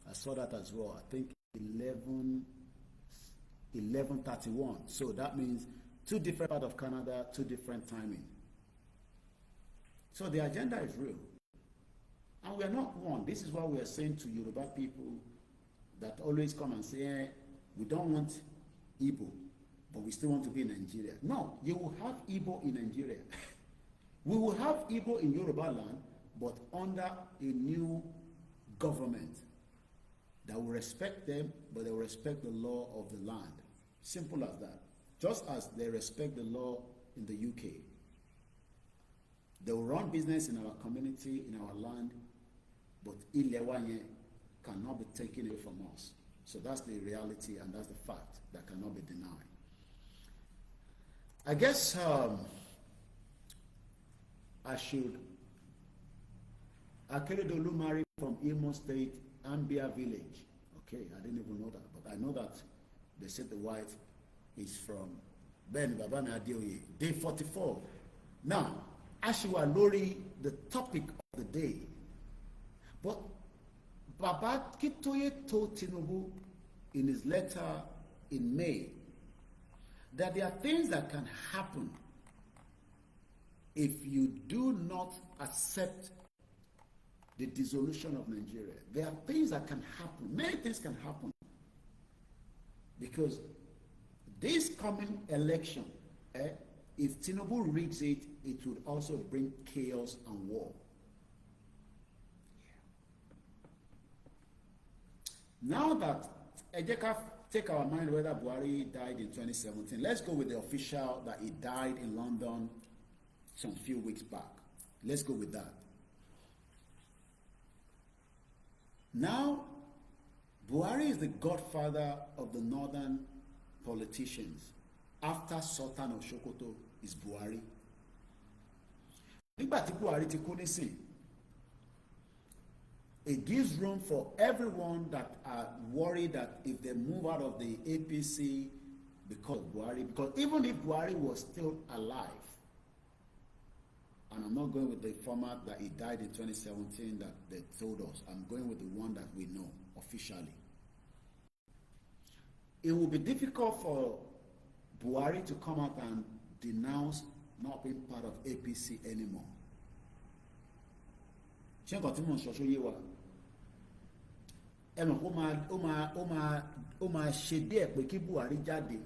I saw that as well. I think 11:31. So that means two different parts of Canada, two different timing. So the agenda is real. And we are not one. This is what we are saying to Yoruba people that always come and say, we don't want Igbo, but we still want to be in Nigeria. No, you will have Igbo in Nigeria. We will have Igbo in Yoruba land, but under a new government that will respect them, but they will respect the law of the land. Simple as that. Just as they respect the law in the UK. They will run business in our community, in our land, but Ilewanye cannot be taken away from us. So that's the reality, and that's the fact that cannot be denied. I guess I should. Akeredolu married from Imo State, Ambia village. Okay, I didn't even know that, but I know that they said the wife is from Ben Babami Adeoye. Day 44. Now, Ashiwa Lori, the topic of the day. But Baba Kitoye told Tinubu in his letter in May that there are things that can happen if you do not accept the dissolution of Nigeria. There are things that can happen. Many things can happen. Because this coming election, if Tinubu rigs it, it would also bring chaos and war. Now that Ejeka take our mind whether Buhari died in 2017, let's go with the official that he died in London some few weeks back. Let's go with that. Now, Buhari is the godfather of the northern politicians. After Sultan of Sokoto is Buhari. Nígbà tí Buhari ti kú nísìn, it gives room for everyone that are worried that if they move out of the APC because of Buhari, because even if Buhari was still alive, and I'm not going with the format that he died in 2017 that they told us, I'm going with the one that we know officially. It will be difficult for Buhari to come out and denounce not being part of APC anymore. Ṣé nǹkan tí mò ń sọ sóyè wa? Ẹ mọ̀ ó máa ṣe díẹ̀ pé kí Buhari jáde.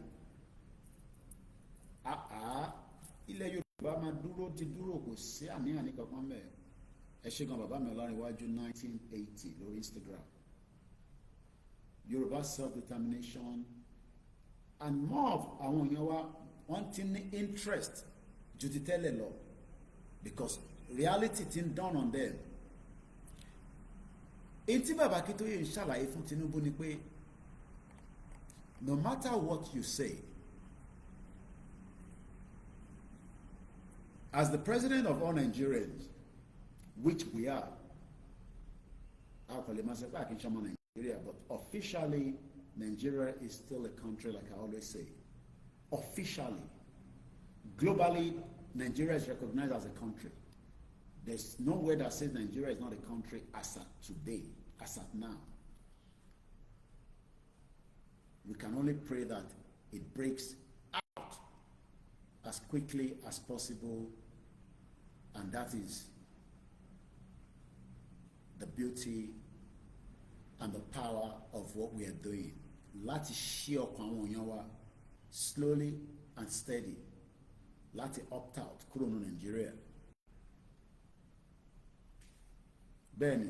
Ilẹ̀ Yorùbá máa dúró ti dúró, kò sí àní-àní kankan mẹ́ẹ̀. Ẹ ṣé gan bàbá mi Ọlárìnwájú 1980 lórí Instagram. Yorùbá self-determination and more of àwọn èèyàn wa wọ́n ti ní interest ju ti tẹ́lẹ̀ lọ. because reality ti ń dawn on them. Etí bàbá Akíntóyè ń ṣàlàyé fún Tinubu ni pé no matter what you say, as the president of all Nigerians, which we are, I'll call it myself, I can show Nigeria, but officially, Nigeria is still a country, like I always say. Officially, globally, Nigeria is recognized as a country. There's nowhere that says Nigeria is not a country as at today, as at now. We can only pray that it breaks out as quickly as possible, and that is the beauty and the power of what we are doing. Láti ṣí ọkàn àwọn èèyàn wa slowly and steady, láti opt out kúrò ní Nigeria. Bẹ́ẹ̀ni,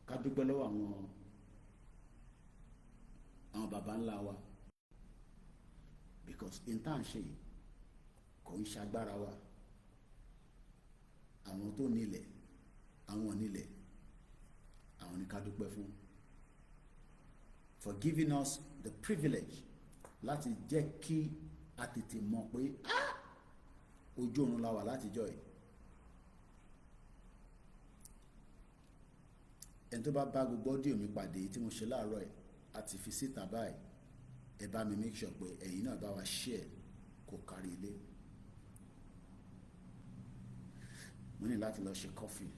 ká dúpẹ́ lọ́wọ́ àwọn baba ńlá wa, because in tá à ń ṣe yìí kò ń ṣagbára wa. Àwọn tó nílẹ̀, àwọn onílẹ̀, àwọn ni ká dúpẹ́ fún, for giving us the privilege láti jẹ́ kí a tètè mọ̀ pé ojú oorun la wà látijọ́ yìí. Ẹni tó bá gbogbo audio mi pàdé tí mo ṣe láàárọ̀ ẹ̀ àti fi síta báyìí, ẹ bá mi make sure pé ẹ̀yin náà bá wa share kó kárí ilé. Mo ní láti lọ ṣe coffee.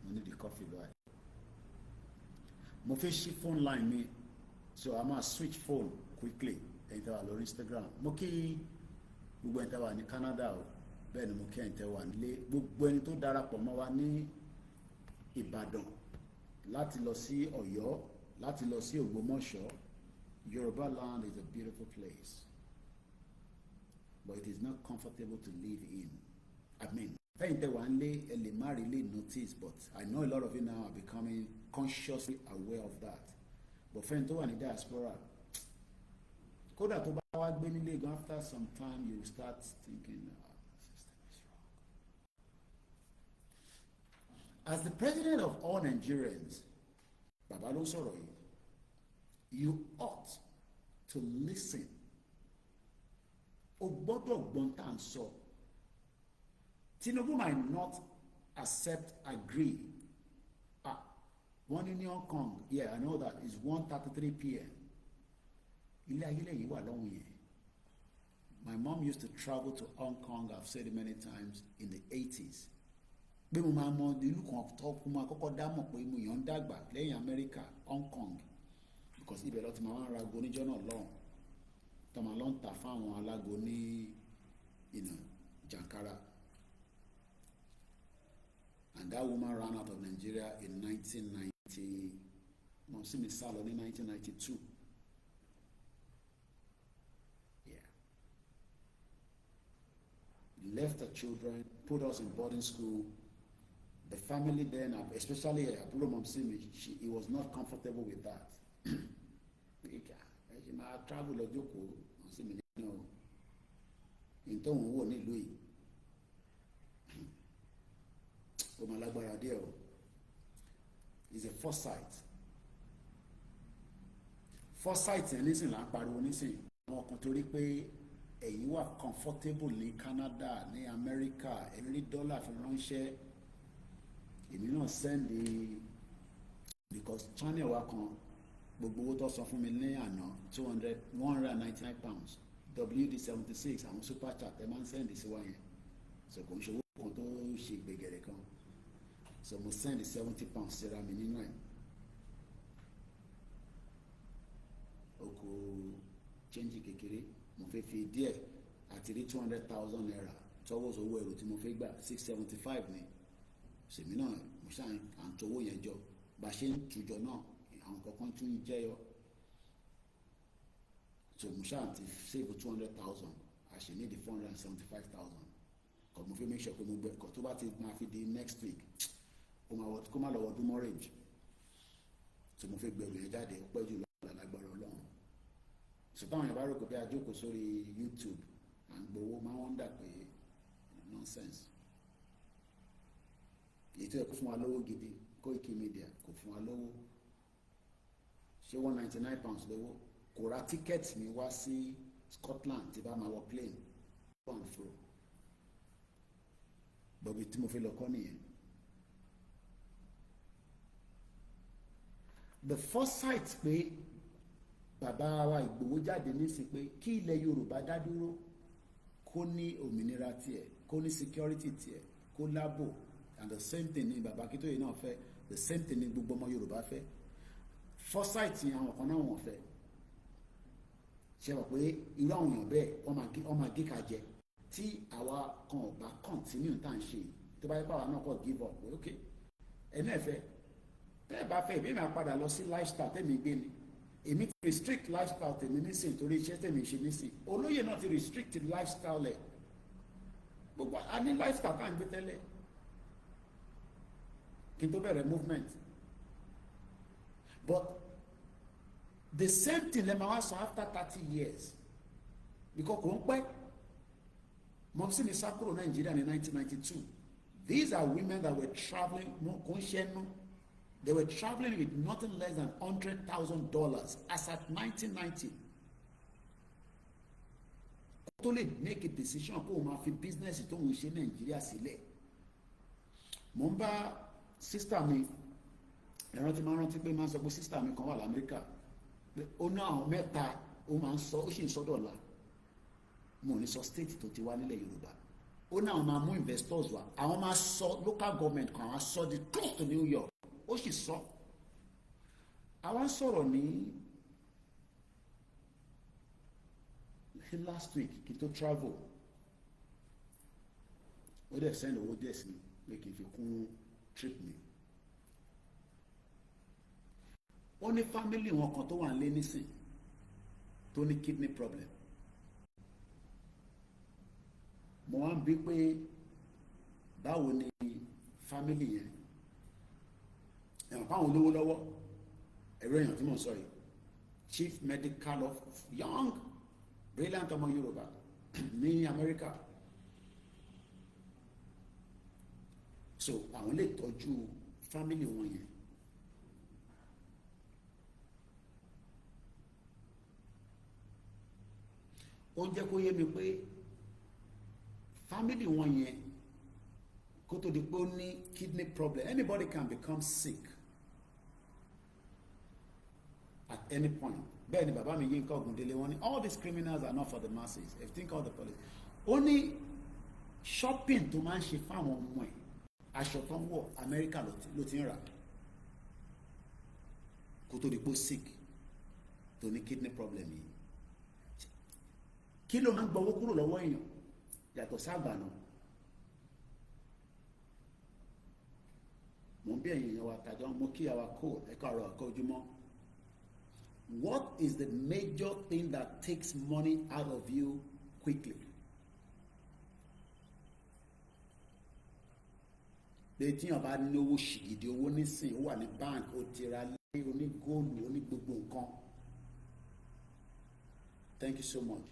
Mo ní the coffee báyìí. Mo fẹ́ ṣí phone line mi, so I must switch phone quickly. Ẹ̀yin tẹ́ wà lórí Instagram. Mo kí gbogbo ẹ̀yin tẹ́ wà ní Canada o. Bẹ́ẹ̀ ni mo kí ẹ̀yin tẹ́ wà nílé. Gbogbo ẹni tó darapọ̀ mọ́ wa ní Ìbàdàn láti lọ sí Ọ̀yọ́, láti lọ sí Ògbómọ̀ṣọ́. Yoruba land is a beautiful place, but it is not comfortable to live in. I mean, fẹ́yìn tẹ́ wà nílé ẹ lè má really notice, but I know a lot of you now are becoming consciously aware of that. But fẹ́yìn tó wà ní diaspora, kódà tó bá wá gbé nílé gan, after some time you start thinking, as the president of all Nigerians, Baba ló sọ̀rọ̀ yìí, you ought to listen. O gbọ́dọ̀ gbọ́n tá à ń sọ. Tinubu might not accept, agree. One in Hong Kong, yeah, I know that, it's 1:33 p.m. Ilé ayé lẹ́yìn wà lọ́hùn yẹn. My mom used to travel to Hong Kong, I've said it many times, in the 80s. Bí mo máa mọ ìlú kan tó kú máa kọ́kọ́ dá mọ̀ pé mo yàn ń dàgbà lẹ́yìn Amẹ́ríkà, Hong Kong, because ibẹ̀ lọ ti máa ń ra ago níjọ́ náà lọ́hùn tó máa lọ ń tà fáwọn alágo ní Jankara. And that woman ran out of Nigeria in 1990, no, see me sálọ ní 1992. Yeah. Left her children, put us in boarding school. The family then, especially Aburo Momsimi, he was not comfortable with that. I travel lọ́jọ́kọ̀ Momsimi nínú ìtọ́hún wò nílùú yìí. Ó máa lágbára díẹ̀ o. It's a foresight. Foresight ẹ̀ nísìn là ń pariwo nísìn. Àwọn kan torí pé ẹ̀yin wà comfortable ní Canada, ní America, ẹ̀ ń rí dọ́là fi ránṣẹ́. Èmi náà send because channel wa kan gbogbo owó tó sọ fún mi ní àná £199 WD76 àwọn super chat ẹ máa ń send sí wa yẹn, so kò ń ṣe owó kan tó ṣe gbẹgẹrẹ kan, so mo send £70 síra mi nínú ẹ̀. Oko change kékeré mo fẹ́ fi díẹ̀ àti rí 200,000 naira tọwọ́ owó ẹrù tí mo fẹ́ gbà 675 ni. Sèmi náà mo ṣáà à ń towó yẹn jọ bá ṣe ń tujọ náà àwọn kankan tún jẹyọ, so mo ṣáà ti save 200,000, I should need the 475,000, kò mo fi make sure pé mo gbẹ kò tó bá ti máa fi di next week kó má lọ wọ demurrage, so mo fi gbẹrù yẹn jáde ó pẹ́ jù lọ́wọ́ lágbára Ọlọ́run. ṣùgbọ́n àwọn ìbára kò bí ajókòó sórí YouTube à ń gbowó máa wọ́n dà pé nonsense. èyí tó yẹ kó fún wa lówó gidi KOIKIMEDIA kò fún wa lówó, ṣé £199 lówó, kò ra tíkẹ́ẹ̀tì mi wá sí Scotland tí bá máa wọ plane one fro bọ̀bí tí mo fi lọ kọ́ nìyẹn. The foresight pé bàbá wa Ìgbòho jáde nísìn pé kí ilẹ̀ Yorùbá dá dúró, kó ní òmìnira tiẹ̀, kó ní security tiẹ̀, kó lábò, and the same thing ni bàbá Akíntóyè náà fẹ́, the same thing ni gbogbo ọmọ Yorùbá fẹ́. Foresight yẹn àwọn kan náà wọ́n fẹ́. ṣe wọ̀ pé irú àwọn èèyàn bẹ́ẹ̀ wọ́n máa gé ka jẹ tí àwa kan ò bá continue tá à ń ṣe tó bá yẹ pé àwa náà kọ́ give up pé ok ẹni ẹ̀fẹ́ tẹ́ ẹ bá fẹ́ ìbí máa padà lọ sí lifestyle tẹ́mi gbé ni èmi ti restrict lifestyle tèmi nísìn torí iṣẹ́ tèmi ṣe nísìn, olóyè náà ti restrict lifestyle ẹ̀ gbogbo a ní lifestyle tá à ń gbé tẹ́lẹ̀ kí n tó bẹ̀rẹ̀ movement, but the same thing lẹ́ẹ̀ máa wá sọ after 30 years because kò ń pẹ́ mọ̀mísí mi sá kúrò Nàìjíríà ní 1992. These are women that were traveling kò ń ṣẹ́nu. They were traveling with nothing less than $100,000 as at 1990. tó lè make a decision kó o máa fi business tó ń ṣe Nàìjíríà sílẹ̀. Mo ń bá sísítà mi ẹ̀rántí máa rántí pé máa ń sọ pé sísítà mi kan wà l'Amẹ́ríkà pé ó ní àwọn mẹ́ta ó máa ń sọ ó sì ń sọ́dọ̀ la mo ní sọ state tó ti wá nílẹ̀ Yorùbá ó ní àwọn máa mú investors wá àwọn máa sọ local government kan àwọn sọ di close to New York ó sì sọ àwọn sọ̀rọ̀ ní last week kí n tó travel ó dẹ̀ send owó díẹ̀ sí mi pé kí n fi kún trip mi ó ní family wọn kan tó wà nílé nísìn tó ní kidney problem mo wá ń bí pé báwo ni family yẹn ẹ̀wọ̀n fáwọn olówó lọ́wọ́ ẹ̀rọ èèyàn tí mò ń sọ yìí chief medical of young brilliant ọmọ Yorùbá ní America so àwọn lè tọ́jú family wọn yẹn ó ń jẹ́ kó yé mi pé family wọn yẹn kó tó di pé ó ní kidney problem anybody can become sick at any point bẹ́ẹ̀ ni bàbá mi Yínká Ògúndélé wọ́n ní all these criminals are not for the masses if you think of the police ó ní shopping tó máa ń ṣe fáwọn ọmọ ẹ̀ aṣọ tó ń wọ̀ Amẹ́ríkà ló ti ń rà kó tó di pé ó sick tó ní kidney problem yìí kí ló máa ń gbọ́wọ́ kúrò lọ́wọ́ èèyàn yàtọ̀ sáàgbà náà mo ń bí ẹ̀yìn èèyàn wa tàjọ́ mo kí àwa kó ẹ̀ka ọ̀rọ̀ ẹ̀ka ojúmọ́. What is the major thing that takes money out of you quickly? Lè tíyàn bá ní owó ṣìgìdì owó nísìn ó wà ní bank ó ti ra lé oní góòlù oní gbogbo nǹkan. Thank you so much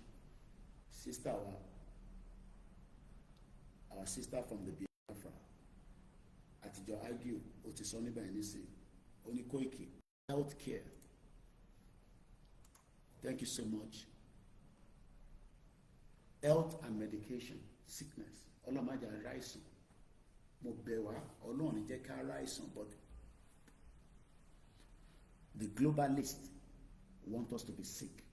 sister wa our sister from the Biafra àtijọ́ argue ó ti sọ níbẹ̀ nísìn ó ní Koiki health care. Thank you so much. Health and medication, sickness. Ọlọ́mọdé aráìsàn. Mo bẹ̀ wá, Ọlọ́run jẹ́ ká aráìsàn, but the globalists want us to be sick.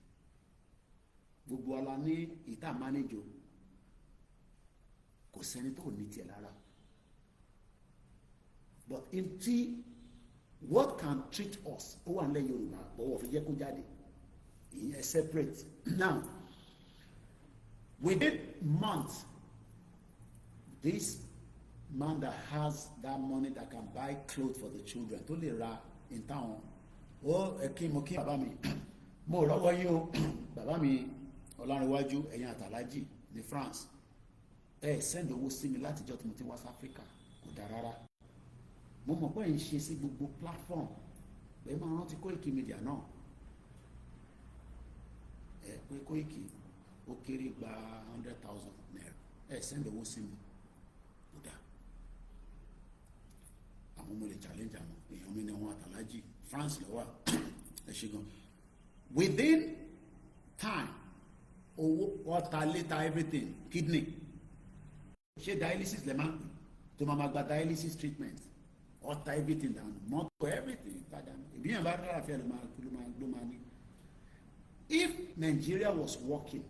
Gbogbo ala ní ìta mánéjò. Kò sẹ́ni tó ní tiẹ̀ lára. But what can treat us? Ó wà nílẹ̀ Yorùbá, but wọ́n fi jẹ́ kó jáde. Yes, separate. Now, within months, this man that has that money that can buy clothes for the children, tó lè ra in town. Oh, mo kí bàbá mi, mo rọ́wọ́ yín o, bàbá mi Ọlárẹ̀wájú ẹ̀yin àtàlájì ní France. Send owó sí mi látijọ́ tí mo ti wá sí Africa, kò dáa rárá. Mo mọ̀ pé ń ṣe sí gbogbo platform, bẹ́ẹ̀ máa rántí KOIKIMEDIA náà. pé Koiki ó kéré gba 100,000 naira send owó sí mi kò dáa àwọn ọmọ lè challenge àwọn èèyàn mi ní wọn àtàlájì France lọ́wọ́ ẹ ṣe gan within time owó ọta later everything kidney ṣe dialysis lè máa ń pè tó máa gba dialysis treatment ọta everything down mọ́tò everything padà ìbíyàn bá dára fẹ́ ló máa ní. If Nigeria was working,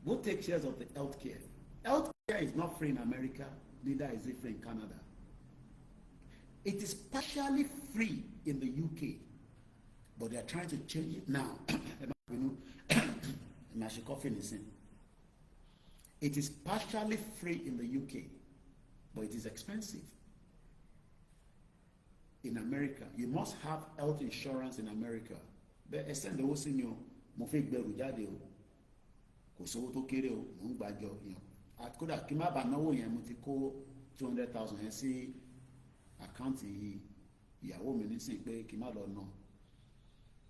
who takes shares of the healthcare? Healthcare is not free in America, neither is it free in Canada. It is partially free in the UK, but they are trying to change it now. It is partially free in the UK, but it is expensive. In America, you must have health insurance in America. Bẹ́ẹ̀ ẹ sẹ́ndẹ̀ owó sí ni o mo fẹ́ gbẹrù jáde o kò sówó tó kéré o mò ń gbàjọ yàn kódà kí n má bàa náwó yẹn mo ti kó 200,000 yẹn sí àkáǹtì ìyàwó mi nísìnyí pé kí n má lọ nà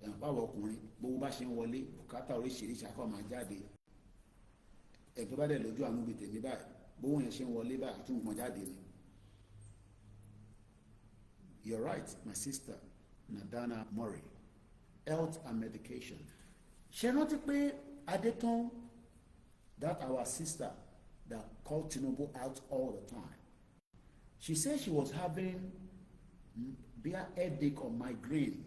ẹ̀hún báwo ọkùnrin gbowó bá ṣe ń wọlé bùkátà oríṣiríṣi akọ́ máa jáde ẹ̀tọ́ bá dẹ̀ lójú àánú bíi tèmi báyìí gbowó yẹn ṣe ń wọlé báyìí àtúntò jáde ni. You're right, my sister Nadana Murray. Health and medication. Ṣé rántí pé Adétọ́n, that our sister that called Tinubu out all the time, she said she was having headache or migraine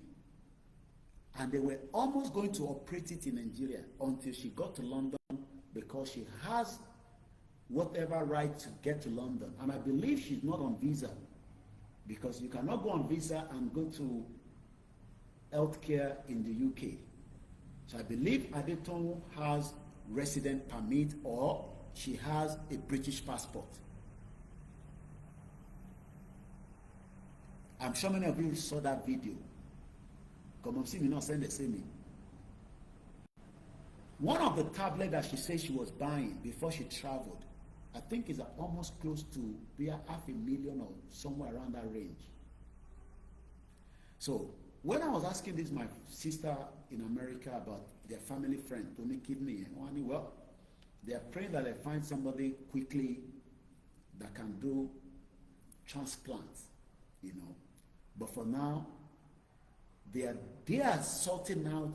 and they were almost going to operate it in Nigeria until she got to London because she has whatever right to get to London, and I believe she's not on visa because you cannot go on visa and go to healthcare in the UK. So I believe Adétọ́n has resident permit or she has a British passport. I'm sure many of you saw that video. Come on, see me now, send it, see me. One of the tablets that she said she was buying before she traveled, I think is almost close to be $500,000 or somewhere around that range. So when I was asking this my sister in America about their family friend Tony kidney and one, well, they are praying that they find somebody quickly that can do transplants, But for now, they are sorting out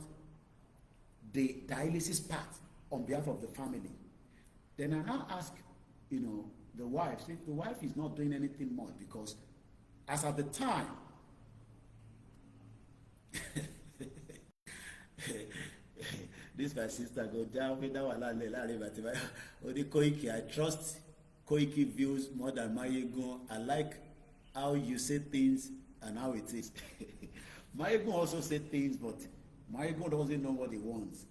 the dialysis part on behalf of the family. Then I now ask, the wife, see, the wife is not doing anything more because as at the time, this my sister go down with that one only Koiki. I trust Koiki views more than Mayegun. I like how you say things and how it is. Mayegun also say things, but Mayegun doesn't know what he wants.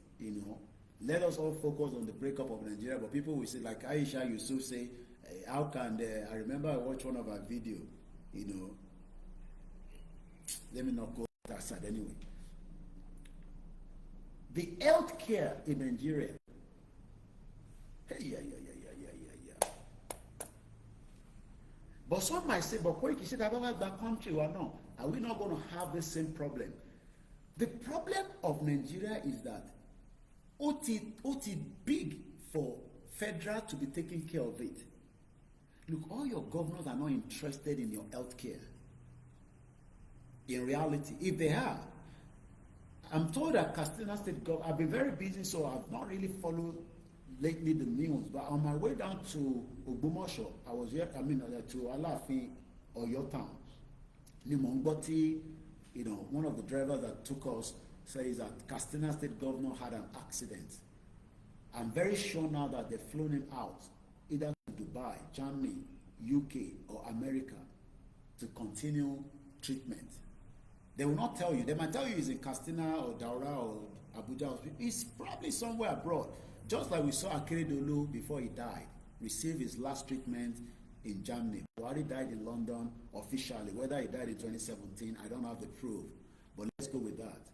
Let us all focus on the breakup of Nigeria. But people will say, like Aisha Yusuf say, how can I remember I watched one of her video. Let me not go that side anyway. The healthcare in Nigeria. Yeah. But some might say, but Koiki said, about that country or no? Are we not going to have the same problem? The problem of Nigeria is that OT big for federal to be taking care of it. Look, all your governors are not interested in your healthcare. In reality, if they are, I'm told that Katsina State government, I've been very busy, so I've not really followed lately the news. But on my way down to Ogbomoso, I was here, to Alafin or your town. Nimongboti, one of the drivers that took us says that Katsina State governor had an accident. I'm very sure now that they've flown him out, either to Dubai, Germany, UK, or America to continue treatment. They will not tell you. They might tell you he's in Katsina or Daura or Abuja. He's probably somewhere abroad. Just like we saw Akeredolu before he died, receive his last treatment in Germany. Buhari died in London officially. Whether he died in 2017, I don't have the proof. But let's go with that.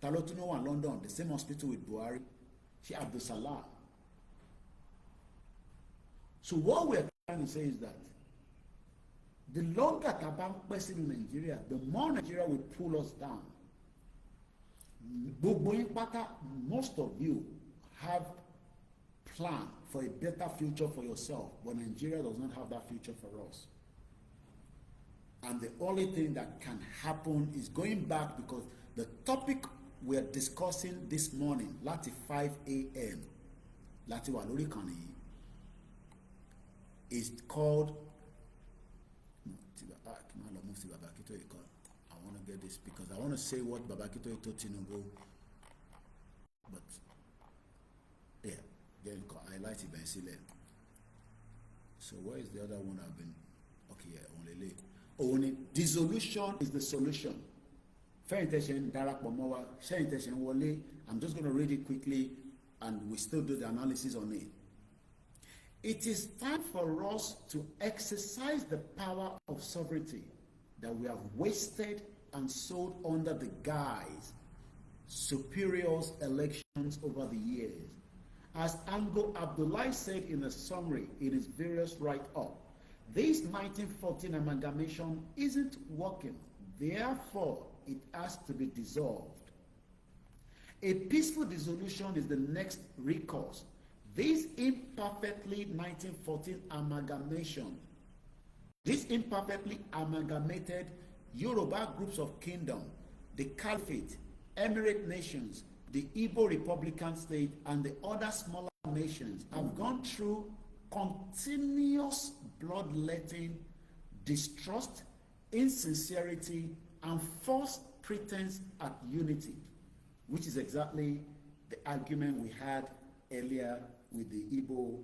Talotuno in London, the same hospital with Buhari, she Abdul Salam. So what we're trying to say is that the longer Tabang person in Nigeria, the more Nigeria will pull us down. Gbogbo yín pátá, most of you have plan for a better future for yourself, but Nigeria does not have that future for us. And the only thing that can happen is going back, because the topic we are discussing this morning, láti 5 a.m. láti wà lórí ìkànnì yìí, is called I want to get this because I want to say what Babakito told Tinubu, but yeah, then I like it by Sile. So where is the other one I've been? Okay, yeah, only dissolution is the solution. Fair intention, direct Momowa, share intention, Wole. I'm just going to read it quickly and we still do the analysis on it. It is time for us to exercise the power of sovereignty that we have wasted and sold under the guise superiors elections over the years. As Ango Abdullahi said in a summary in his various write-up, this 1914 amalgamation isn't working. Therefore, it has to be dissolved. A peaceful dissolution is the next recourse. This imperfectly 1914 amalgamation, this imperfectly amalgamated Yoruba groups of kingdom, the Caliphate, Emirate nations, the Igbo Republican state, and the other smaller nations have gone through continuous bloodletting, distrust, insincerity, and false pretense at unity, which is exactly the argument we had earlier with the Igbo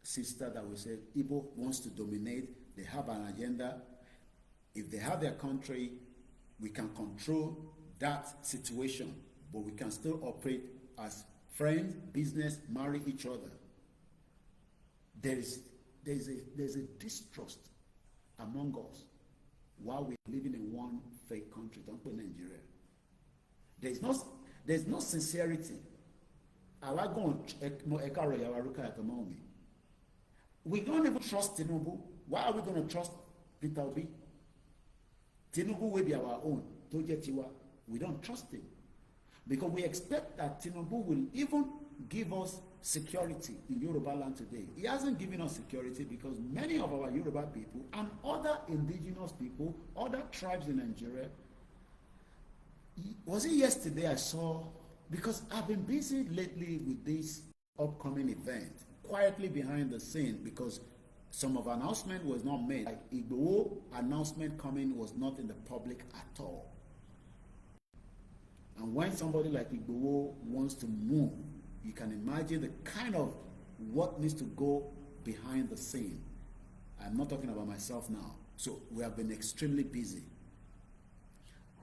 sister that we said Igbo wants to dominate. They have an agenda. If they have their country, we can control that situation, but we can still operate as friends, business, marry each other. There's a distrust among us while we're living in one fake country, don't put Nigeria. There's no sincerity. We don't even trust Tinubu. Why are we going to trust Peter Obi? Tinubu will be our own. We don't trust him. Because we expect that Tinubu will even give us security in Yoruba land today. He hasn't given us security because many of our Yoruba people and other indigenous people, other tribes in Nigeria, was it yesterday I saw, because I've been busy lately with this upcoming event, quietly behind the scene, because some of announcement was not made. Like Igbo announcement coming was not in the public at all. And when somebody like Igbo wants to move, you can imagine the kind of what needs to go behind the scene. I'm not talking about myself now. So we have been extremely busy.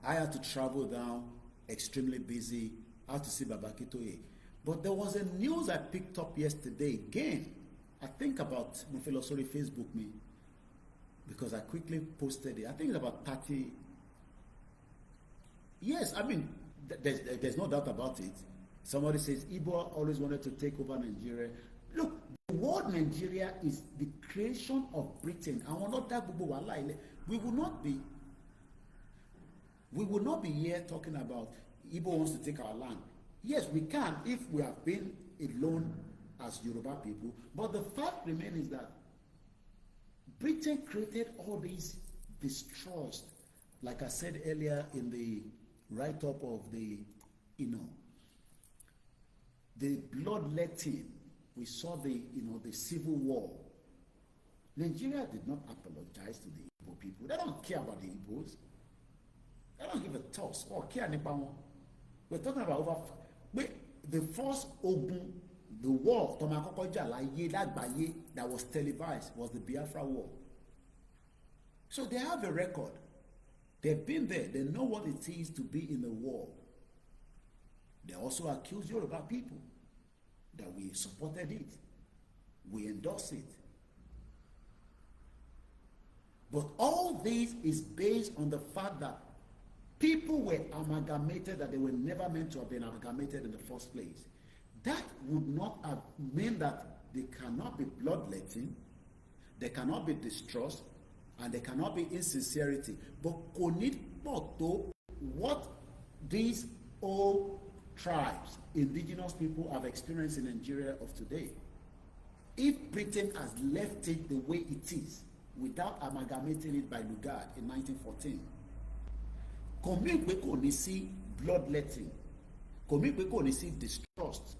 I had to travel down, extremely busy. I had to see Babakitoye. But there was a news I picked up yesterday again. I think about Mufelo, sorry, Facebook me, because I quickly posted it. I think it's about 30. Yes, I mean, there's no doubt about it. Somebody says Igbo always wanted to take over Nigeria. Look, the word Nigeria is the creation of Britain. We will not be here talking about Igbo wants to take our land. Yes, we can if we have been alone as Yoruba people. But the fact remains is that Britain created all these distrust. Like I said earlier in the write-up of the, the bloodletting. We saw the civil war. Nigeria did not apologize to the Igbo people. They don't care about the Igbos. They don't give a toss or care about one. We're talking about the first Ogun, the war that was televised was the Biafra War. So they have a record. They've been there. They know what it is to be in the war. They also accuse Yoruba people that we supported it. We endorsed it. But all this is based on the fact that people were amalgamated that they were never meant to have been amalgamated in the first place. That would not have meant that there cannot be bloodletting, there cannot be distrust, and there cannot be insincerity. But what these old tribes, indigenous people have experienced in Nigeria of today. If Britain has left it the way it is, without amalgamating it by Lugard in 1914, kò mí pé kò ní sí bloodletting, kò mí pé kò ní sí distrust.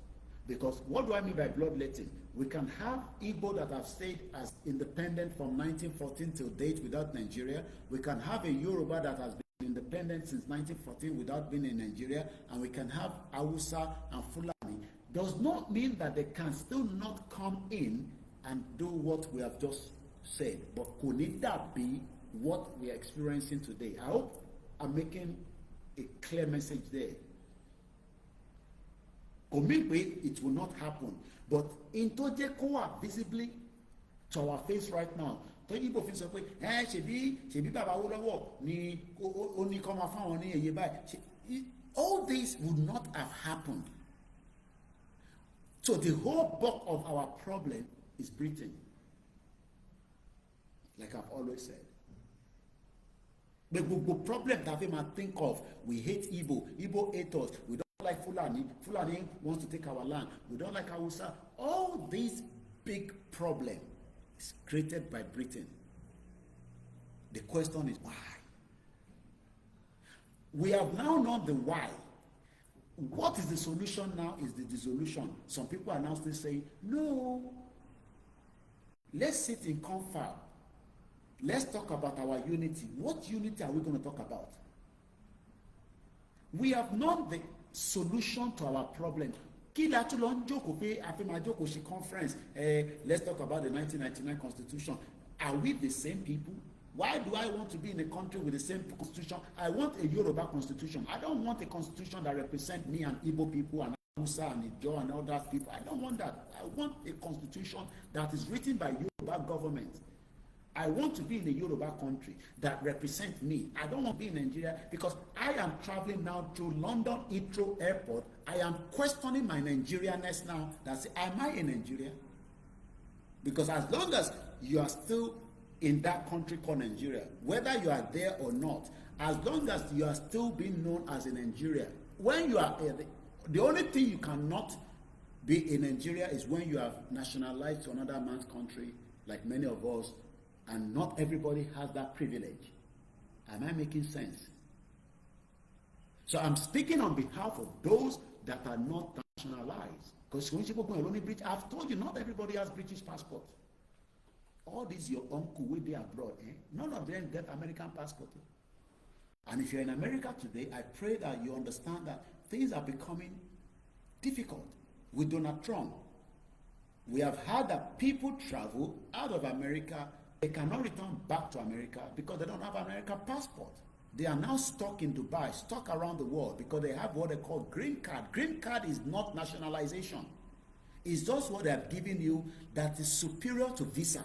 Because what do I mean by bloodletting? We can have Igbo that have stayed as independent from 1914 till date without Nigeria. We can have a Yoruba that has been independent since 1914 without being in Nigeria. And we can have Hausa and Fulani. Does not mean that they can still not come in and do what we have just said. But could that be what we are experiencing today? I hope I'm making a clear message there. It will not happen. But in Tojekoa, visibly to our face right now, Tojibo fi sọ pé ṣebí bàbá Awólọ́wọ̀ ni ó ní kó máa fáwọn ní èyí báyìí. All this would not have happened. So the whole bulk of our problem is Britain. Like I've always said. The problem that we might think of, we hate Igbo, Igbo hate us, we don't like Fulani, Fulani wants to take our land, we don't like Hausa. All these big problems is created by Britain. The question is why? We have now known the why. What is the solution now is the dissolution. Some people are now still saying, no, let's sit in comfort. Let's talk about our unity. What unity are we going to talk about? We have known the solution to our problem. Conference. Let's talk about the 1999 Constitution. Are we the same people? Why do I want to be in a country with the same constitution? I want a Yoruba constitution. I don't want a constitution that represents me and Igbo people and Hausa and Ijo and all that people. I don't want that. I want a constitution that is written by Yoruba government. I want to be in a Yoruba country that represents me. I don't want to be in Nigeria because I am traveling now through London Heathrow Airport. I am questioning my Nigerianness now. That's, am I in Nigeria? Because as long as you are still in that country called Nigeria, whether you are there or not, as long as you are still being known as in Nigeria, when you are the only thing you cannot be in Nigeria is when you have nationalized to another man's country, like many of us. And not everybody has that privilege. Am I making sense? So I'm speaking on behalf of those that are not nationalized. Because when people go only British, I've told you, not everybody has British passport. All these your uncle with they abroad, none of them get American passport. And if you're in America today, I pray that you understand that things are becoming difficult with Donald Trump. We have had that people travel out of America. They cannot return back to America because they don't have an American passport. They are now stuck in Dubai, stuck around the world because they have what they call green card. Green card is not nationalization. It's just what they have given you that is superior to visa.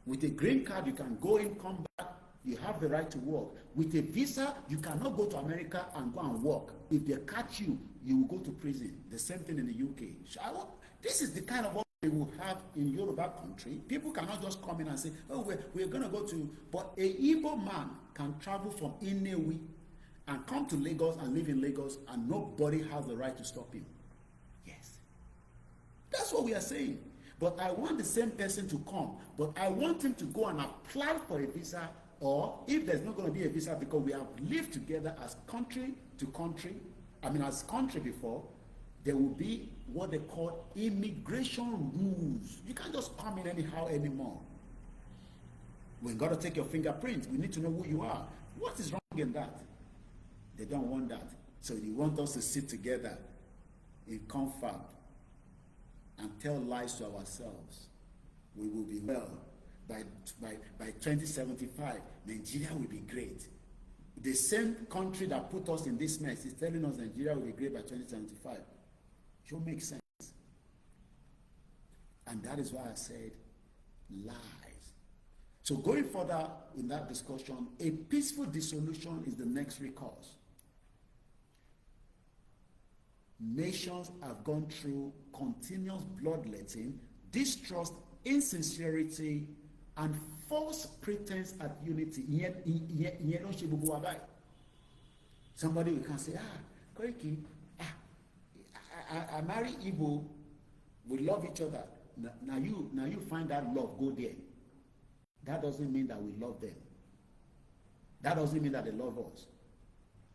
With a green card, you can go in, come back, you have the right to work. With a visa, you cannot go to America and go and work. If they catch you, you will go to prison. The same thing in the UK. So this is the kind of we will have in Yoruba country. People cannot just come in and say, oh, we're going to go to, but a Igbo man can travel from Inewi and come to Lagos and live in Lagos and nobody has the right to stop him. Yes. That's what we are saying. But I want the same person to come, but I want him to go and apply for a visa, or if there's not going to be a visa because we have lived together as country to country, as country before, there will be what they call immigration rules. You can't just come in anyhow anymore. We've got to take your fingerprint. We need to know who you are. What is wrong in that? They don't want that. So they want us to sit together in comfort and tell lies to ourselves. We will be well. By 2075, Nigeria will be great. The same country that put us in this mess is telling us Nigeria will be great by 2075. It will make sense. And that is why I said lies. So going further in that discussion, a peaceful dissolution is the next recourse. Nations have gone through continuous bloodletting, distrust, insincerity, and false pretense at unity. Somebody can say, Koiki, I marry Igbo, we love each other. Now you find that love, go there. That doesn't mean that we love them. That doesn't mean that they love us.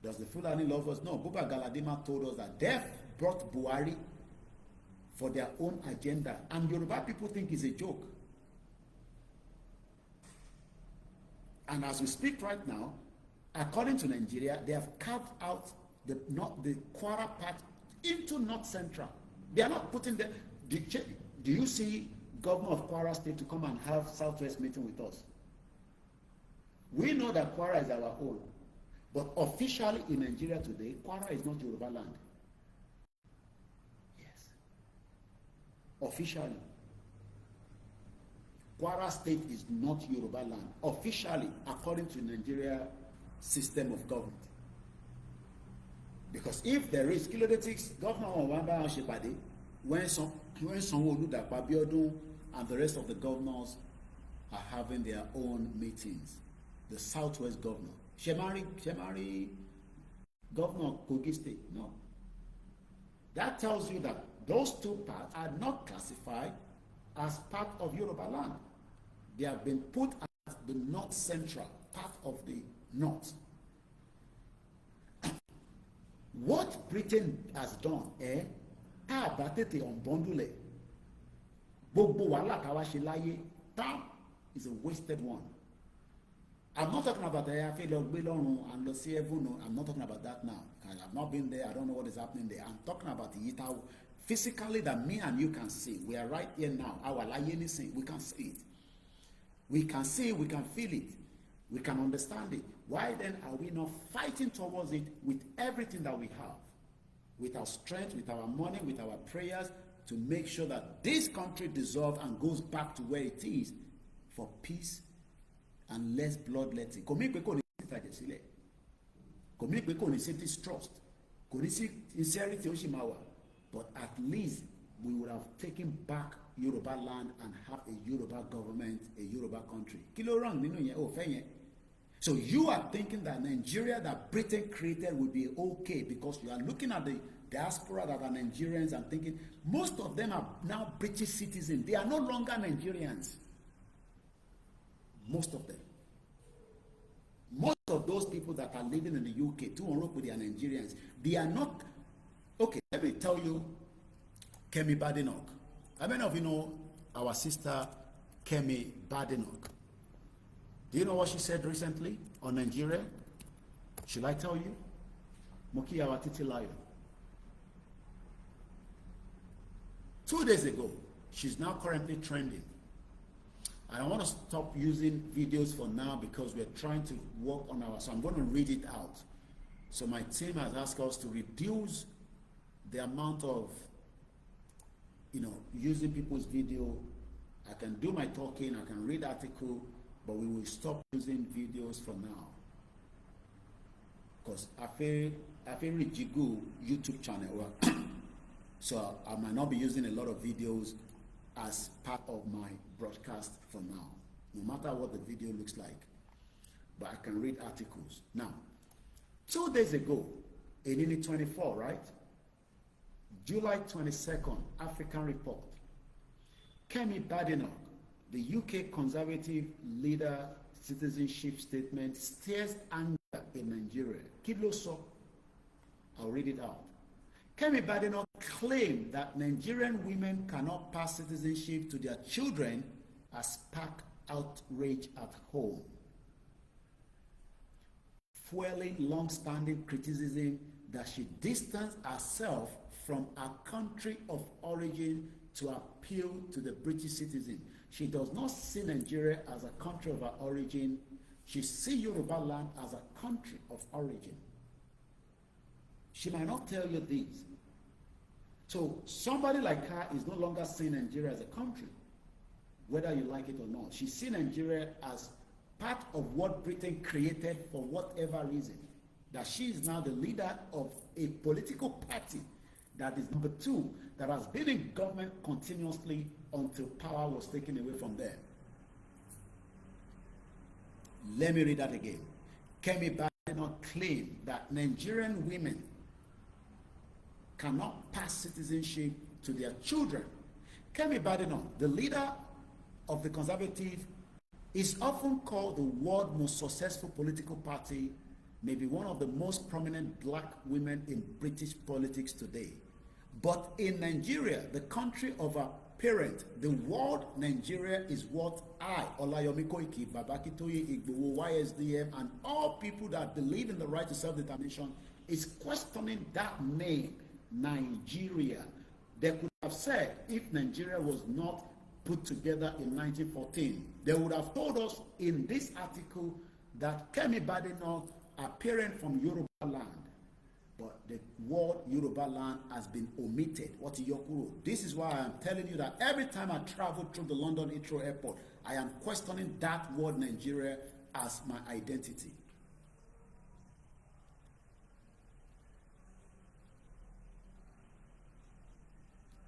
Does the Fulani love us? No. Buba Galadima told us that death brought Buhari for their own agenda. And Yoruba people think it's a joke. And as we speak right now, according to Nigeria, they have carved out the Kwara part into North Central. They are not putting the... Do you see governor of Kwara State to come and have Southwest meeting with us? We know that Kwara is our own. But officially in Nigeria today, Kwara is not Yoruba land. Yes. Officially. Kwara State is not Yoruba land. Officially, according to Nigeria system of government. Because if there is kilodetics, Governor Wamba Shepade, when Sanwo-Olu, Dapo Abiodun, and the rest of the governors are having their own meetings, the Southwest governor, Shemari governor of Kogi State, no. That tells you that those two parts are not classified as part of Yoruba land. They have been put as the North Central, part of the North. What Britain has done, tá a bá tètè unbundle gbogbo wàhálà tá a wá ṣe láyé, that is a wasted one. I'm not talking about the Ayafele Ogbelorun and the heaven. No, I'm not talking about that now. I've not been there. I don't know what is happening there. I'm talking about the Yita physically that me and you can see. We are right here now. Our Layenisi, we can see it. We can see it, we can feel it. We can understand it. Why then are we not fighting towards it with everything that we have? With our strength, with our money, with our prayers, to make sure that this country dissolves and goes back to where it is for peace and less bloodletting. Kò mí pé kò ní sí ìtàjẹ̀ sílẹ̀. Kò mí pé kò ní sí distrust. Kò ní sí sincerity ó sì máa wà. But at least we would have taken back Yoruba land and have a Yoruba government, a Yoruba country. Kí ló wrong nínú yẹn? Ó fẹ́ yẹn. So you are thinking that Nigeria that Britain created will be okay because you are looking at the diaspora that are Nigerians and thinking most of them are now British citizens. They are no longer Nigerians. Most of them. Most of those people that are living in the UK, to Morocco, they are Nigerians. They are not. Okay, let me tell you, Kemi Badenoch. How many of you know our sister Kemi Badenoch? Do you know what she said recently on Nigeria? Should I tell you? Moki Awatiti Lion. 2 days ago, she's now currently trending. I want to stop using videos for now because we're trying to work on so I'm going to read it out. So my team has asked us to reduce the amount of, using people's video. I can do my talking, I can read article, but we will stop using videos for now. Because I feel Jigu YouTube channel, so I might not be using a lot of videos as part of my broadcast for now, no matter what the video looks like. But I can read articles. Now, 2 days ago, in 24, right? July 22nd, African Report. Kemi Badenoch, the UK Conservative leader citizenship statement stirs anger in Nigeria. Kidloso, I'll read it out. Kemi Badenoch claimed that Nigerian women cannot pass citizenship to their children as spark outrage at home, fueling long-standing criticism that she distanced herself from her country of origin to appeal to the British citizen. She does not see Nigeria as a country of her origin. She sees Yoruba land as a country of origin. She might not tell you this. So somebody like her is no longer seeing Nigeria as a country, whether you like it or not. She sees Nigeria as part of what Britain created for whatever reason. That she is now the leader of a political party that is number 2, that has been in government continuously until power was taken away from them. Let me read that again. Kemi Badenoch claimed that Nigerian women cannot pass citizenship to their children. Kemi Badenoch, the leader of the Conservative, is often called the world's most successful political party, maybe one of the most prominent black women in British politics today. But in Nigeria, the country of our parent, the world Nigeria is what I, Olayomi Koiki, Babakitoye Igboho, YSDM, and all people that believe in the right to self-determination is questioning that name, Nigeria. They could have said if Nigeria was not put together in 1914, they would have told us in this article that Kemi Badenoch, a parent from Yoruba land, but the word Yoruba land has been omitted. What is Yokuro? This is why I am telling you that every time I travel through the London Heathrow Airport, I am questioning that word Nigeria as my identity.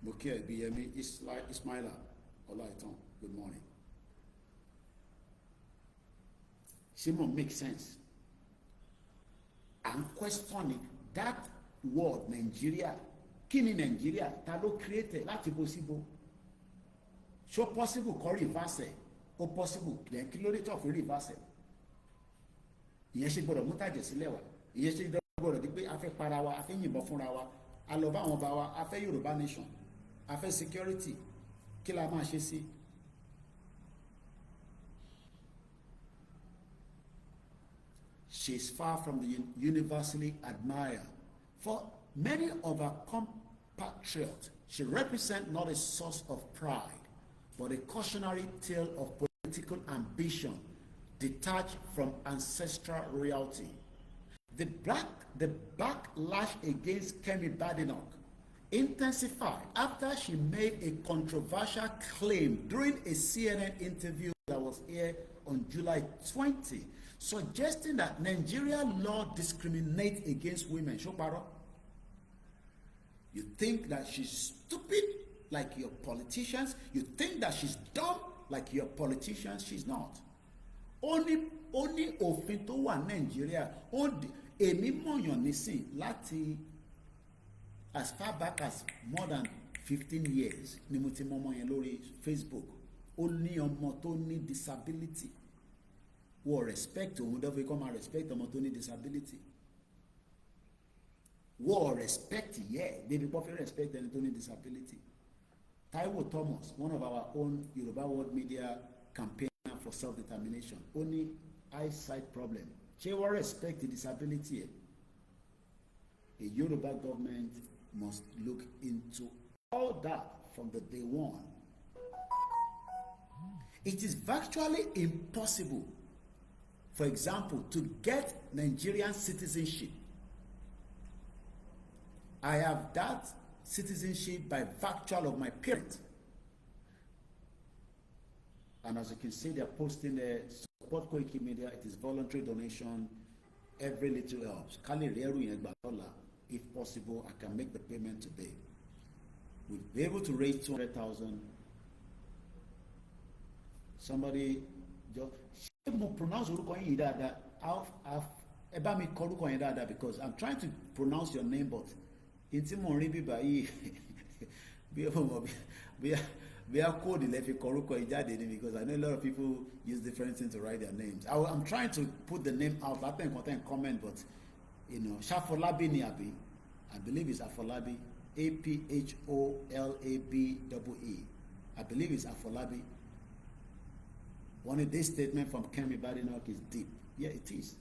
Mukia Biyemi Ismaila Olaiton, good morning. Simon makes sense. I'm questioning that word Nigeria. Kini Nigeria? Ta ló create láti bó síbò? So possible kó reverse? O possible then kí ló dé tó fi reverse? Ìyẹn ṣe gbọ́dọ̀ mú tàjẹ̀ sílẹ̀ wá. Ìyẹn ṣe gbọ́dọ̀ di pé a fẹ́ para wa, a fẹ́ yìnbọn fúnra wa, a lọ bá àwọn bá wa, a fẹ́ Yorùbá nation, a fẹ́ security. Kí la máa ṣe sí? She is far from the universally admired. For many of our compatriots, she represents not a source of pride, but a cautionary tale of political ambition detached from ancestral royalty. The backlash against Kemi Badenoch intensified after she made a controversial claim during a CNN interview that was aired on July 20, suggesting that Nigerian law discriminates against women. Shoparo, you think that she's stupid like your politicians? You think that she's dumb like your politicians? She's not. Only òfin tó wà Nigeria, èmi mọ̀yàn nísìn láti as far back as more than 15 years ni mo ti mọ ọmọ yẹn lórí Facebook. Ó ní ọmọ tó ní disability. Wọ́n respect òun dọ́fẹ́ kọ́ máa respect ọmọ tó ní disability. Wọ́n respect yẹ débi pọ́ fẹ́ respect ẹni tó ní disability. Taiwo Thomas, one of our own Yoruba World Media campaigner for self-determination, ó ní eyesight problem. Ṣé wọ́n respect the disability yẹ? A Yoruba government must look into all that from the day one. It is virtually impossible, for example, to get Nigerian citizenship. I have that citizenship by virtue of my parents. And as you can see, they're posting there, support KOIKIMEDIA. It is voluntary donation. Every little helps. If possible, I can make the payment today. We'll be able to raise 200,000. Somebody just pronounce because I'm trying to pronounce your name, but we are code because I know a lot of people use different things to write their names. I'm trying to put the name out. I think comment, but you know, Shafolabi Niabi, I believe it's Afolabi, Apholabe. I believe it's Afolabi. One of this statement from Kemi Badenoch is deep. Yeah, it is.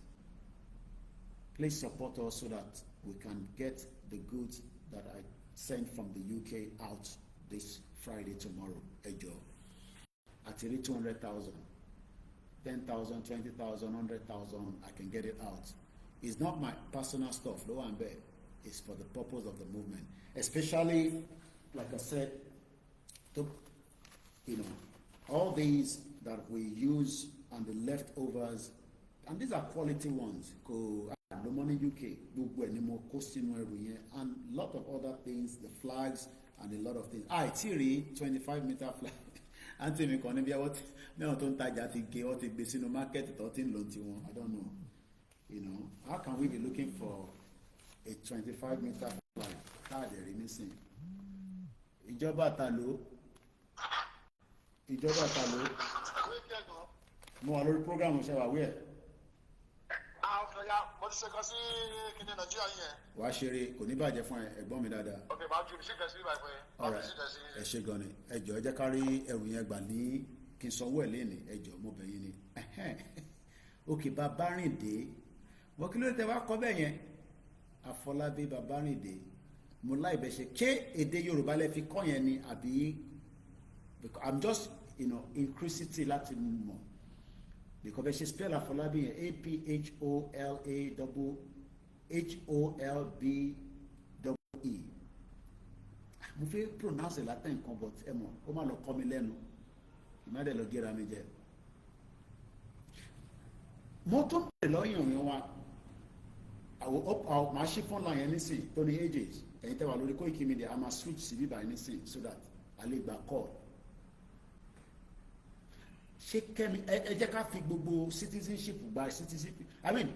Please support us so that we can get the goods that I sent from the UK out this Friday, tomorrow. Ejo. At 200,000, 10,000, 20,000, 100,000, I can get it out. It's not my personal stuff, low and bad. It's for the purpose of the movement. Especially, like I said, to, you know, all these that we use and the leftovers, and these are quality ones. The money UK, and a lot of other things, the flags and a lot of things. Tiri 25-meter flag. Anti me koni bia what me on ton taja ti ge o ti gbe sínú market to tin lo ti won. I don't know. You know, how can we be looking for a 25-meter flag? káàdì rí nísìn ìjọba ta ló mo wà lórí program ṣe wà wíẹ̀. mo ti ṣe kan sí kíní nàìjíríà yẹn. wàá ṣeré kò ní bàjẹ́ fún ẹ̀gbọ́n mi dáadáa. ok màá ju ìṣèkè sí ibà pé. ọ̀rẹ́ ẹ ṣe gan ni ẹ jọ̀ọ́ ẹ jẹ́ ká rí ẹrù yẹn gbà ní kí n sanwó ẹ̀ léèní ẹ jọ̀ọ́ mo bẹ̀ yín ni. òkè Babárìndé wọ́n kí ló dé tẹ́ wá kọ́ bẹ́ẹ̀ yẹn Àfọlábí Babárìndé mo láì bẹ́ ṣe ké èdè Yorùbá lẹ́ fi kọ́ yẹn ni àbí I'm just inclusivity láti mọ̀ because bẹ́ẹ̀ ṣe spell Àfọlábí yẹn APHOLAHOLBE mo fẹ́ pronounce ẹ̀ látẹ̀ nǹkan but ẹ mọ̀ ó má lọ kọ́ mi lẹ́nu ìmọ̀dẹ̀ lọ gẹ́ra mi jẹ. mo tún bẹ̀rẹ̀ lọ́yìn òyìn wa máa ṣí fọ́nlá yẹn nísìn tó ní ages ẹ̀yin tẹ́wà lórí Koikimedia a máa switch sí bíbá yẹn nísìn so that a lè gba call. ṣé kẹ́mi ẹ jẹ́ ká fi gbogbo citizenship gba citizenship I mean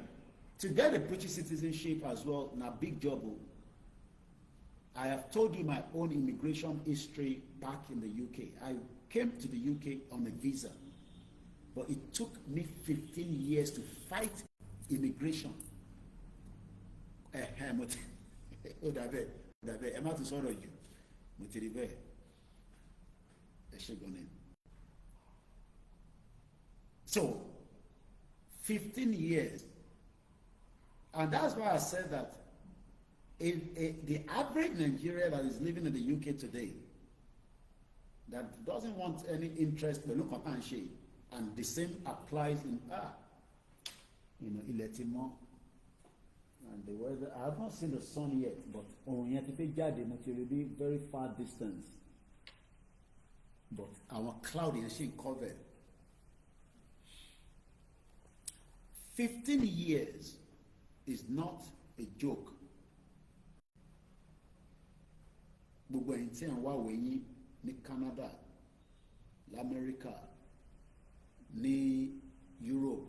to get a British citizenship as well na big job o. I have told you my own immigration history back in the UK. I came to the UK on a visa, but it took me 15 years to fight immigration. Ó dàbẹ̀ ẹ má tún sọ̀rọ̀ jù mo ti rí bẹ́ẹ̀ ẹ ṣe gan ni. So 15 years, and that's why I said that the average Nigerian that is living in the UK today that doesn't want any interest pẹ̀lú kan tá à ń ṣe, and the same applies in ilẹ̀ tí mọ́ and the weather. I have not seen the sun yet, but òrùn yẹn ti fẹ́ jáde mo ti rí bí very far distance, but our cloud yẹn ṣì ń cover. 15 years is not a joke. Gbogbo ẹ̀yin tí ẹ̀ ń wá wẹ̀yìn ní Canada, l'America, ní Europe.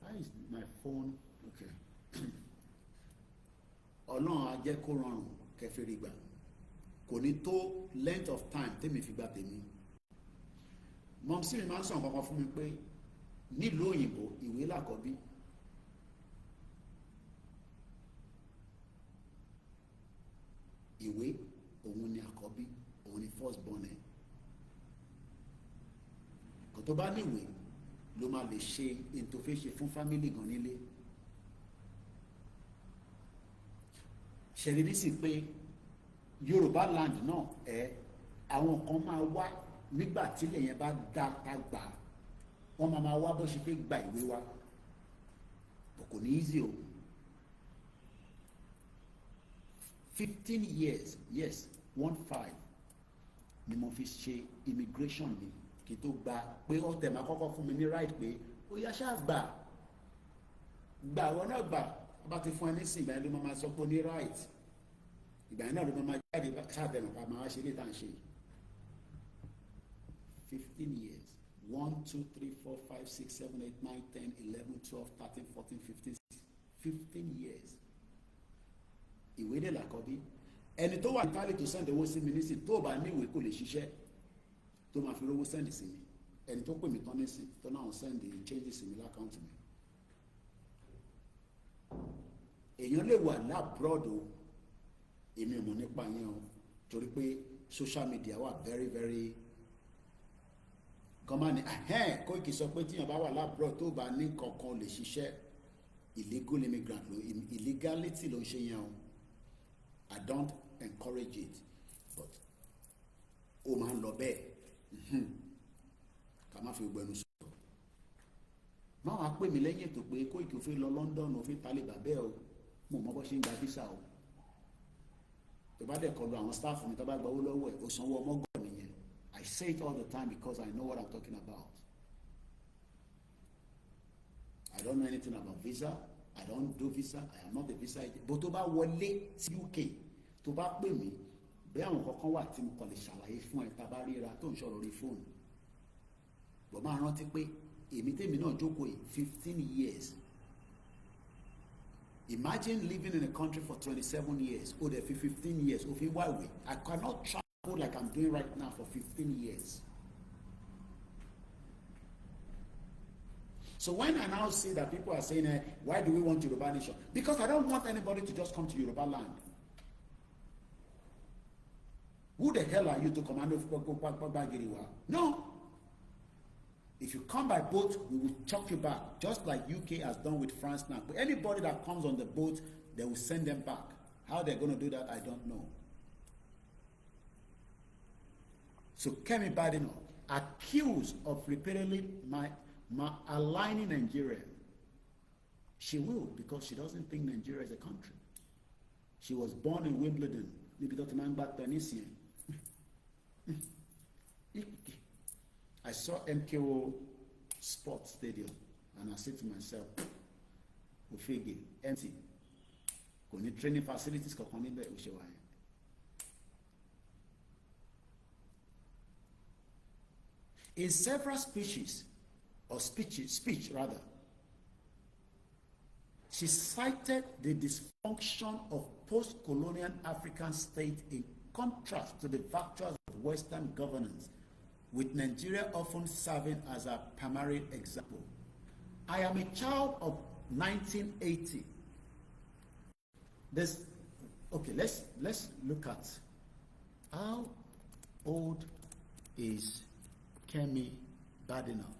Why is my phone? Okay. Ọlọ́run á jẹ́ kó rọrùn kẹfìrí gbà. Kò ní tó length of time tèmi fi gbà tèmi. Mọ̀mísí mi máa ń sọ̀rọ̀ kankan fún mi pé nílùú òyìnbó ìwé làkọ́bí. Ìwé òun ni àkọ́bí, òun ni first born ẹ̀. Kò tó bá níwèé ló máa lè ṣe ètò fẹ́ ṣe fún fámílì gan nílé. Ṣẹ̀rí nísì pé Yorùbá land náà àwọn kan máa wá nígbà tí ilẹ̀ yẹn bá dá ta gbà wọ́n máa wá bó ṣe fẹ́ gba ìwé wa. Kò ní easy o. 15 years, yes, 15 ni mo fi ṣe immigration mi kí tó gba pé ó tẹ̀ máa kọ́kọ́ fún mi ní right pé ó yá ṣáà gbà àwọn náà gbà bá ti fún ẹ nísìn ìgbà yẹn ló máa sọ pé ó ní right ìgbà yẹn náà ló máa jáde ṣáàbẹ̀rẹ̀ pa máa ṣe létà ń ṣe 15 years 1 2 3 4 5 6 7 8 9 10 11 12 13 14 15 15 years. Ìwé dẹ̀ làkọ́bí ẹni tó wà ní tálẹ̀ tó sẹ́ndì owó sí mi nísìn tó bá ní ìwé kò lè ṣiṣẹ́ tó máa fi rówó sẹ́ndì sí mi ẹni tó pè mí tán nísìn tó náà sẹ́ndì change sí mi lákàntì mi. Èèyàn lè wà lábúrọ̀dù èmi ò mọ̀ nípa yẹn o torí pé social media wà very very gọ́mánì Kóìkì sọ pé tíyàn bá wà lábúrọ̀dù tó bá ní kankan lè ṣiṣẹ́ illegal immigrant ló illegality ló ń ṣe yẹn o. I don't encourage it, but ó máa ń lọ bẹ́ẹ̀ ká má fi gbẹnu sọ̀rọ̀. Má wàá pè mí lẹ́yìn ètò pé Kóìkì ò fi lọ London ò fi talẹ̀ bàbẹ́ o mo mọ bó ṣe ń gba visa o. Tó bá dẹ̀ kọlu àwọn staff mi tó bá gba owó lọ́wọ́ ẹ̀ ó sanwó ọmọgọ́ nìyẹn. I say it all the time because I know what I'm talking about. I don't know anything about visa. I don't do visa. I am not a visa agent. But tó bá wọlé sí UK tó bá pè mí bí àwọn kankan wà tí mo kàn lè ṣàlàyé fún ẹ tá a bá ríra tó ń sọ̀rọ̀ orí fóònù. Bọ̀ máa rántí pé èmi tèmi náà jókòó yìí 15 years Imagine living in a country for 27 years, or 15 years, or why I cannot travel like I'm doing right now for 15 years. So when I now see that people are saying, why do we want Yoruba nation? Because I don't want anybody to just come to Yoruba land. Who the hell are you to command Bagiriwa? No. If you come by boat, we will chuck you back, just like UK has done with France now. But anybody that comes on the boat, they will send them back. How they're going to do that, I don't know. So Kemi Badenoch, accused of repeatedly aligning Nigeria, she will, because she doesn't think Nigeria is a country. She was born in Wimbledon. I saw MKO Sports Stadium and I said to myself, Ofege, empty. Kò ní training facilities kankan níbẹ̀ ó ṣe wà yẹn. In several speech rather, she cited the dysfunction of post-colonial African states in contrast to the virtues of Western governance, with Nigeria often serving as a primary example. I am a child of 1980. Let's look at how old is Kemi Badenoch.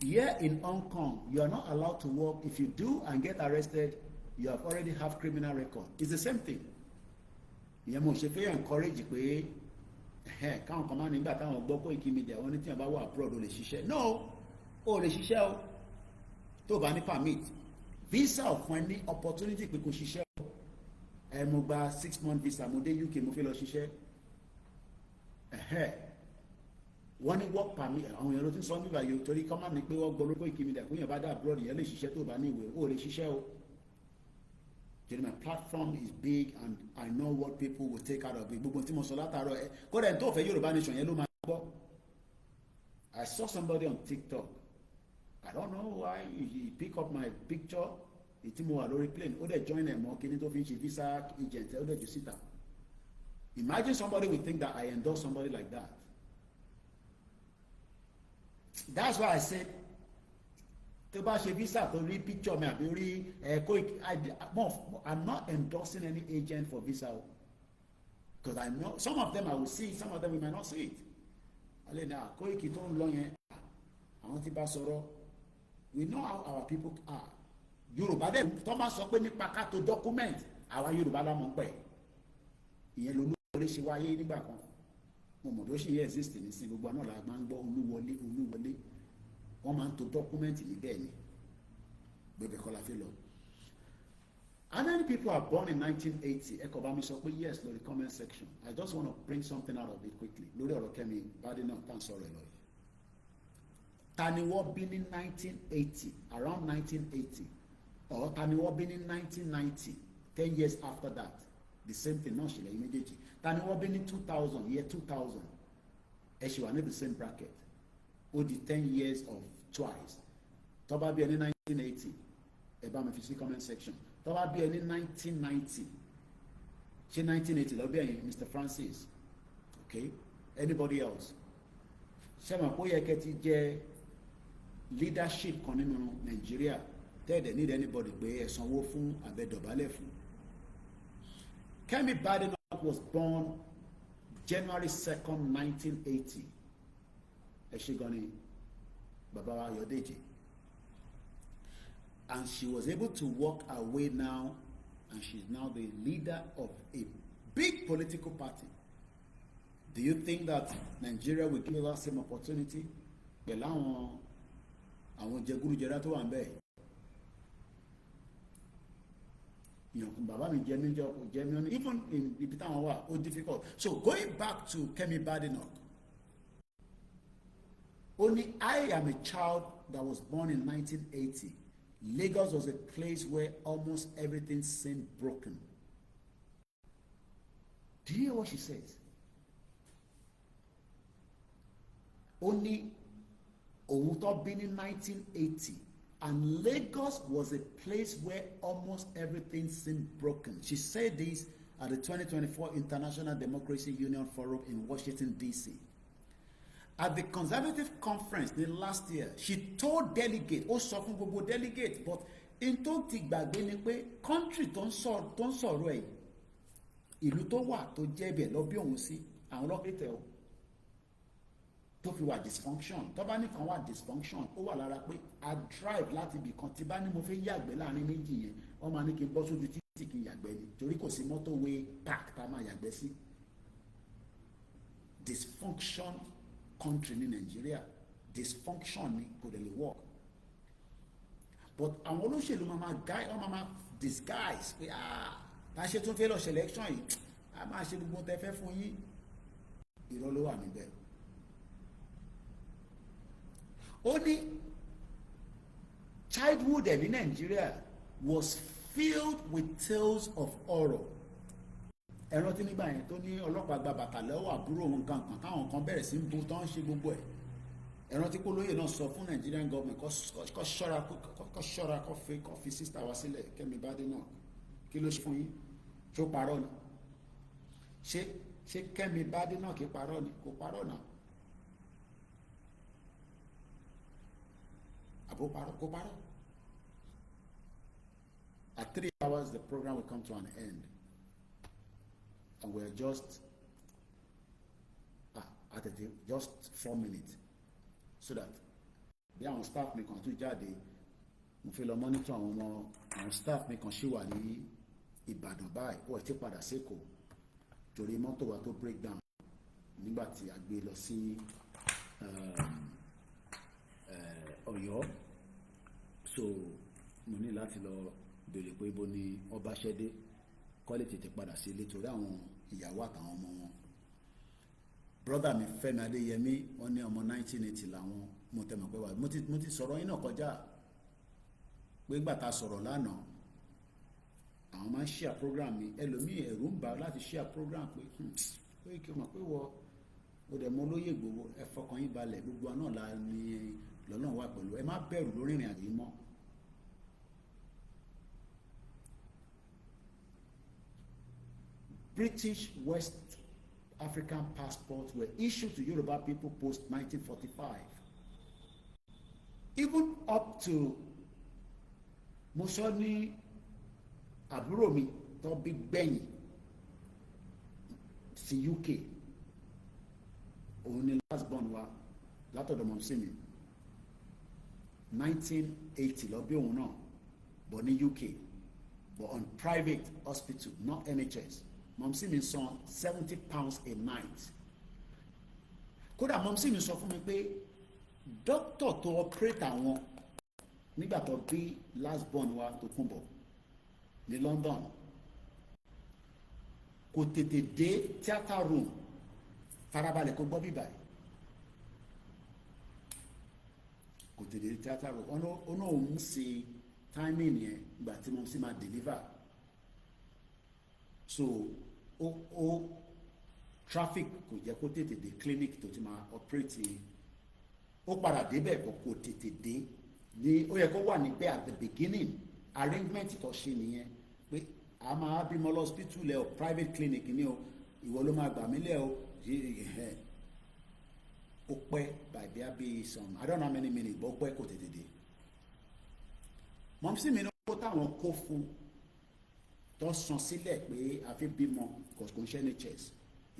Here in Hong Kong, you are not allowed to work. If you do and get arrested, you have already have criminal record. It's the same thing. Ìyẹn mo ṣe fẹ́ encourage pé káwọn kan máa nígbà táwọn gbọ́ Koikimedia wọ́n ní tí wọ́n bá wà abroad o lè ṣiṣẹ́. No, o lè ṣiṣẹ́ o tó bá ní permit. Visa ọ̀fun ẹ ní opportunity pé kò ṣiṣẹ́ o. Mo gba 6-month visa mo dé UK mo fẹ́ lọ ṣiṣẹ́. Wọ́n ní work permit àwọn èèyàn ló ti ń sọ nígbà yìí torí kọ́ máa ní pé wọ́n gbọ́ lórí Koikimedia kó yẹn bá dá abroad yẹn lè ṣiṣẹ́ tó bá ní ìwé o lè ṣiṣẹ́ o. My platform is big and I know what people will take out of it. Gbogbo tí mo sọ látàárọ̀ ẹ kódà ẹni tó fẹ́ Yorùbá nation yẹn ló máa gbọ́. I saw somebody on TikTok. I don't know why he pick up my picture. Ìtí mo wà lórí plane. Ó dẹ̀ join ẹ̀ mọ́ kíní tó fi ń ṣe visa agent. Ó dẹ̀ jù síta. Imagine somebody will think that I endorse somebody like that. That's why I said, tó bá ṣe visa tó rí picture mi àbí rí I'm not endorsing any agent for visa because I know some of them I will see, some of them we might not see it. Alẹ́ ní Koiki tó ń lọ yẹn àwọn tí bá sọ̀rọ̀ we know how our people are. Yorùbá dẹ̀ tó máa sọ pé nípa ká tó document àwa Yorùbá la mọ̀ pẹ̀ ìyẹn ló lóore ṣe wáyé nígbà kan mo mọ̀ tó ṣe yẹ exist ní sí gbogbo náà la máa ń gbọ́ olúwọlé wọ́n máa ń to dọ́kúmẹ́ǹtì níbẹ̀ ni gbẹ̀gbẹ̀ kọ́ la fi lọ. How many people are born in 1980? Ẹ kò bá mi sọ pé yes lórí comment section. I just want to bring something out of it quickly lórí ọ̀rọ̀ Kẹ́mi Badenoch tá à ń sọ̀rọ̀ ẹ̀ lọ yìí. Ta ni wọ́n bí ní 1980 around 1980 or ta ni wọ́n bí ní 1990 10 years after that the same thing náà ṣẹlẹ̀ yìí méjèèjì. Ta ni wọ́n bí ní 2000 year 2000 ẹ ṣì wà ní the same bracket. Ó di 10 years of twice. Tó bá bí ẹni 1980 ẹ bá mi fi sí comment section. Tó bá bí ẹni 1990 ṣé 1980 lọ bí ẹ̀yin Mr. Francis, okay, anybody else ṣé mà kó yẹ kẹ́ ti jẹ́ leadership kan nínú Nàìjíríà tẹ́ẹ̀dẹ̀ need anybody pé ẹ sanwó fún àbẹ̀dọ̀bálẹ̀ fún. Kemi Badenoch was born January 2nd, 1980. Ẹ ṣé gan ni bàbá wa Ayọ̀dèjì. And she was able to walk her way now, and she's now the leader of a big political party. Do you think that Nigeria will give us same opportunity? Pẹ̀lú àwọn jẹgúrújẹrá tó wà ń bẹ̀. Ìyànkùn bàbá mi jẹ́ mi even in ibi táwọn wà ó difficult. So going back to Kemi Badenoch. Only I am a child that was born in 1980. Lagos was a place where almost everything seemed broken. Do you hear what she says? Only òun tó bí ní 1980, and Lagos was a place where almost everything seemed broken. She said this at the 2024 International Democracy Union Forum in Washington, D.C. At the Conservative Conference the last year, she told delegates, ó sọ fún gbogbo delegates, but in tó ti gbàgbé ni pé country tó ń sọ̀rọ̀ ẹ̀ ìlú tó wà tó jẹ́ ibẹ̀ lọ bí òun sí àwọn lọ́kẹ́tẹ̀ o tó fi wà dysfunction tó bá nìkan wà dysfunction ó wà lára pé a drive láti ibì kan tí bá ní mo fẹ́ yàgbẹ́ láàrin méjì yẹn wọ́n máa ní kí n bọ́ sójú títì kí n yàgbẹ́ ni torí kò sí motorway park tá a máa yàgbẹ́ sí. Dysfunction country ní Nàìjíríà, dysfunction ni kò dẹ̀ lè work, but àwọn olóṣèlú máa disguise pé tá a ṣe tún fẹ́ lọ ṣe election yìí a máa ṣe gbogbo tẹ́ fẹ́ fún yín, irọ́ ló wà níbẹ̀. Ó ní childhood ẹ̀ ní Nàìjíríà was filled with tales of horror. Ẹ̀rọ tí nígbà yẹn tó ní ọlọ́pàá gba bàtà lọ́wọ́ àbúrò òun kankan táwọn kan bẹ̀rẹ̀ sí ń bu tó ń ṣe gbogbo ẹ̀. Ẹ̀rọ tí kólóyè náà sọ fún Nigerian government kó ṣọ́ra kó fi sísítà wá sílẹ̀ Kẹ́mi Bádé náà kí ló ṣe fún yín ṣó parọ́ ni ṣé Kẹ́mi Bádé náà kí parọ́ ni kò parọ́ náà àbó parọ́ kò parọ́. At 3 hours the program will come to an end and we're just just 4 minutes so that bí àwọn staff mi kan tún jáde mo fi lọ monitor àwọn staff mi kan ṣì wà ní Ìbàdàn báyìí ó ti padà sékòó torí mọ́tò wa tó break down nígbà tí a gbé lọ sí Ọ̀yọ́, so mo ní láti lọ béèrè pé ibo ni ọba ṣẹ́dé kó lè tètè padà sí ilé torí àwọn ìyàwó àtàwọn ọmọ wọn. Brother mi Fẹ́mi Adéyẹmí wọ́n ní ọmọ 1980 làwọn mo tẹ̀mọ̀ pé wà mo ti sọ̀rọ̀ yín náà kọjá pé gbà tá a sọ̀rọ̀ lánàá àwọn máa ń share program mi ẹlòmíì ẹ̀rù ń bà láti share program pé kí o mọ̀ pé o dẹ̀ mọ olóyè Ìgbòho ẹ fọkàn yín balẹ̀ gbogbo àná la ní lọ́nà wà pẹ̀lú ẹ má bẹ̀rù lórí ìrìn àjò yìí mọ́. British West African passports were issued to Yoruba people post 1945. Even up to mo sọ ní àbúrò mi tó bí gbẹ̀yìn sí UK òun ni last born wa látọ̀dọ̀ mọ̀ sí mi 1980 lọ bí òun náà but ní UK but on private hospital not NHS. Mọ̀mísí mi san £70 a night. Kódà mọ̀mísí mi sọ fún mi pé dókítà tó operate àwọn nígbà tó bí last born wa tó kún bọ̀ ní London kò tètè dé theatre room farabalẹ̀ kó gbọ́ bíbá yìí kò tètè dé theatre room ọ̀nà òun ṣe timing yẹn gbà tí mọ̀mísí máa deliver. So o traffic kò jẹ́ kó tètè dé clinic tó ti máa operate ó padà débẹ̀ kò tètè dé ní ó yẹ kó wà níbẹ̀ at the beginning arrangement tó ṣe nìyẹn pé a máa bímọ lọ hospital lẹ o private clinic ni o ìwọ ló máa gbà mí lẹ o ó pẹ́ by bí some I don't know how many minutes but ó pẹ́ kò tètè dé. Mọ̀mísí mi ní kó táwọn kó fún tó san sílẹ̀ pé a fi bímọ kò ń ṣe NHS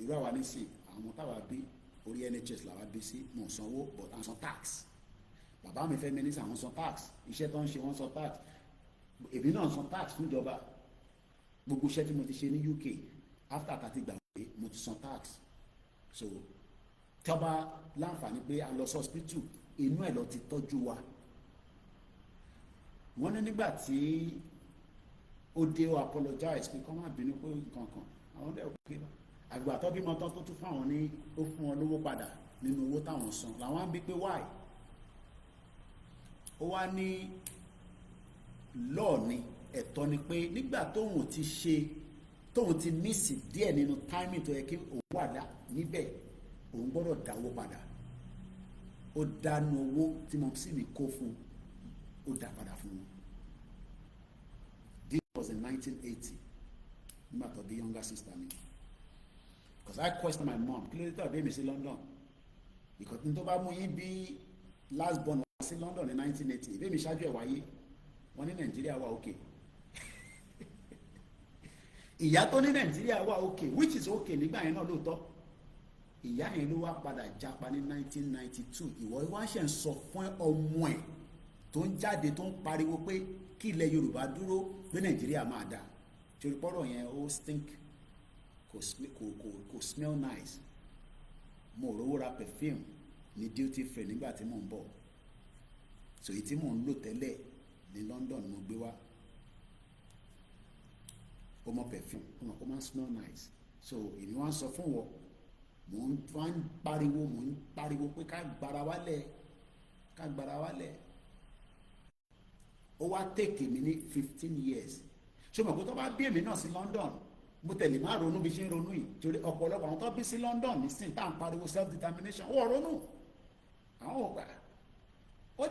irú àwa nísìn àwọn táwa bí orí NHS làwa bí sí mò ń sanwó but à ń san tax. Bàbá mi fẹ́ mi ní sàn san tax iṣẹ́ tó ń ṣe wọ́n san tax èmi náà san tax fún ìjọba gbogbo iṣẹ́ tí mo ti ṣe ní UK after àti gbà pé mo ti san tax so tọ́ba láǹfààní pé a lọ sí hospital inú ẹ̀ lọ ti tọ́jú wa. Wọ́n ní nígbà tí ó dé ó apologize pé kọ́ máa bínú pé nǹkan kan àwọn dẹ̀ òkè àgbà tó bímọ tán tó tún fáwọn ní ó fún wọn lówó padà nínú owó táwọn san làwọn á bí pé why ó wá ní lọ́ọ̀ ni ẹ̀tọ́ ni pé nígbà tóun ti mísì díẹ̀ nínú timing tó yẹ kí òun wà níbẹ̀ òun gbọ́dọ̀ dáwó padà ó dánú owó tí mo sì ní kó fún ó dá padà fún wọn. This was in 1980 nígbà tó bí younger sister mi, because I questioned my mom kí ló dé tó àbí èmi sí London, because ní tó bá mú yín bí last born wá sí London ní 1980 ìbémi ṣáájú ẹ̀ wáyé wọ́n ní Nàìjíríà wà okay. Ìyá tó ní Nàìjíríà wà okay, which is okay nígbà yẹn náà lóòótọ́, ìyá yẹn ló wá padà japa ní 1992. Ìwọ wá ṣe ń sọ fún ọmọ ẹ̀ tó ń jáde tó ń pariwo pé kí ilẹ̀ Yorùbá dúró pé Nàìjíríà máa dà, torí pọ́rọ̀ yẹn ó stink, kò smell nice. Mo rówó ra perfume ní duty free nígbà tí mò ń bọ̀, so èyí tí mò ń lò tẹ́lẹ̀ ní London mo gbé wá, ó mọ perfume ó máa smell nice. So èmi wá ń sọ fún wọn, mò ń pariwo pé ká gbára wálẹ̀. Ó wá take mi ní 15 years. Ṣé mo kó tó bá bí èmi náà sí London mo tẹ̀lé má ronú bí ṣe ń ronú yìí, torí ọ̀pọ̀lọpọ̀ àwọn tó bí sí London nísìn tá à ń pariwo self determination ó ronú àwọn ògbà ó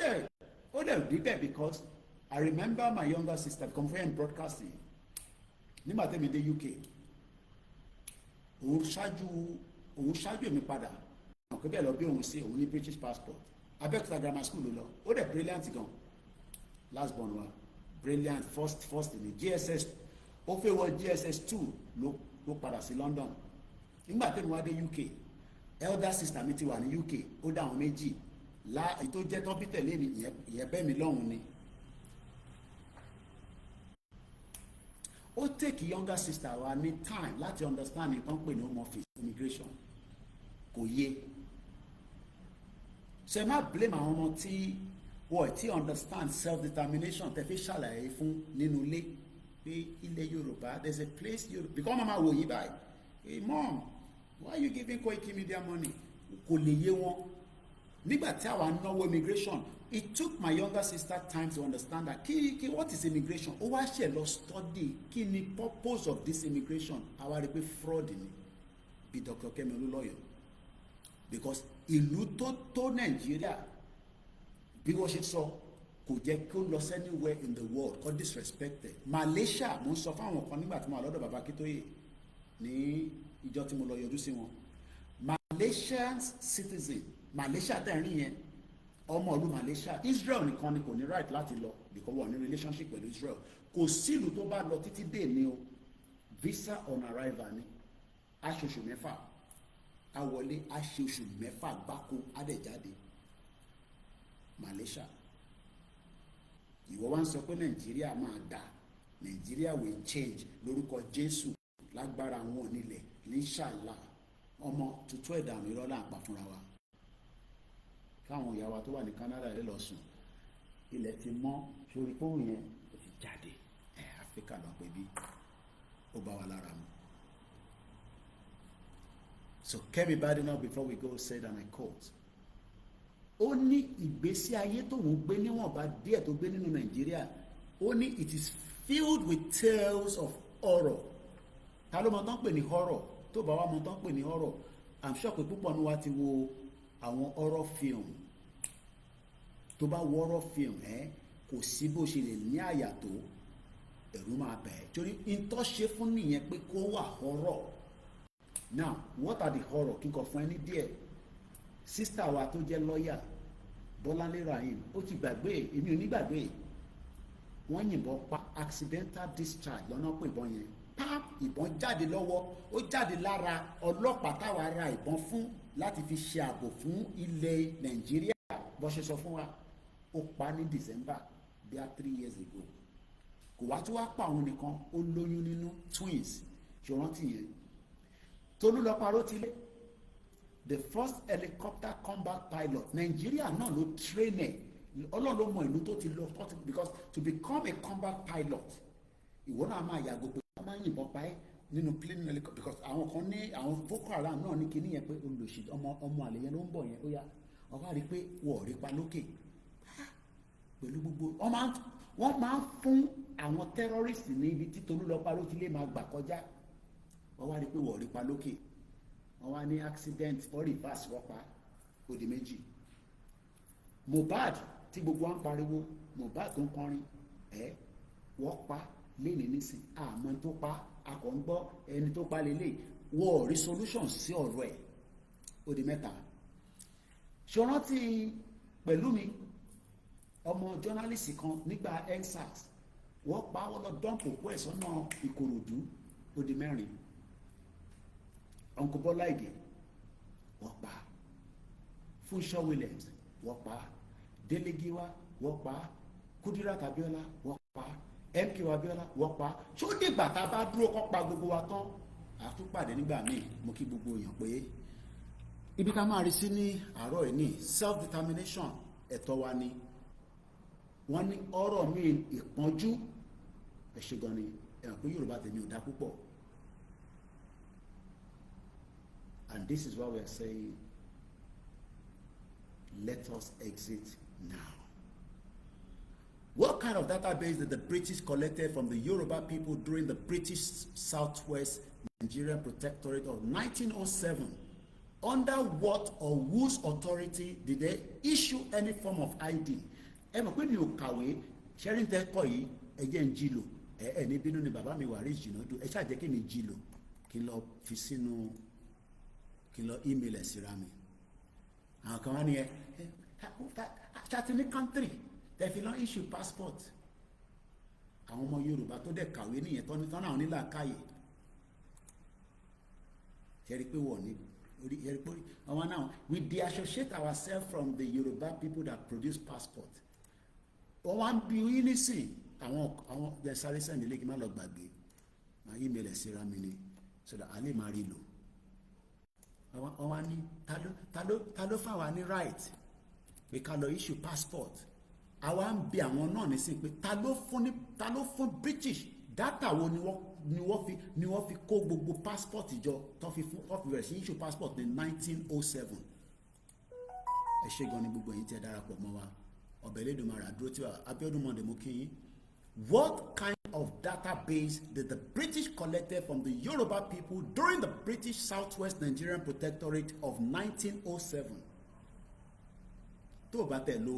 dẹ̀ rí bẹ́ẹ̀, because I remember my younger sister conference broadcasting nígbà tẹ́mi dé UK, òun ṣáájú èmi padà ọ̀kẹ́ bẹ́ẹ̀ lọ bí òun sí, òun ní British passport, Abẹ́òkúta grammar school ló lọ, ó dẹ̀ brilliant gan, last born wa brilliant, first ní GSS, ó fẹ́ wọ GSS 2 ló padà sí London. Nígbà tẹ́mi wá dé UK, elder sister mi ti wà ní UK, ó dá àwọn méjì èyí tó jẹ́ tọ́bí tẹ̀lé mi ìyẹn bẹ́ẹ̀ mi lọ́hùn ni. Ó take younger sister wa ní time láti understand nǹkan pè ní home office immigration, kò yé. Ṣé má blame àwọn ọmọ tí wọ́n ti understand self determination tẹ́ fi ṣàlàyé fún nínú ilé pé ilẹ̀ Yorùbá there's a place Yorùbá, because mama wò yí báyìí, hey mom why you giving KOIKIMEDIA money, kò lè yé wọn. Nígbà tí àwa náwó immigration, it took my younger sister time to understand that what is immigration. Ó wá ṣe lọ study kí ni purpose of this immigration. Àwa rí pé fraud ni bí Dr. Kemi Olúlọ́yọ̀, because ìlú tó Nàìjíríà bí wọ́n ṣe sọ kò jẹ́ kó lọ anywhere in the world kó disrespected. Malaysia, mo ń sọ fáwọn kan nígbà tí mo wà lọ́dọ̀ bàbá Akíntóyè ní ìjọ tí mo lọ yọjú sí wọn, Malaysian citizen, Malaysia tẹ̀rín yẹn ọmọ ìlú Malaysia, Israel nìkan ni kò ní right láti lọ because wọ́n ní relationship pẹ̀lú Israel. Kò sí ìlú tó bá lọ títí dé ní o, visa on arrival ni, aṣoṣù mẹ́fà awọlé, aṣoṣù mẹ́fà gbáko adẹ̀jáde Malaysia. Ìwọ wá ń sọ pé Nàìjíríà máa dà, Nàìjíríà will change lórúkọ Jésù lágbára àwọn onílẹ̀ inshallah. Ọmọ tuntun ẹ̀dá mi rọ́lá àpá fúnra wa. Káwọn ìyá wa tó wà ní Canada lè lọ sùn, ilẹ̀ ti mọ́ sórí fóònù yẹn ó ti jáde. Áfíríkà lọ pé bí ó bá wa lára mu. So Kemi Badenoch, before we go, said, and I quote, ó ní ìgbésí ayé tóun gbé níwọ̀nba díẹ̀ tó gbé nínú Nàìjíríà, ó ní it is filled with tales of horror. Ta ló mọ̀ tán pè ní horror? Tó bá wá mọ̀ tán pè ní horror, I'm sure pé púpọ̀ ní wa ti wo àwọn horror film. Tó bá wo horror film kò sí bó ṣe lè ní àyà tó, ẹ̀rù máa bẹ̀ ẹ́, torí ìtọ́ ṣe fún nìyẹn pé kó wà horror. Now what are the horror? Kíkọ fún ẹni díẹ̀. Sister wa tó jẹ́ lọ́ọ̀yà Bọ́láńlé Rahim, ó ti gbàgbé, èmi ò ní gbàgbé, wọ́n yìnbọn pa accidental discharge lọ́nà pé ìbọn yẹn pam, ìbọn jáde lọ́wọ́, ó jáde lára ọlọ́pàá táwa ra ìbọn fún láti fi ṣe ààbò fún ilẹ̀ Nàìjíríà. Bó ṣe sọ fún wa, ó pa ní December bíi 3 years ago. Kò wá tó wá pa òun nìkan, ó lóyún nínú twins, ṣe rántí yẹn. Tolúlọpọ̀ Arótilé, the first helicopter combat pilot, Nigeria náà ló train ẹ̀, Ọlọ́run ló mọ ìlú tó ti lọ, because to become a combat pilot ìwọ náà máa yàgò pé wọ́n máa yìnbọn pa ẹ́ nínú plane helicopter, because àwọn kan ní àwọn Boko Haram náà ní kíní yẹn pé olùsí ọmọ àlè yẹn ló ń bọ̀ yẹn, ó yá ọba rí i pé wọ́n rí pa lókè pẹ̀lú gbogbo wọ́n máa ń fún àwọn terrorist ní ibi tí Tolúlọpọ̀ Arótilé máa gbà kọjá, wọ́n wá rí i pé wọ́n rí pa lókè, wọ́n wá ní accident or reverse wọ́n pa òdì méjì. Mohbad tí gbogbo wa ń pariwo Mohbad tó ń kọrin wọ́n pa léni nísìn àmọ́ tó pa akọ̀ ń gbọ́ ẹni tó pa lélẹ̀ wọ́n rí solution sí ọ̀rọ̀ ẹ̀ ó di mẹ́ta. ṣọ́rántí Pẹ̀lúmi ọmọ journalist kan nígbà endsars wọ́n pa wọ́n lọ dọ́ǹpù òkú ẹ̀ sọ́nà Ìkòròdú ó di mẹ́rin. Uncle Bọ́lá Ìgè wọ́n pa Fúnṣọ́ Williams wọ́n pa Délé Gíwá wọ́n pa Kudirat Abíọ́lá wọ́n pa MK Abíọ́lá wọ́n pa ṣó dìgbà tá a bá dúró kọ́ pa gbogbo wa tán àtúpàdé nígbà míì mo kí gbogbo èèyàn pé ibi ká máa rí sí ní àárọ̀ ẹ̀ ní self determination ẹ̀tọ́ wa ni wọ́n ní ọ̀rọ̀ mi ìpọ́njú ẹ̀ ṣe gan ni ẹ̀hàn pé Yorùbá tèmi ò dá púpọ̀ and this is why we are saying let us exit now. What kind of database did the British collected from the Yoruba people during the British Southwest Nigerian Protectorate of 1907? Under what or whose authority did they issue any form of ID? Ẹ mọ̀ pé mi ò kàwé ṣẹ́rí tẹ́ kọ́ yìí ẹ jẹ́ ń jí lò ẹ ní bínú ni bàbá mi wà rí ìjìnà dùn ẹ ṣáà jẹ́ kí mi jí lò kí n lọ fi sínú kí n lọ email ẹ̀ síra mi. Àwọn kan wá ní ẹ ṣáàtì ní country tẹ̀fí lọ issue passport àwọn ọmọ Yorùbá tó dẹ̀ kàwé nìyẹn tọ́ni tọ́ni àwọn nílà káyè ṣẹ́rí pé wọ̀ ní orí ṣẹ́rí pé àwọn náà we deassociate ourselves from the Yoruba people that produce passport wọ́n wá ń bi yín nísìn àwọn jẹ́ sáré sẹ́ni lé kí n má lọ gbàgbé máa email ẹ̀ síra mi ni so that a lè máa rí lò wọ́n wá ní ta ló fà wá ní right pé ká lọ issue passport àwa ń bi àwọn náà nísìn pé ta ló fún British data wo ni wọ́n fi kó gbogbo passport jọ tó fi bẹ̀rẹ̀ sí issue passport ní 1907 ẹ ṣé gan ni gbogbo ẹ̀yin tí ẹ darapọ̀ mọ́ wa ọbẹ̀ Elédùmarè àdúró tí wa Abíọ́dún Monday mo kí yín. What kind of database did the British collected from the Yoruba people during the British Southwest Nigerian Protectorate of 1907? tó o bá tẹ̀ lo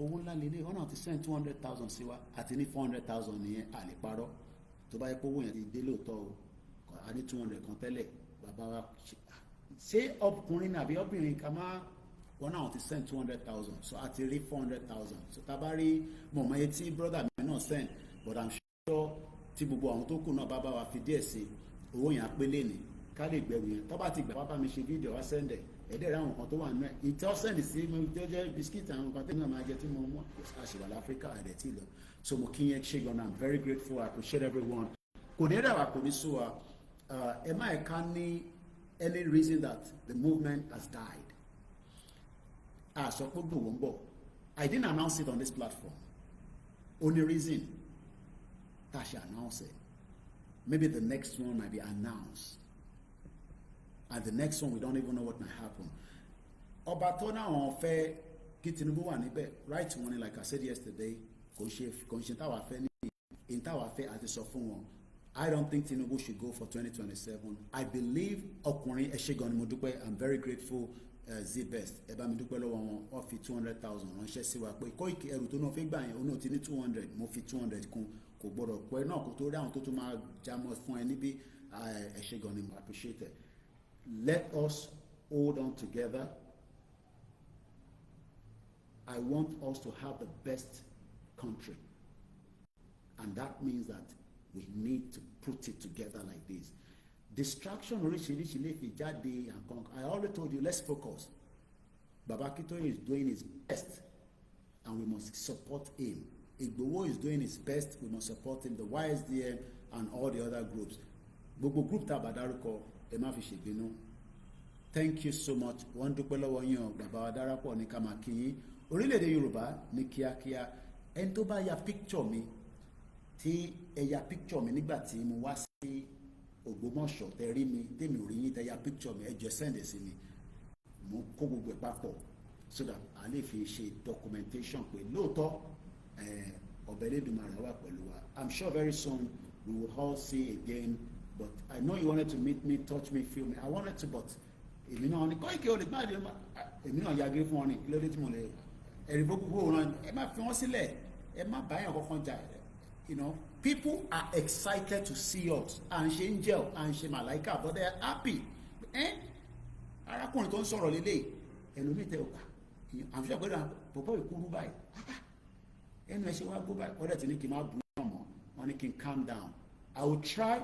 owó ńlá lélẹ̀ wọn náà ti send 200,000 sí wa àti ní 400,000 nìyẹn àlèparọ́ tó bá yẹ pé owó yẹn ti dé lóòótọ́ o a ní 200 kan tẹ́lẹ̀ bàbá wa ṣé ọkùnrin àbí obìnrin ká má wọn náà ti send 200,000 so a ti rí 400,000 so tá a bá rí mọ̀mọ́ yẹn tí brother mi náà send but I'm sure tí gbogbo àwọn tó kù náà bá wa fi díẹ̀ sí owó yẹn apélé ni ká lè gbẹ̀rù yẹn tó bá ti gbà wá bá mi ṣe fídíò wá sẹ́ndẹ̀ ẹ̀dẹ̀ rẹ̀ àwọn nǹkan tó wà nínú ẹ̀ ìtọ́ sẹ́ndì sí mi tó jẹ́ bisikíìtì àwọn nǹkan tó náà máa jẹ tí mo mọ̀ àṣìwà láfíríkà ẹ̀dẹ̀ tí lọ so mo kí yẹn ṣe gan I'm very grateful I appreciate everyone kò ní ẹ̀dà wà kò ní sùn wa ẹ má ẹ̀ka ní any reason that the movement has died sọ pé gbòòwò ń bọ̀ I didn't announce it on this platform only reason tá a ṣe announce it maybe the next one might be announced and the next one we don't even know what might happen. Ọba tó náà wọn fẹ́ kí Tinubu wà níbẹ̀ right wọn ni like I said yesterday kò ń ṣe táwa fẹ́ ní in táwa fẹ́ àti sọ fún wọn I don't think Tinubu should go for 2027. I believe ọkùnrin ẹ ṣé gan ni mo dúpẹ́ I'm very grateful zbest ẹ bá mi dúpẹ́ lọ́wọ́ wọn wọ́n fi 200,000 ránṣẹ́ sí wa pé Koiki ẹrù tó náà fẹ́ gbà yẹn òun náà ti ní 200 mo fi 200 kún kò gbọ́dọ̀ pẹ́ náà kó tó rí àwọn tó tún máa jámọ́ fún ẹ níbí ẹ ṣé gan ni mo appreciate it. Let us hold on together. I want us to have the best country. And that means that we need to put it together like this. Distraction oríṣiríṣi lè fi jáde and conquer. I already told you, let's focus. Baba Akintoye is doing his best and we must support him. Igboho is doing his best, we must support him. The YSDM and all the other groups. Gbogbo group tá a bá dárúkọ ẹ má fi ṣègbénú. Thank you so much. Wọ́n dúpẹ́ lọ́wọ́ yín o bàbá wa dárapọ̀ ní ká máa kí yín. Orílẹ̀-èdè Yorùbá ní kíákíá ẹni tó bá ya picture mi tí ẹ ya picture mi nígbà tí mo wá sí Ògbómọ̀ṣọ́ tẹ rí mi tèmi ò rí yín tẹ ya picture mi ẹ jẹ́ send sí mi mo kó gbogbo ẹ̀ papọ̀ so that a lè fi ṣe documentation pé lóòótọ́ ọbẹ̀ Elédùmarè wà pẹ̀lú wa. I'm sure very soon we will all see again. But I know you wanted to meet me, touch me, feel me. I wanted to, but èmi náà ní Koiki o lè má dé èmi náà yagé fún ọ ní kí ló dé tí mo lè ẹ̀rí gbogbo òun ẹ má fi wọ́n sílẹ̀ ẹ má báyàn kankan jà you know people are excited to see us à ń ṣe angel à ń ṣe màláìka but they are happy arákùnrin tó ń sọ̀rọ̀ lélẹ̀ ẹlòmíì tẹ ọ̀pá àfi ṣàgbọ́dọ̀ pọ̀pọ̀ ìkúrú báyìí ẹnu ẹ ṣe wá gbó báyìí ọ̀dẹ̀ tí ní kí n má bú náà mọ́ wọn ní kí n calm down I will try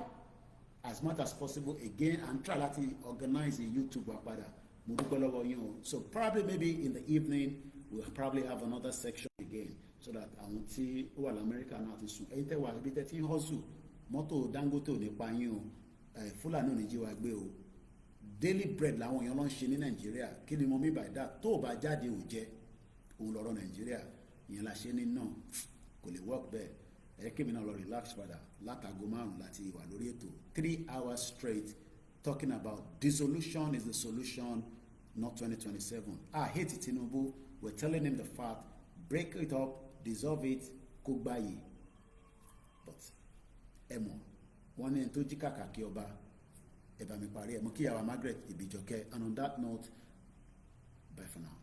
as much as possible again and try láti organize a YouTube àpadà mo dúpẹ́ lọ́wọ́ yín o so probably maybe in the evening we'll probably have another section again so that àwọn tí ó wà lamẹ́ríkà náà ti sùn ẹ̀yin tẹ́ wà ibi tẹ́ tí ń hustle mọ́tò Dangote ò nípa yín o Fúlàní ò ní jí wa gbé o daily bread làwọn èèyàn ló ń ṣe ní Nàìjíríà kí ni mo mean by that tó o bá jáde ò jẹ òun lọ́rọ̀ Nàìjíríà ìyẹn la ṣe ní náà kò lè work bẹ́ẹ̀ ẹ kí mi náà lọ relax padà látago 5 láti wà lórí ètò 3 hours straight talking about dissolution is the solution not 2027 I hate Tinubu we're telling him the fact break it up dissolve it kó gbáyé but ẹ mọ̀ wọ́n ní ẹni tó jí kàkà kí ọba ẹ bá mi parí ẹ mọ̀ kí ìyàwó Margaret Ìbíjọkẹ́ and on that note bye for now.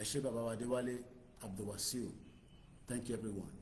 ẹ ṣé bàbá wa Adéwálé Abdulwasiu thank you everyone.